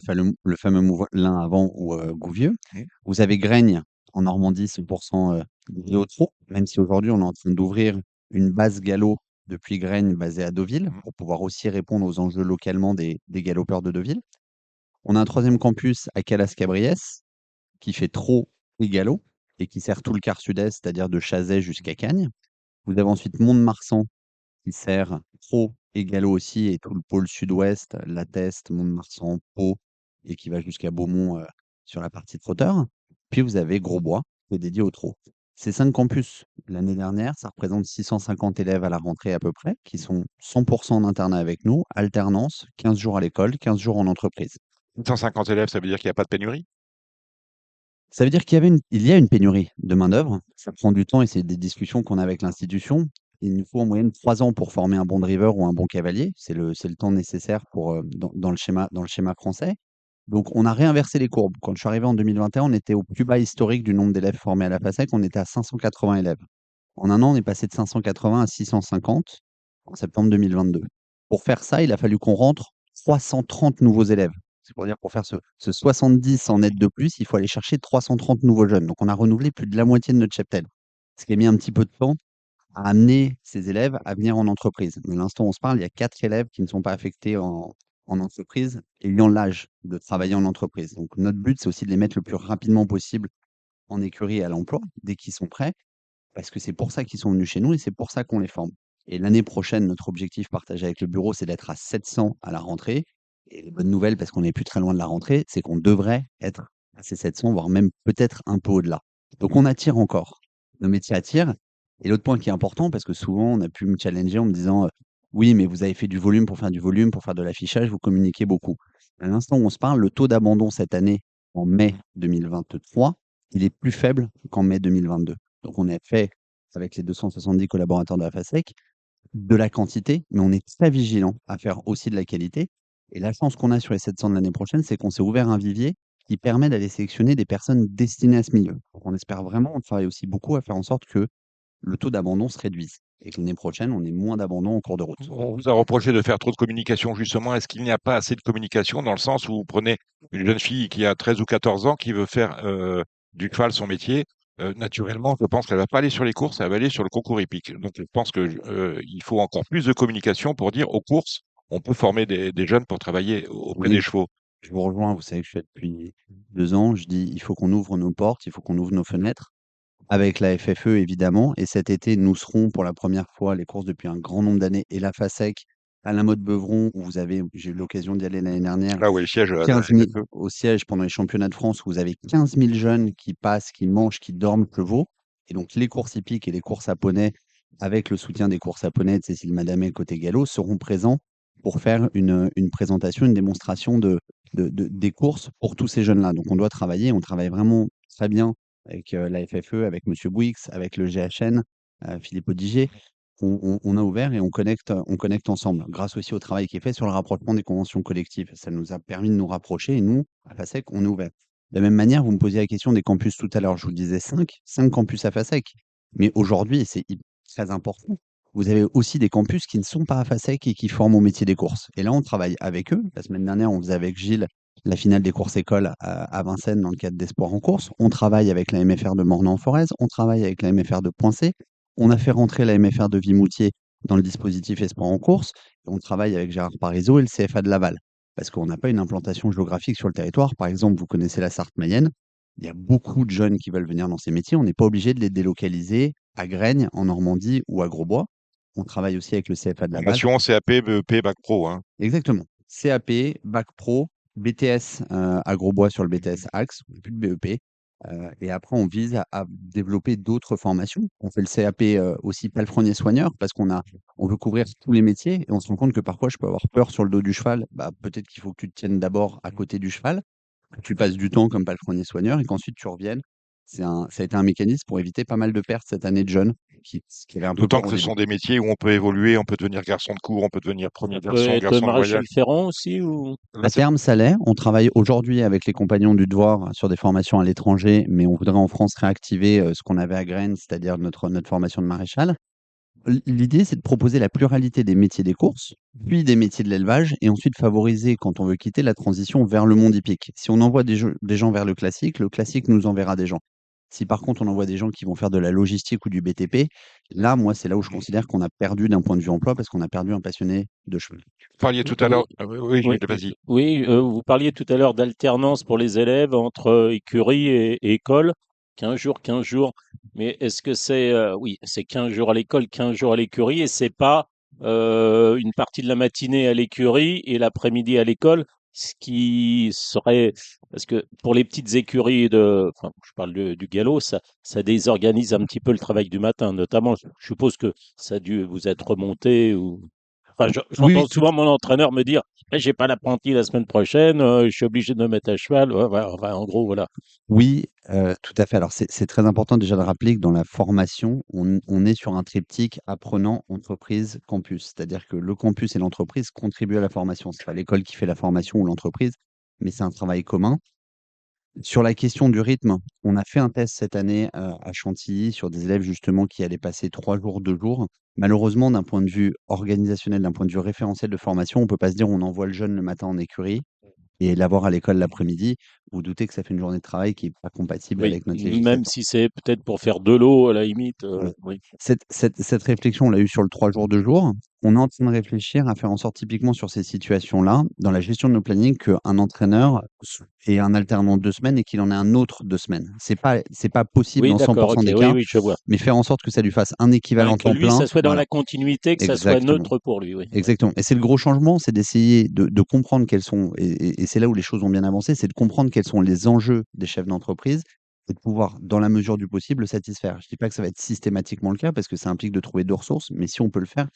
le fameux moulin à vent ou Gouvieux. Mmh. Vous avez Graigne en Normandie, 100% dédié au trot, même si aujourd'hui on est en train d'ouvrir une base galop depuis Graigne basée à Deauville Mmh. pour pouvoir aussi répondre aux enjeux localement des galopeurs de Deauville. On a un 3e campus à Calas-Cabriès qui fait trot et galop et qui sert tout le quart sud-est, c'est-à-dire de Chazay jusqu'à Cagnes. Vous avez ensuite Mont-de-Marsan qui sert trot et galop aussi et tout le pôle sud-ouest, La Teste, Mont-de-Marsan, Pau et qui va jusqu'à Beaumont, sur la partie trotteur. Puis vous avez Grosbois qui est dédié au trot. Ces 5 campus, l'année dernière, ça représente 650 élèves à la rentrée à peu près, qui sont 100% en internat avec nous, alternance, 15 jours à l'école, 15 jours en entreprise. 150 élèves, ça veut dire qu'il n'y a pas de pénurie? Ça veut dire il y a une pénurie de main-d'œuvre. Ça prend du temps et c'est des discussions qu'on a avec l'institution. Il nous faut en moyenne 3 ans pour former un bon driver ou un bon cavalier. C'est le temps nécessaire pour, dans le schéma français. Donc on a réinversé les courbes. Quand je suis arrivé en 2021, on était au plus bas historique du nombre d'élèves formés à la FASEC, on était à 580 élèves. En un an, on est passé de 580 à 650 en septembre 2022. Pour faire ça, il a fallu qu'on rentre 330 nouveaux élèves. C'est pour dire, pour faire ce 70 en aide de plus, il faut aller chercher 330 nouveaux jeunes. Donc on a renouvelé plus de la moitié de notre cheptel. Ce qui a mis un petit peu de temps à amener ces élèves à venir en entreprise. Mais à l'instant où on se parle, il y a 4 élèves qui ne sont pas affectés en entreprise ayant l'âge de travailler en entreprise. Donc notre but, c'est aussi de les mettre le plus rapidement possible en écurie et à l'emploi, dès qu'ils sont prêts, parce que c'est pour ça qu'ils sont venus chez nous et c'est pour ça qu'on les forme. Et l'année prochaine, notre objectif partagé avec le bureau, c'est d'être à 700 à la rentrée. Et les bonnes nouvelles, parce qu'on n'est plus très loin de la rentrée, c'est qu'on devrait être à ces 700, voire même peut-être un peu au-delà. Donc on attire encore. Nos métiers attirent. Et l'autre point qui est important, parce que souvent on a pu me challenger en me disant oui, mais vous avez fait du volume pour faire du volume, pour faire de l'affichage, vous communiquez beaucoup. À l'instant où on se parle, le taux d'abandon cette année, en mai 2023, il est plus faible qu'en mai 2022. Donc on a fait, avec les 270 collaborateurs de la FASEC, de la quantité, mais on est très vigilant à faire aussi de la qualité. Et la chance qu'on a sur les 700 de l'année prochaine, c'est qu'on s'est ouvert un vivier qui permet d'aller sélectionner des personnes destinées à ce milieu. Donc on espère vraiment, on travaille aussi beaucoup à faire en sorte que le taux d'abandon se réduise et que l'année prochaine, on ait moins d'abandon en cours de route. On vous a reproché de faire trop de communication, justement. Est-ce qu'il n'y a pas assez de communication dans le sens où vous prenez une jeune fille qui a 13 ou 14 ans qui veut faire du cheval son métier? Naturellement, je pense qu'elle va pas aller sur les courses, elle va aller sur le concours hippique. Donc, je pense que il faut encore plus de communication pour dire aux courses, on peut former des jeunes pour travailler auprès Oui, des chevaux. je vous rejoins, vous savez que je suis là depuis 2 ans. Je dis, il faut qu'on ouvre nos portes, il faut qu'on ouvre nos fenêtres. Avec la FFE évidemment et cet été, nous serons pour la première fois les courses depuis un grand nombre d'années et la FASEC à la Motte-Beuvron où j'ai eu l'occasion d'y aller l'année dernière, Là où est le siège de la 15 000 FFE. au siège pendant les championnats de France où vous avez 15 000 jeunes qui passent, qui mangent, qui dorment chevaux et donc les courses hippiques et les courses à poney avec le soutien des courses à poney de Cécile Madamé côté galop seront présents pour faire une présentation, une démonstration des courses pour tous ces jeunes-là. Donc on doit travailler, on travaille vraiment très bien avec la FFE, avec Monsieur Bouix, avec le GHN, Philippe Odiger. On a ouvert et on connecte ensemble, grâce aussi au travail qui est fait sur le rapprochement des conventions collectives. Ça nous a permis de nous rapprocher et nous, à FASEC, on est ouvert. De la même manière, vous me posiez la question des campus tout à l'heure. Je vous disais 5 campus à FASEC. Mais aujourd'hui, et c'est très important, vous avez aussi des campus qui ne sont pas à FASEC et qui forment au métier des courses. Et là, on travaille avec eux. La semaine dernière, on faisait avec Gilles la finale des courses écoles à Vincennes dans le cadre d'Espoir en course. On travaille avec la MFR de Mornan-en-Forez, on travaille avec la MFR de Poincé. On a fait rentrer la MFR de Vimoutier dans le dispositif Espoir en course. Et on travaille avec Gérard Parizeau et le CFA de Laval. Parce qu'on n'a pas une implantation géographique sur le territoire. Par exemple, vous connaissez la Sarthe-Mayenne. Il y a beaucoup de jeunes qui veulent venir dans ces métiers. On n'est pas obligé de les délocaliser à Graignes, en Normandie ou à Grosbois. On travaille aussi avec le CFA de Laval. Formation CAP, BEP, Bac Pro. Hein. Exactement. CAP, Bac Pro, BTS à Grosbois sur le BTS Axe, plus de BEP. Et après, on vise à développer d'autres formations. On fait le CAP aussi palefrenier soigneur parce on veut couvrir tous les métiers et on se rend compte que parfois, je peux avoir peur sur le dos du cheval. Bah, peut-être qu'il faut que tu te tiennes d'abord à côté du cheval, que tu passes du temps comme palefrenier soigneur et qu'ensuite tu reviennes. Ça a été un mécanisme pour éviter pas mal de pertes cette année de jeunes qui avaient un peu D'autant peur que au ce début. sont des métiers où on peut évoluer, on peut devenir garçon de cour, on peut devenir premier Ça peut garçon, être garçon de maréchal voyage. ferrant aussi ou... Là, À c'est terme, ça l'est. On travaille aujourd'hui avec les compagnons du devoir sur des formations à l'étranger, mais on voudrait en France réactiver ce qu'on avait à Graines, c'est-à-dire notre formation de maréchal. L'idée, c'est de proposer la pluralité des métiers des courses, puis des métiers de l'élevage, et ensuite favoriser, quand on veut quitter, la transition vers le monde hippique. Si on envoie des gens vers le classique nous enverra des gens. Si par contre on envoie des gens qui vont faire de la logistique ou du BTP, là, moi, c'est là où je considère qu'on a perdu d'un point de vue emploi parce qu'on a perdu un passionné de cheval. vous parliez tout à Oui, l'heure. Oui, oui, vas-y. oui, vous parliez tout à l'heure d'alternance pour les élèves entre écurie et école, 15 jours, 15 jours. Mais est-ce que c'est, oui, c'est 15 jours à l'école, 15 jours à l'écurie, et c'est pas une partie de la matinée à l'écurie et l'après-midi à l'école, ce qui serait, parce que pour les petites écuries enfin, je parle du galop, ça désorganise un petit peu le travail du matin, notamment. Je suppose que ça a dû vous être remonté ou. Enfin, Oui, j'entends oui, souvent mon entraîneur me dire: «Eh, j'ai pas l'apprenti la semaine prochaine, je suis obligé de me mettre à cheval». Ouais, voilà, enfin, en gros, voilà. Oui, tout à fait. Alors c'est très important déjà de rappeler que dans la formation, on est sur un triptyque apprenant, entreprise, campus. C'est-à-dire que le campus et l'entreprise contribuent à la formation. C'est pas l'école qui fait la formation ou l'entreprise, mais c'est un travail commun. Sur la question du rythme, on a fait un test cette année, à Chantilly sur des élèves justement qui allaient passer 3 jours, 2 jours. Malheureusement, d'un point de vue organisationnel, d'un point de vue référentiel de formation, on peut pas se dire: «On envoie le jeune le matin en écurie et l'avoir à l'école l'après-midi». Vous doutez que ça fait une journée de travail qui est pas compatible Oui, avec notre même législation. si c'est peut-être pour faire de l'eau à la limite, Voilà. oui. Cette réflexion, on l'a eue sur le 3 jours, 2 jours. On est en train de réfléchir à faire en sorte, typiquement sur ces situations-là, dans la gestion de nos plannings, qu'un entraîneur ait un alternant 2 semaines et qu'il en ait un autre 2 semaines. C'est pas possible Oui, dans d'accord, 100 OK, des oui, cas, oui, je vois. mais faire en sorte que ça lui fasse un Enfin, équivalent que temps lui, plein, ça soit dans voilà, la continuité, que ça soit exactement. neutre pour lui, oui. Exactement. Et c'est le gros changement, c'est d'essayer de comprendre quels sont et c'est là où les choses ont bien avancé, c'est de comprendre quels sont les enjeux des chefs d'entreprise et de pouvoir, dans la mesure du possible, le satisfaire. Je dis pas que ça va être systématiquement le cas parce que ça implique de trouver 2 ressources, mais si on peut le faire,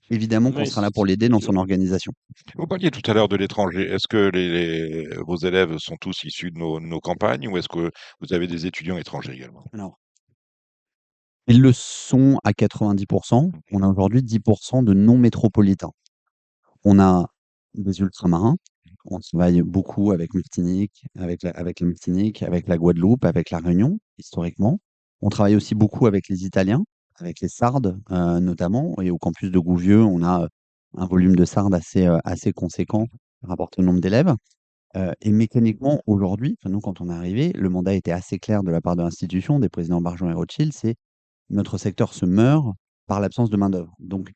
évidemment qu'on Oui, sera là pour l'aider dans son organisation. Vous parliez tout à l'heure de l'étranger. Est-ce que vos élèves sont tous issus de nos campagnes ou est-ce que vous avez des étudiants étrangers également? Alors, ils le sont à 90. On a aujourd'hui 10 de non métropolitains. On a des ultramarins. On travaille beaucoup avec Martinique, avec la Martinique, avec la Guadeloupe, avec la Réunion, historiquement. On travaille aussi beaucoup avec les Italiens, avec les Sardes, notamment. Et au campus de Gouvieux, on a un volume de Sardes assez conséquent par rapport au nombre d'élèves. Et mécaniquement, aujourd'hui, enfin, nous, quand on est arrivé, le mandat était assez clair de la part de l'institution, des présidents Barjon et Rothschild, c'est notre secteur se meurt par l'absence de main-d'œuvre. Donc,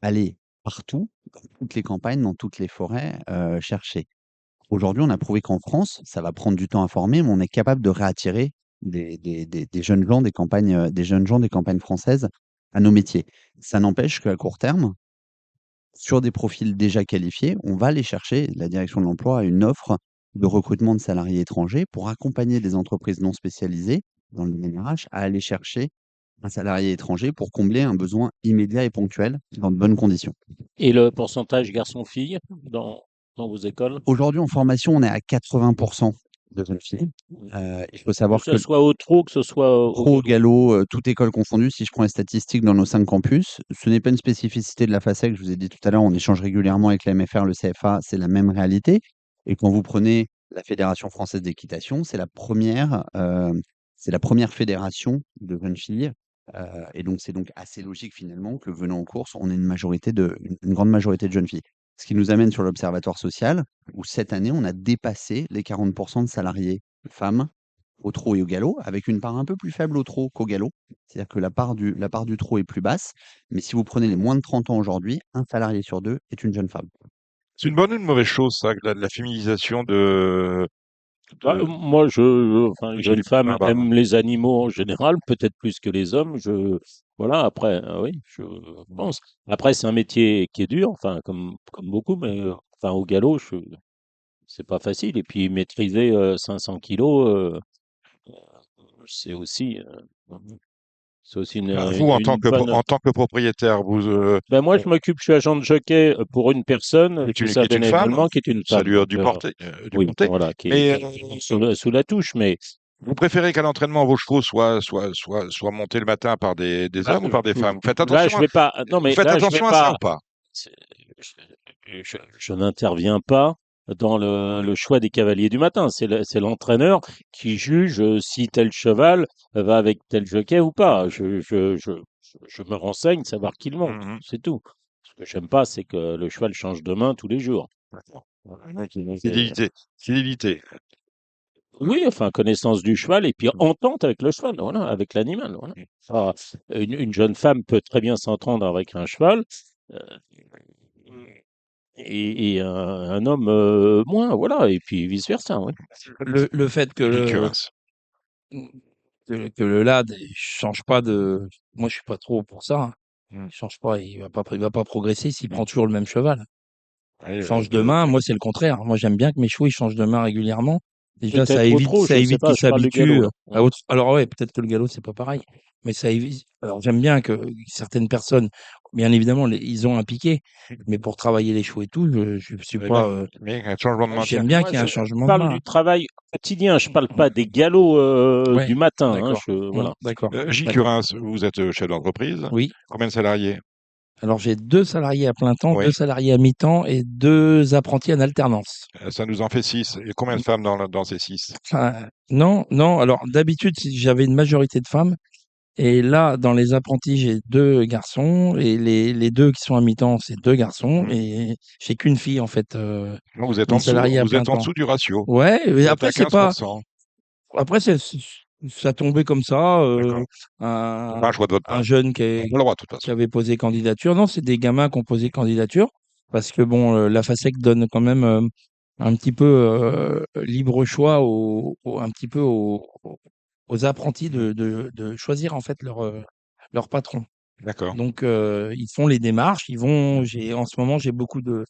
aller partout, dans toutes les campagnes, dans toutes les forêts, chercher. Aujourd'hui, on a prouvé qu'en France, ça va prendre du temps à former, mais on est capable de réattirer des jeunes gens des jeunes gens des campagnes françaises à nos métiers. Ça n'empêche qu'à court terme, sur des profils déjà qualifiés, on va aller chercher, la direction de l'emploi a une offre de recrutement de salariés étrangers pour accompagner des entreprises non spécialisées dans le domaine RH à aller chercher un salarié étranger pour combler un besoin immédiat et ponctuel dans de bonnes conditions. Et le pourcentage garçon-fille dans vos écoles? Aujourd'hui, en formation, on est à 80 de jeunes filles. Il faut Que savoir ce que soit au trot, que ce soit au pro, galop? galop, toute école confondue, si je prends les statistiques dans nos 5 campus, ce n'est pas une spécificité de la FASEG. Je vous ai dit tout à l'heure, on échange régulièrement avec la MFR, le CFA, c'est la même réalité. Et quand vous prenez la Fédération française d'équitation, c'est la première fédération de jeunes filles. Et donc, c'est donc assez logique finalement que venant en course, on ait une grande majorité de jeunes filles. Ce qui nous amène sur l'Observatoire social, où cette année, on a dépassé les 40% de salariés femmes au trot et au galop, avec une part un peu plus faible au trot qu'au galop. C'est-à-dire que la part du trot est plus basse. Mais si vous prenez les moins de 30 ans aujourd'hui, un salarié sur deux est une jeune femme. C'est une bonne ou une mauvaise chose, ça, la féminisation Moi, enfin, les Oui, jeunes femmes pardon. aiment les animaux en général, peut-être plus que les hommes. Voilà, après, oui, je pense. Après, c'est un métier qui est dur, enfin, comme beaucoup, mais enfin, au galop, c'est pas facile. Et puis, maîtriser 500 kilos, c'est aussi, c'est aussi Vous, une bonne. en tant que propriétaire, Ben moi, je suis agent de jockey pour une personne, tout qui ça est une femme, bénévolement, qui est une ça femme. lui a Donc, dû porter, dû oui, porter. voilà, Mais qui est sous la touche, mais vous préférez qu'à l'entraînement, vos chevaux soient montés le matin par des bah, hommes ou par des femmes? là, je vais pas. Non, Vous mais faites là, je vais attention à ça pas. ou pas? c'est- je n'interviens pas dans le choix des cavaliers du matin. C'est l'entraîneur qui juge si tel cheval va avec tel jockey ou pas. Je me renseigne, savoir qui le monte. Mhm. C'est tout. Ce que j'aime pas, c'est que le cheval change de main tous les jours. D'accord. Et- Fidélité. Fidélité. oui, enfin, connaissance du cheval et puis entente avec le cheval, voilà, avec l'animal. Voilà. Ah, une jeune femme peut très bien s'entendre avec un cheval. euh, et un homme moins, voilà, et puis vice-versa, oui. Le fait Gilles Curens. que le LAD il change pas de. Moi, je suis pas trop pour ça, hein. Mm. Il change pas, il va pas progresser s'il prend toujours le même cheval. Oui, Change de main, moi, c'est le contraire. Moi, j'aime bien que mes chevaux ils changent de main régulièrement. Déjà, Peut-être au trot, ça je ne sais évite pas, qu'ils je parle du galop, s'habituent là. à autre. Alors ouais, peut-être que le galop c'est pas pareil, mais ça évite. Alors j'aime bien que certaines personnes, bien évidemment, ils ont un piqué, mais pour travailler les chevaux et tout, je suis Eh pas. bien, mais un changement de maintien. J'aime bien Moi, qu'il y ait un je changement de parle main. du travail quotidien, je parle pas des galops Ouais, du matin, hein, d'accord. voilà. D'accord. Gilles D'accord. Curens, vous êtes chef d'entreprise. Oui. Combien de salariés? Alors j'ai 2 salariés à plein temps, 2 Oui. salariés à mi-temps et 2 apprentis en alternance. Ça nous en fait 6. Et combien de femmes dans ces 6? Enfin, non, non, alors d'habitude, j'avais une majorité de femmes et là, dans les apprentis, j'ai 2 garçons et les 2 qui sont à mi-temps, c'est 2 garçons et j'ai qu'une fille en fait, Non, vous êtes une salariée à vous plein êtes en temps. dessous du ratio. Ouais, Vous et êtes à 15%. après ça tombait comme ça, D'accord. C'est un pas un choix de votre un part. jeune On a le droit, de toute qui façon. avait posé candidature. Non, c'est des gamins qui ont posé candidature parce que bon, la FASEC donne quand même un petit peu libre choix un petit peu aux apprentis de choisir en fait leur patron. D'accord. Donc ils font les démarches, en ce moment j'ai beaucoup de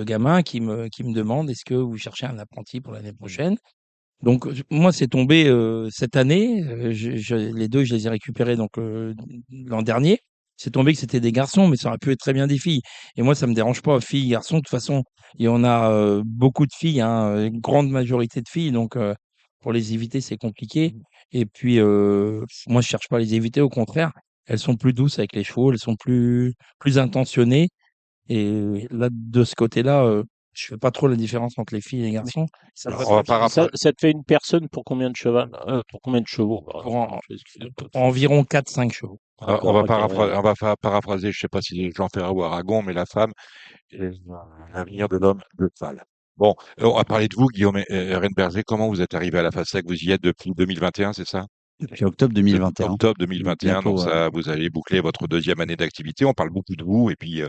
gamins qui me demandent est-ce que vous cherchez un apprenti pour l'année prochaine? Donc, moi, c'est tombé cette année. Les deux, je les ai récupérés donc l'an dernier. C'est tombé que c'était des garçons, mais ça aurait pu être très bien des filles. Et moi, ça me dérange pas, filles, garçons. De toute façon, il y en a beaucoup de filles, hein, une grande majorité de filles. Donc, pour les éviter, c'est compliqué. Et puis, moi, je cherche pas à les éviter. Au contraire, elles sont plus douces avec les chevaux, elles sont plus intentionnées. Et là, de ce côté-là, je fais pas trop la différence entre les filles et les garçons. Ça devrait On va pas pas changer. Ça te fait une personne pour combien de cheval? Pour combien de chevaux? Pour environ 4-5 chevaux. on D'accord, va ok, ouais. paraphraser, je sais pas si Jean Ferrat ou Aragon, mais la femme est l'avenir de l'homme, le cheval. Bon, on va parler de vous, Guillaume Renberger. Comment vous êtes arrivé à la FASEC? Vous y êtes depuis 2021, c'est ça? Depuis octobre 2021. Octobre 2021, donc Bientôt, ça, vous allez boucler votre deuxième année d'activité. On parle beaucoup de vous et puis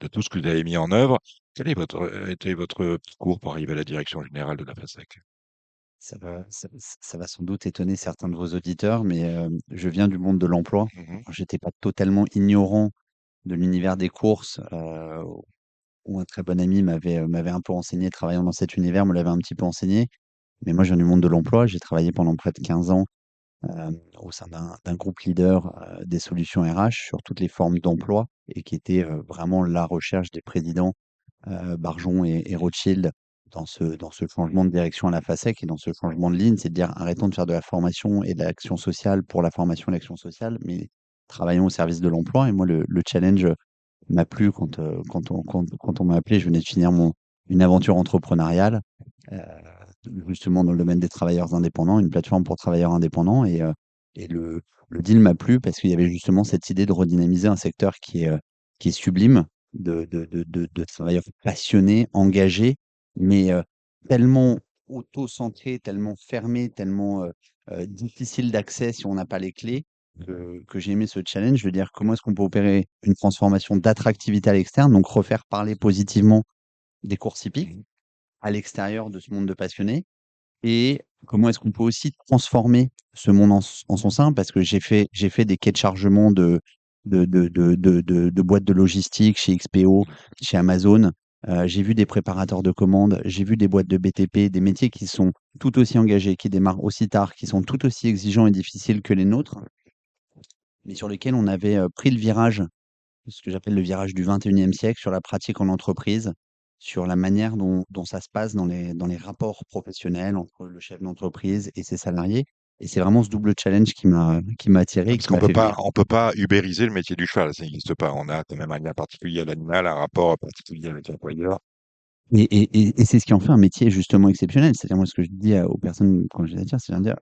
de tout ce que vous avez mis en œuvre. Quel est était votre parcours pour arriver à la direction générale de la FASEC? ça va sans doute étonner certains de vos auditeurs, mais je viens du monde de l'emploi. Mhm. J'étais pas totalement ignorant de l'univers des courses, où un très bon ami m'avait un peu enseigné, travaillant dans cet univers, me l'avait un petit peu enseigné. Mais moi, je viens du monde de l'emploi. J'ai travaillé pendant près de 15 ans au sein d'un groupe leader des solutions RH sur toutes les formes d'emploi et qui était vraiment la recherche des présidents Barjon et Rothschild dans ce changement de direction à la FASEC et dans ce changement de ligne, c'est de dire arrêtons de faire de la formation et de l'action sociale pour la formation et l'action sociale, mais travaillons au service de l'emploi. Et moi, le challenge m'a plu quand on m'a appelé. Je venais de finir une aventure entrepreneuriale, euh, justement dans le domaine des travailleurs indépendants, une plateforme pour travailleurs indépendants. Et le deal m'a plu parce qu'il y avait justement cette idée de redynamiser un secteur qui est sublime, de travailleurs passionnés, engagés, mais tellement auto-centrés, tellement fermés, tellement difficiles d'accès si on n'a pas les clés, que j'ai aimé ce challenge de dire comment est-ce qu'on peut opérer une transformation d'attractivité à l'externe, donc refaire parler positivement des courses hippiques à l'extérieur de ce monde de passionnés, et comment est-ce qu'on peut aussi transformer ce monde en son sein, parce que j'ai fait des quais de chargement de boîtes de logistique chez XPO, chez Amazon. J'ai vu des préparateurs de commandes, j'ai vu des boîtes de BTP, des métiers qui sont tout aussi engagés, qui démarrent aussi tard, qui sont tout aussi exigeants et difficiles que les nôtres, mais sur lesquels on avait pris le virage, ce que j'appelle le virage du 21e siècle, sur la pratique en entreprise, sur la manière dont ça se passe dans les rapports professionnels entre le chef d'entreprise et ses salariés. Et c'est vraiment ce double challenge qui m'a attiré et Parce qui m'a fait venir. on peut pas ubériser le métier du cheval, ça n'existe pas. On a quand même un lien particulier à l'animal, un rapport particulier avec l'employeur. Et c'est ce qui en fait un métier justement exceptionnel. C'est-à-dire, moi, ce que je dis aux personnes quand je les attire, c'est de dire,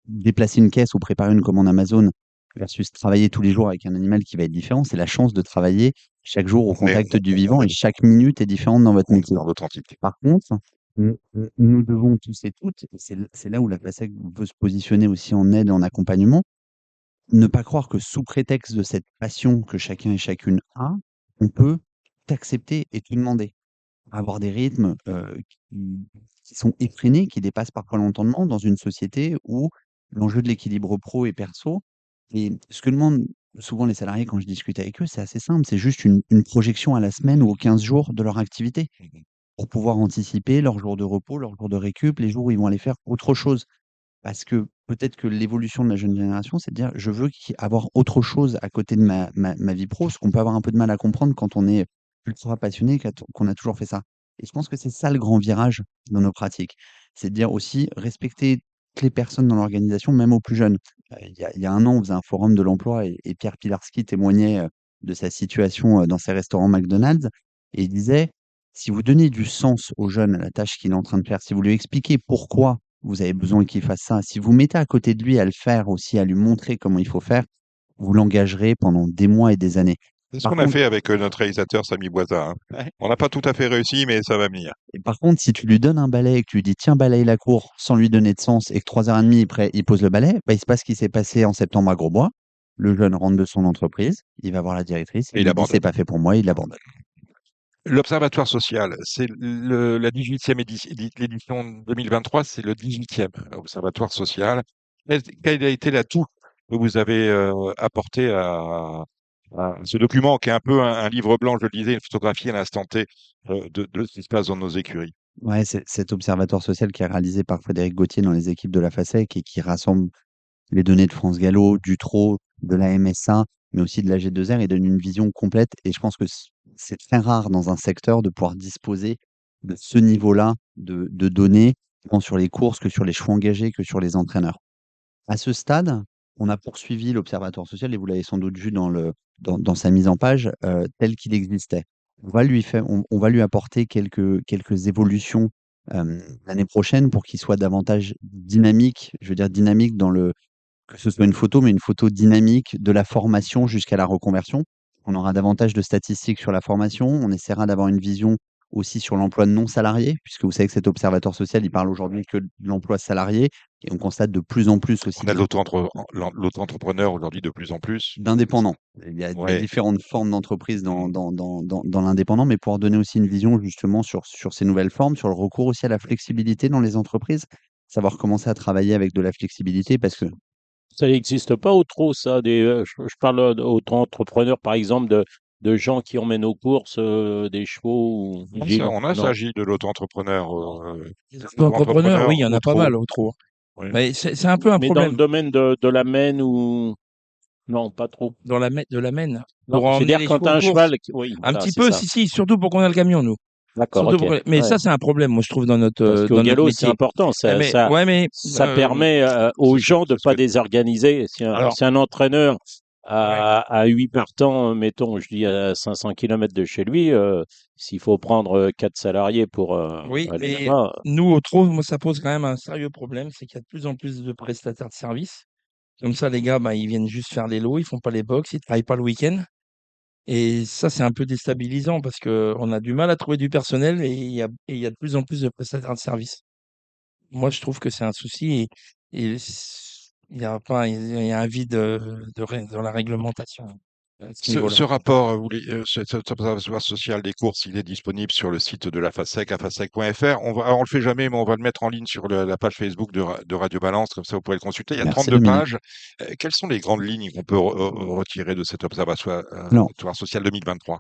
déplacer une caisse ou préparer une commande Amazon versus travailler tous les jours avec un animal qui va être différent, c'est la chance de travailler chaque jour au On est, contact du vivant et chaque minute est différente dans votre on est métier. dans notre entité. Par contre, nous devons tous et toutes, et c'est là où la FASEC veut se positionner aussi en aide et en accompagnement, ne pas croire que sous prétexte de cette passion que chacun et chacune a, on peut t'accepter et te demander. Avoir des rythmes qui sont effrénés, qui dépassent parfois l'entendement dans une société où l'enjeu de l'équilibre pro et perso, et ce que demandent souvent les salariés quand je discute avec eux, c'est assez simple, c'est juste une projection à la semaine ou aux 15 jours de leur activité pour pouvoir anticiper leurs jours de repos, leurs jours de récup, les jours où ils vont aller faire autre chose. Parce que peut-être que l'évolution de la jeune génération, c'est de dire je veux avoir autre chose à côté de ma vie pro, ce qu'on peut avoir un peu de mal à comprendre quand on est ultra passionné, qu'on a toujours fait ça. Et je pense que c'est ça le grand virage dans nos pratiques. C'est de dire aussi respecter toutes les personnes dans l'organisation, même aux plus jeunes. Il y a un an, on faisait un forum de l'emploi et Pierre Pilarski témoignait de sa situation dans ses restaurants McDonald's et il disait si vous donnez du sens aux jeunes à la tâche qu'il est en train de faire, si vous lui expliquez pourquoi vous avez besoin qu'il fasse ça. Si vous mettez à côté de lui à le faire aussi, à lui montrer comment il faut faire, vous l'engagerez pendant des mois et des années. C'est ce Par qu'on a contre, fait avec notre réalisateur Samy Boisa, hein. Ouais. On n'a pas tout à fait réussi, mais ça va venir. Si tu lui donnes un balai et que tu lui dis tiens, balaye la cour sans lui donner de sens et que 3h30 après, il pose le balai, bah, il se passe ce qui s'est passé en septembre à Grosbois. Le jeune rentre de son entreprise, il va voir la directrice, Et il il lui dit c'est abandonne. pas fait pour moi, il abandonne. L'Observatoire social, c'est la 18e l'édition 2023, c'est le 18e Observatoire social. Quel a été l'atout que vous avez apporté à ce document qui est un peu un livre blanc, je le disais, une photographie à l'instant T de ce qui se passe dans nos écuries? Ouais, c'est cet observatoire social qui est réalisé par Frédéric Gauthier dans les équipes de la FASEC et qui rassemble les données de France Gallo, du TRO, de la MSA, mais aussi de la G2R et donne une vision complète. Et je pense que c'est très rare dans un secteur de pouvoir disposer de ce niveau-là de données, tant sur les courses que sur les choix engagés, que sur les entraîneurs. À ce stade, on a poursuivi l'Observatoire social, et vous l'avez sans doute vu dans sa mise en page, tel qu'il existait. On va lui apporter quelques évolutions l'année prochaine pour qu'il soit davantage dynamique, je veux dire dynamique que ce soit une photo, mais une photo dynamique de la formation jusqu'à la reconversion. On aura davantage de statistiques sur la formation. On essaiera d'avoir une vision aussi sur l'emploi non salarié, puisque vous savez que cet observatoire social, il parle aujourd'hui que de l'emploi salarié. Et on constate de plus en plus aussi On a de l'auto-entrepreneur aujourd'hui de plus en plus. d'indépendants. Il y a Ouais. différentes formes d'entreprises dans l'indépendant, mais pour donner aussi une vision justement sur ces nouvelles formes, sur le recours aussi à la flexibilité dans les entreprises, savoir commencer à travailler avec de la flexibilité parce que Ça n'existe pas au trop, ça. Je parle d'auto-entrepreneurs, par exemple, de gens qui emmènent aux courses des chevaux. Gilles, On a non. s'agit de l'auto-entrepreneur. Les entrepreneurs, oui, il y en au a pas trop. mal au trop. Oui. Mais c'est un peu un Mais dans le problème domaine de la mène ou... Non, pas trop. dans de la Maine Non, pour je veux emmener dire, les quand chevaux tu aux as un courses. cheval... Oui, Un voilà, petit c'est peu, ça. si, surtout pour qu'on a le camion, nous. D'accord, Surtout ok. pour... Mais Ouais. ça, c'est un problème, moi, je trouve, Parce qu'au dans notre galop, c'est métier. important. Ouais, mais Ça permet aux gens de C'est ne ce pas que désorganiser. alors, Si un entraîneur ouais. à 8 partants, mettons, je dis à 500 km de chez lui, s'il faut prendre 4 salariés pour Oui, aller mais là-bas. nous, au trop, moi, ça pose quand même un sérieux problème, c'est qu'il y a de plus en plus de prestataires de services. Comme ça, les gars, bah, ils viennent juste faire les lots, ils font pas les box, ils travaillent pas le week-end. Et ça, c'est un peu déstabilisant parce qu'on a du mal à trouver du personnel et il y a de plus en plus de prestataires de services. Moi, je trouve que c'est un souci il y a pas, il y a un vide dans la réglementation à ce niveau-là. Ce rapport, cet observatoire social des courses, il est disponible sur le site de la FASEC, afasec.fr. On le fait jamais, mais on va le mettre en ligne sur la page Facebook de Radio Balance, comme ça vous pouvez le consulter. Il y a Merci 32 Dominique. pages. Quelles sont les grandes lignes qu'on peut retirer de cet observatoire Alors, social 2023?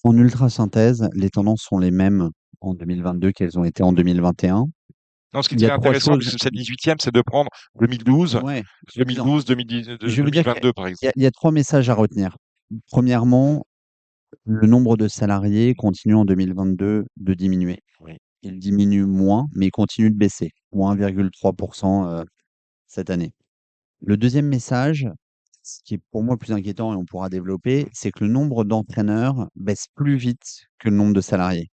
en ultra synthèse, les tendances sont les mêmes en 2022 qu'elles ont été en 2021. Non, ce qui Il y a est trois intéressant, choses. puisque c'est le 18e, c'est de prendre 2012, Ouais, non, 2012, 2010, je veux dire qu'il 2022, par exemple. il y a trois messages à retenir. Premièrement, le nombre de salariés continue en 2022 de diminuer. Oui. Il diminue moins, mais il continue de baisser, moins 1,3% cette année. Le deuxième message, ce qui est pour moi plus inquiétant et on pourra développer, c'est que le nombre d'entraîneurs baisse plus vite que le nombre de salariés.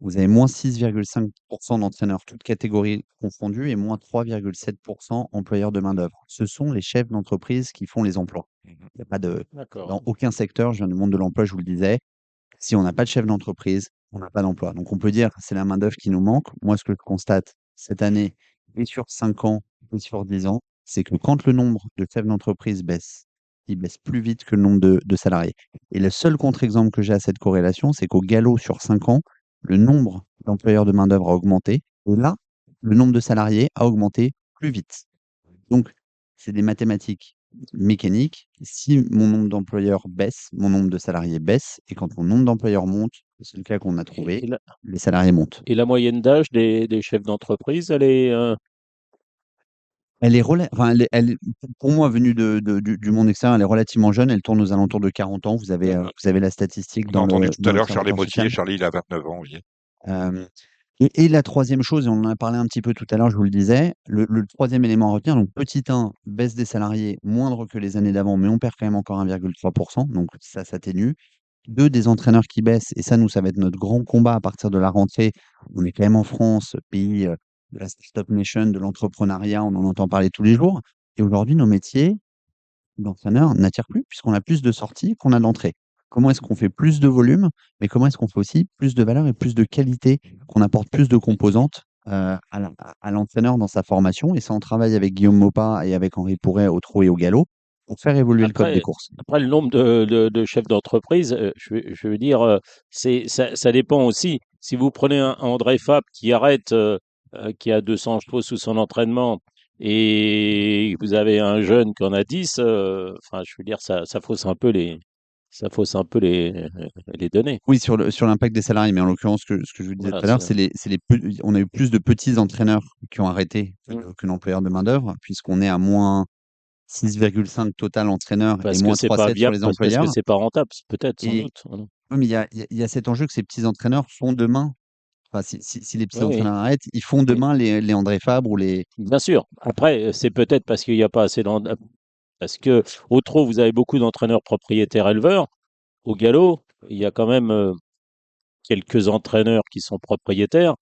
Vous avez moins 6,5% d'entraîneurs, toutes catégories confondues, et moins 3,7% employeurs de main-d'œuvre. Ce sont les chefs d'entreprise qui font les emplois. Mhm. Il n'y a pas de, D'accord. dans aucun secteur, je viens du monde de l'emploi, je vous le disais, si on n'a pas de chef d'entreprise, on n'a pas d'emploi. Donc on peut dire que c'est la main-d'œuvre qui nous manque. Moi, ce que je constate cette année, et sur 5 ans, et sur 10 ans, c'est que quand le nombre de chefs d'entreprise baisse, il baisse plus vite que le nombre de salariés. Et le seul contre-exemple que j'ai à cette corrélation, c'est qu'au galop, sur 5 ans, le nombre d'employeurs de main-d'œuvre a augmenté. Et là, le nombre de salariés a augmenté plus vite. Donc, c'est des mathématiques mécaniques. Si mon nombre d'employeurs baisse, mon nombre de salariés baisse. Et quand mon nombre d'employeurs monte, c'est le cas qu'on a Et trouvé, la, les salariés montent. et la moyenne d'âge des chefs d'entreprise, elle est. Elle est, enfin, pour moi, venue du monde extérieur, elle est relativement jeune. Elle tourne aux alentours de 40 ans. Vous avez la statistique On a entendu tout à dans l'heure Charles l'Observatoire Motier. social. Charlie, il a 29 ans, oui. Euh, et la troisième chose, et on en a parlé un petit peu tout à l'heure, je vous le disais, le troisième élément à retenir, donc petit 1, baisse des salariés, moindre que les années d'avant, mais on perd quand même encore 1,3%, donc ça s'atténue. 2, des entraîneurs qui baissent, et ça, nous, ça va être notre grand combat à partir de la rentrée. On est quand même en France, pays de la Startup Nation, de l'entrepreneuriat, on en entend parler tous les jours. Et aujourd'hui, nos métiers d'entraîneur n'attirent plus, puisqu'on a plus de sorties qu'on a d'entrées. Comment est-ce qu'on fait plus de volume, mais comment est-ce qu'on fait aussi plus de valeur et plus de qualité, qu'on apporte plus de composantes à l'entraîneur dans sa formation. Et ça, on travaille avec Guillaume Maupas et avec Henri Pourret au trot et au galop pour faire évoluer le code des Après, courses. après le nombre de chefs d'entreprise, je veux dire, ça dépend aussi. Si vous prenez un André Fab qui arrête, qui a 200 chevaux sous son entraînement, et vous avez un jeune qui en a 10, enfin, je veux dire, ça fausse un peu ça fausse un peu les données. Oui, sur l'impact des salariés, mais en l'occurrence, ce que je vous disais Voilà, tout à l'heure, on a eu plus de petits entraîneurs qui ont arrêté que l'employeur de main-d'œuvre, puisqu'on est à moins 6,5 total entraîneurs et parce que moins c'est pas 3,7 sur viable, les parce que employeurs. c'est pas rentable, peut-être, sans Et doute. Voilà. oui, mais il y a cet enjeu que ces petits entraîneurs font demain. Enfin, si les petits Oui, oui. entraîneurs arrêtent, ils font Mais demain les André Fabre ou les. bien sûr. Après, c'est peut-être parce qu'il n'y a pas assez parce que au trot, vous avez beaucoup d'entraîneurs propriétaires éleveurs. Au galop, il y a quand même quelques entraîneurs qui sont propriétaires,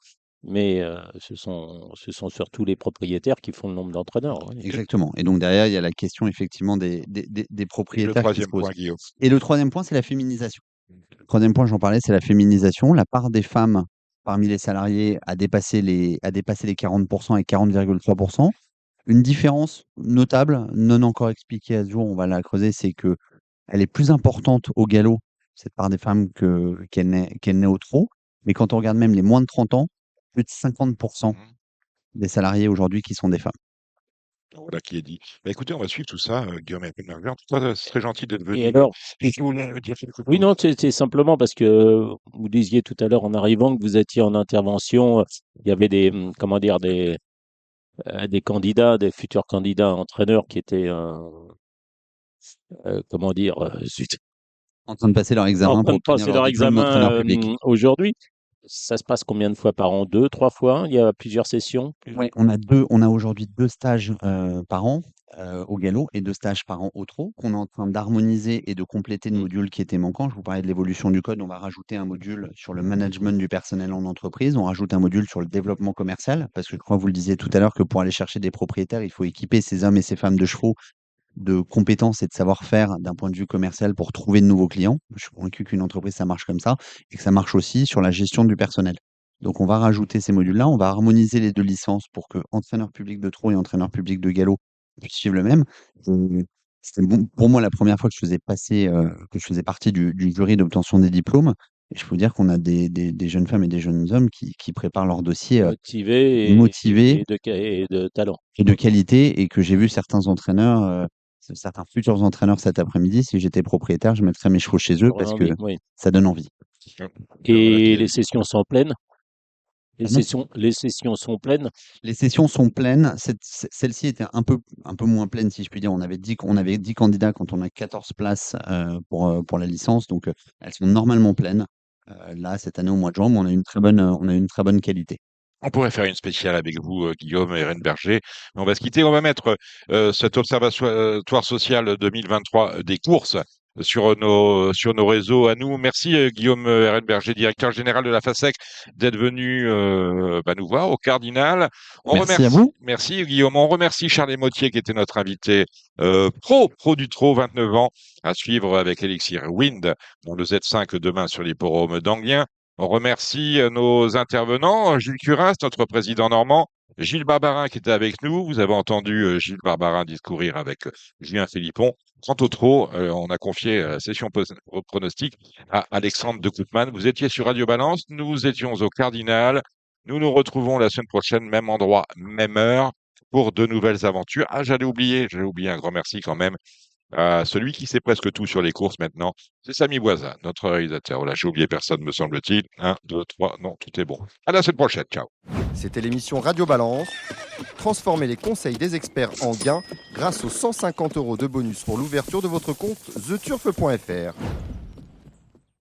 mais ce sont surtout les propriétaires qui font le nombre d'entraîneurs. Oui. Exactement. Et donc derrière, il y a la question effectivement des Et le propriétaires qui se troisième posent. point, Guillaume. Et le troisième point, c'est la féminisation. Le troisième point, j'en parlais, c'est la féminisation. La part des femmes parmi les salariés a dépassé les 40% et 40,3%. Une différence notable, non encore expliquée à ce jour, on va la creuser, c'est que elle est plus importante au galop, cette part des femmes, qu'elle n'est au trot. Mais quand on regarde même les moins de 30 ans, plus de 50% Mhm. des salariés aujourd'hui qui sont des femmes. Voilà qui est dit. Bah, écoutez, on va suivre tout ça, Guillaume et Marguerite. En tout cas, c'est très gentil d'être Et venu. alors, Et si vous voulez dire quelque oui, chose. non, c'est simplement parce que vous disiez tout à l'heure en arrivant que vous étiez en intervention, il y avait comment dire, des candidats, des futurs candidats entraîneurs qui étaient, comment dire, zut, En train de passer leur en examen train pour de obtenir passer leur leur diplôme d'entraîneur examen public. aujourd'hui. Ça se passe combien de fois par an? 2, 3 fois? Il y a plusieurs sessions? Ouais, on a aujourd'hui 2 stages par an au galop et 2 stages par an au trot qu'on est en train d'harmoniser et de compléter de Mm. modules qui étaient manquants. Je vous parlais de l'évolution du code, on va rajouter un module sur le management du personnel en entreprise, on rajoute un module sur le développement commercial, parce que je crois que vous le disiez tout à l'heure que pour aller chercher des propriétaires, il faut équiper ces hommes et ces femmes de chevaux de compétences et de savoir-faire d'un point de vue commercial pour trouver de nouveaux clients. Je suis convaincu qu'une entreprise, ça marche comme ça et que ça marche aussi sur la gestion du personnel. Donc, on va rajouter ces modules-là, on va harmoniser les 2 licences pour que entraîneur public de trot et entraîneur public de galop puissent suivre le même. C'était bon, pour moi la première fois que je faisais partie du jury d'obtention des diplômes. Et je peux vous dire qu'on a des jeunes femmes et des jeunes hommes qui préparent leur dossier motivés et de talent. et de qualité, et que j'ai vu certains entraîneurs, certains futurs entraîneurs cet après-midi. Si j'étais propriétaire, je mettrais mes chevaux chez eux J'aurais parce que envie, oui. ça donne envie. Et les sessions sont pleines? Pardon? Les sessions sont pleines? Les sessions sont pleines. Celle-ci était un peu moins pleine, si je puis dire. On avait 10 candidats quand on a 14 places pour la licence. Donc, elles sont normalement pleines. Là, cette année, au mois de juin, mais on a une très bonne qualité. On pourrait faire une spéciale avec vous, Guillaume et Renberger. Mais on va se quitter. On va mettre cet observatoire social 2023 des courses sur nos réseaux à nous. Merci Guillaume Renberger, directeur général de la FASEC, d'être venu nous voir au Cardinal. Merci à vous. Merci Guillaume. On remercie Charles Motier qui était notre invité pro du trot, 29 ans, à suivre avec Elixir Wind dans le Z5 demain sur l'hippodrome d'Anguien. On remercie nos intervenants, Gilles Curins, notre président normand, Gilles Barbarin qui était avec nous. Vous avez entendu Gilles Barbarin discourir avec Julien Philippon. Quant au trot, on a confié la session pronostic à Alexandre de Koutman. Vous étiez sur Radio Balance, nous étions au Cardinal. Nous nous retrouvons la semaine prochaine, même endroit, même heure, pour de nouvelles aventures. Ah, j'allais oublier un grand merci quand même à celui qui sait presque tout sur les courses maintenant. C'est Samy Boisa, notre réalisateur. Voilà, j'ai oublié personne, me semble-t-il. 1, 2, 3, non, tout est bon. À la semaine prochaine, ciao. C'était l'émission Radio Balance. Transformez les conseils des experts en gains grâce aux 150 € de bonus pour l'ouverture de votre compte theturf.fr.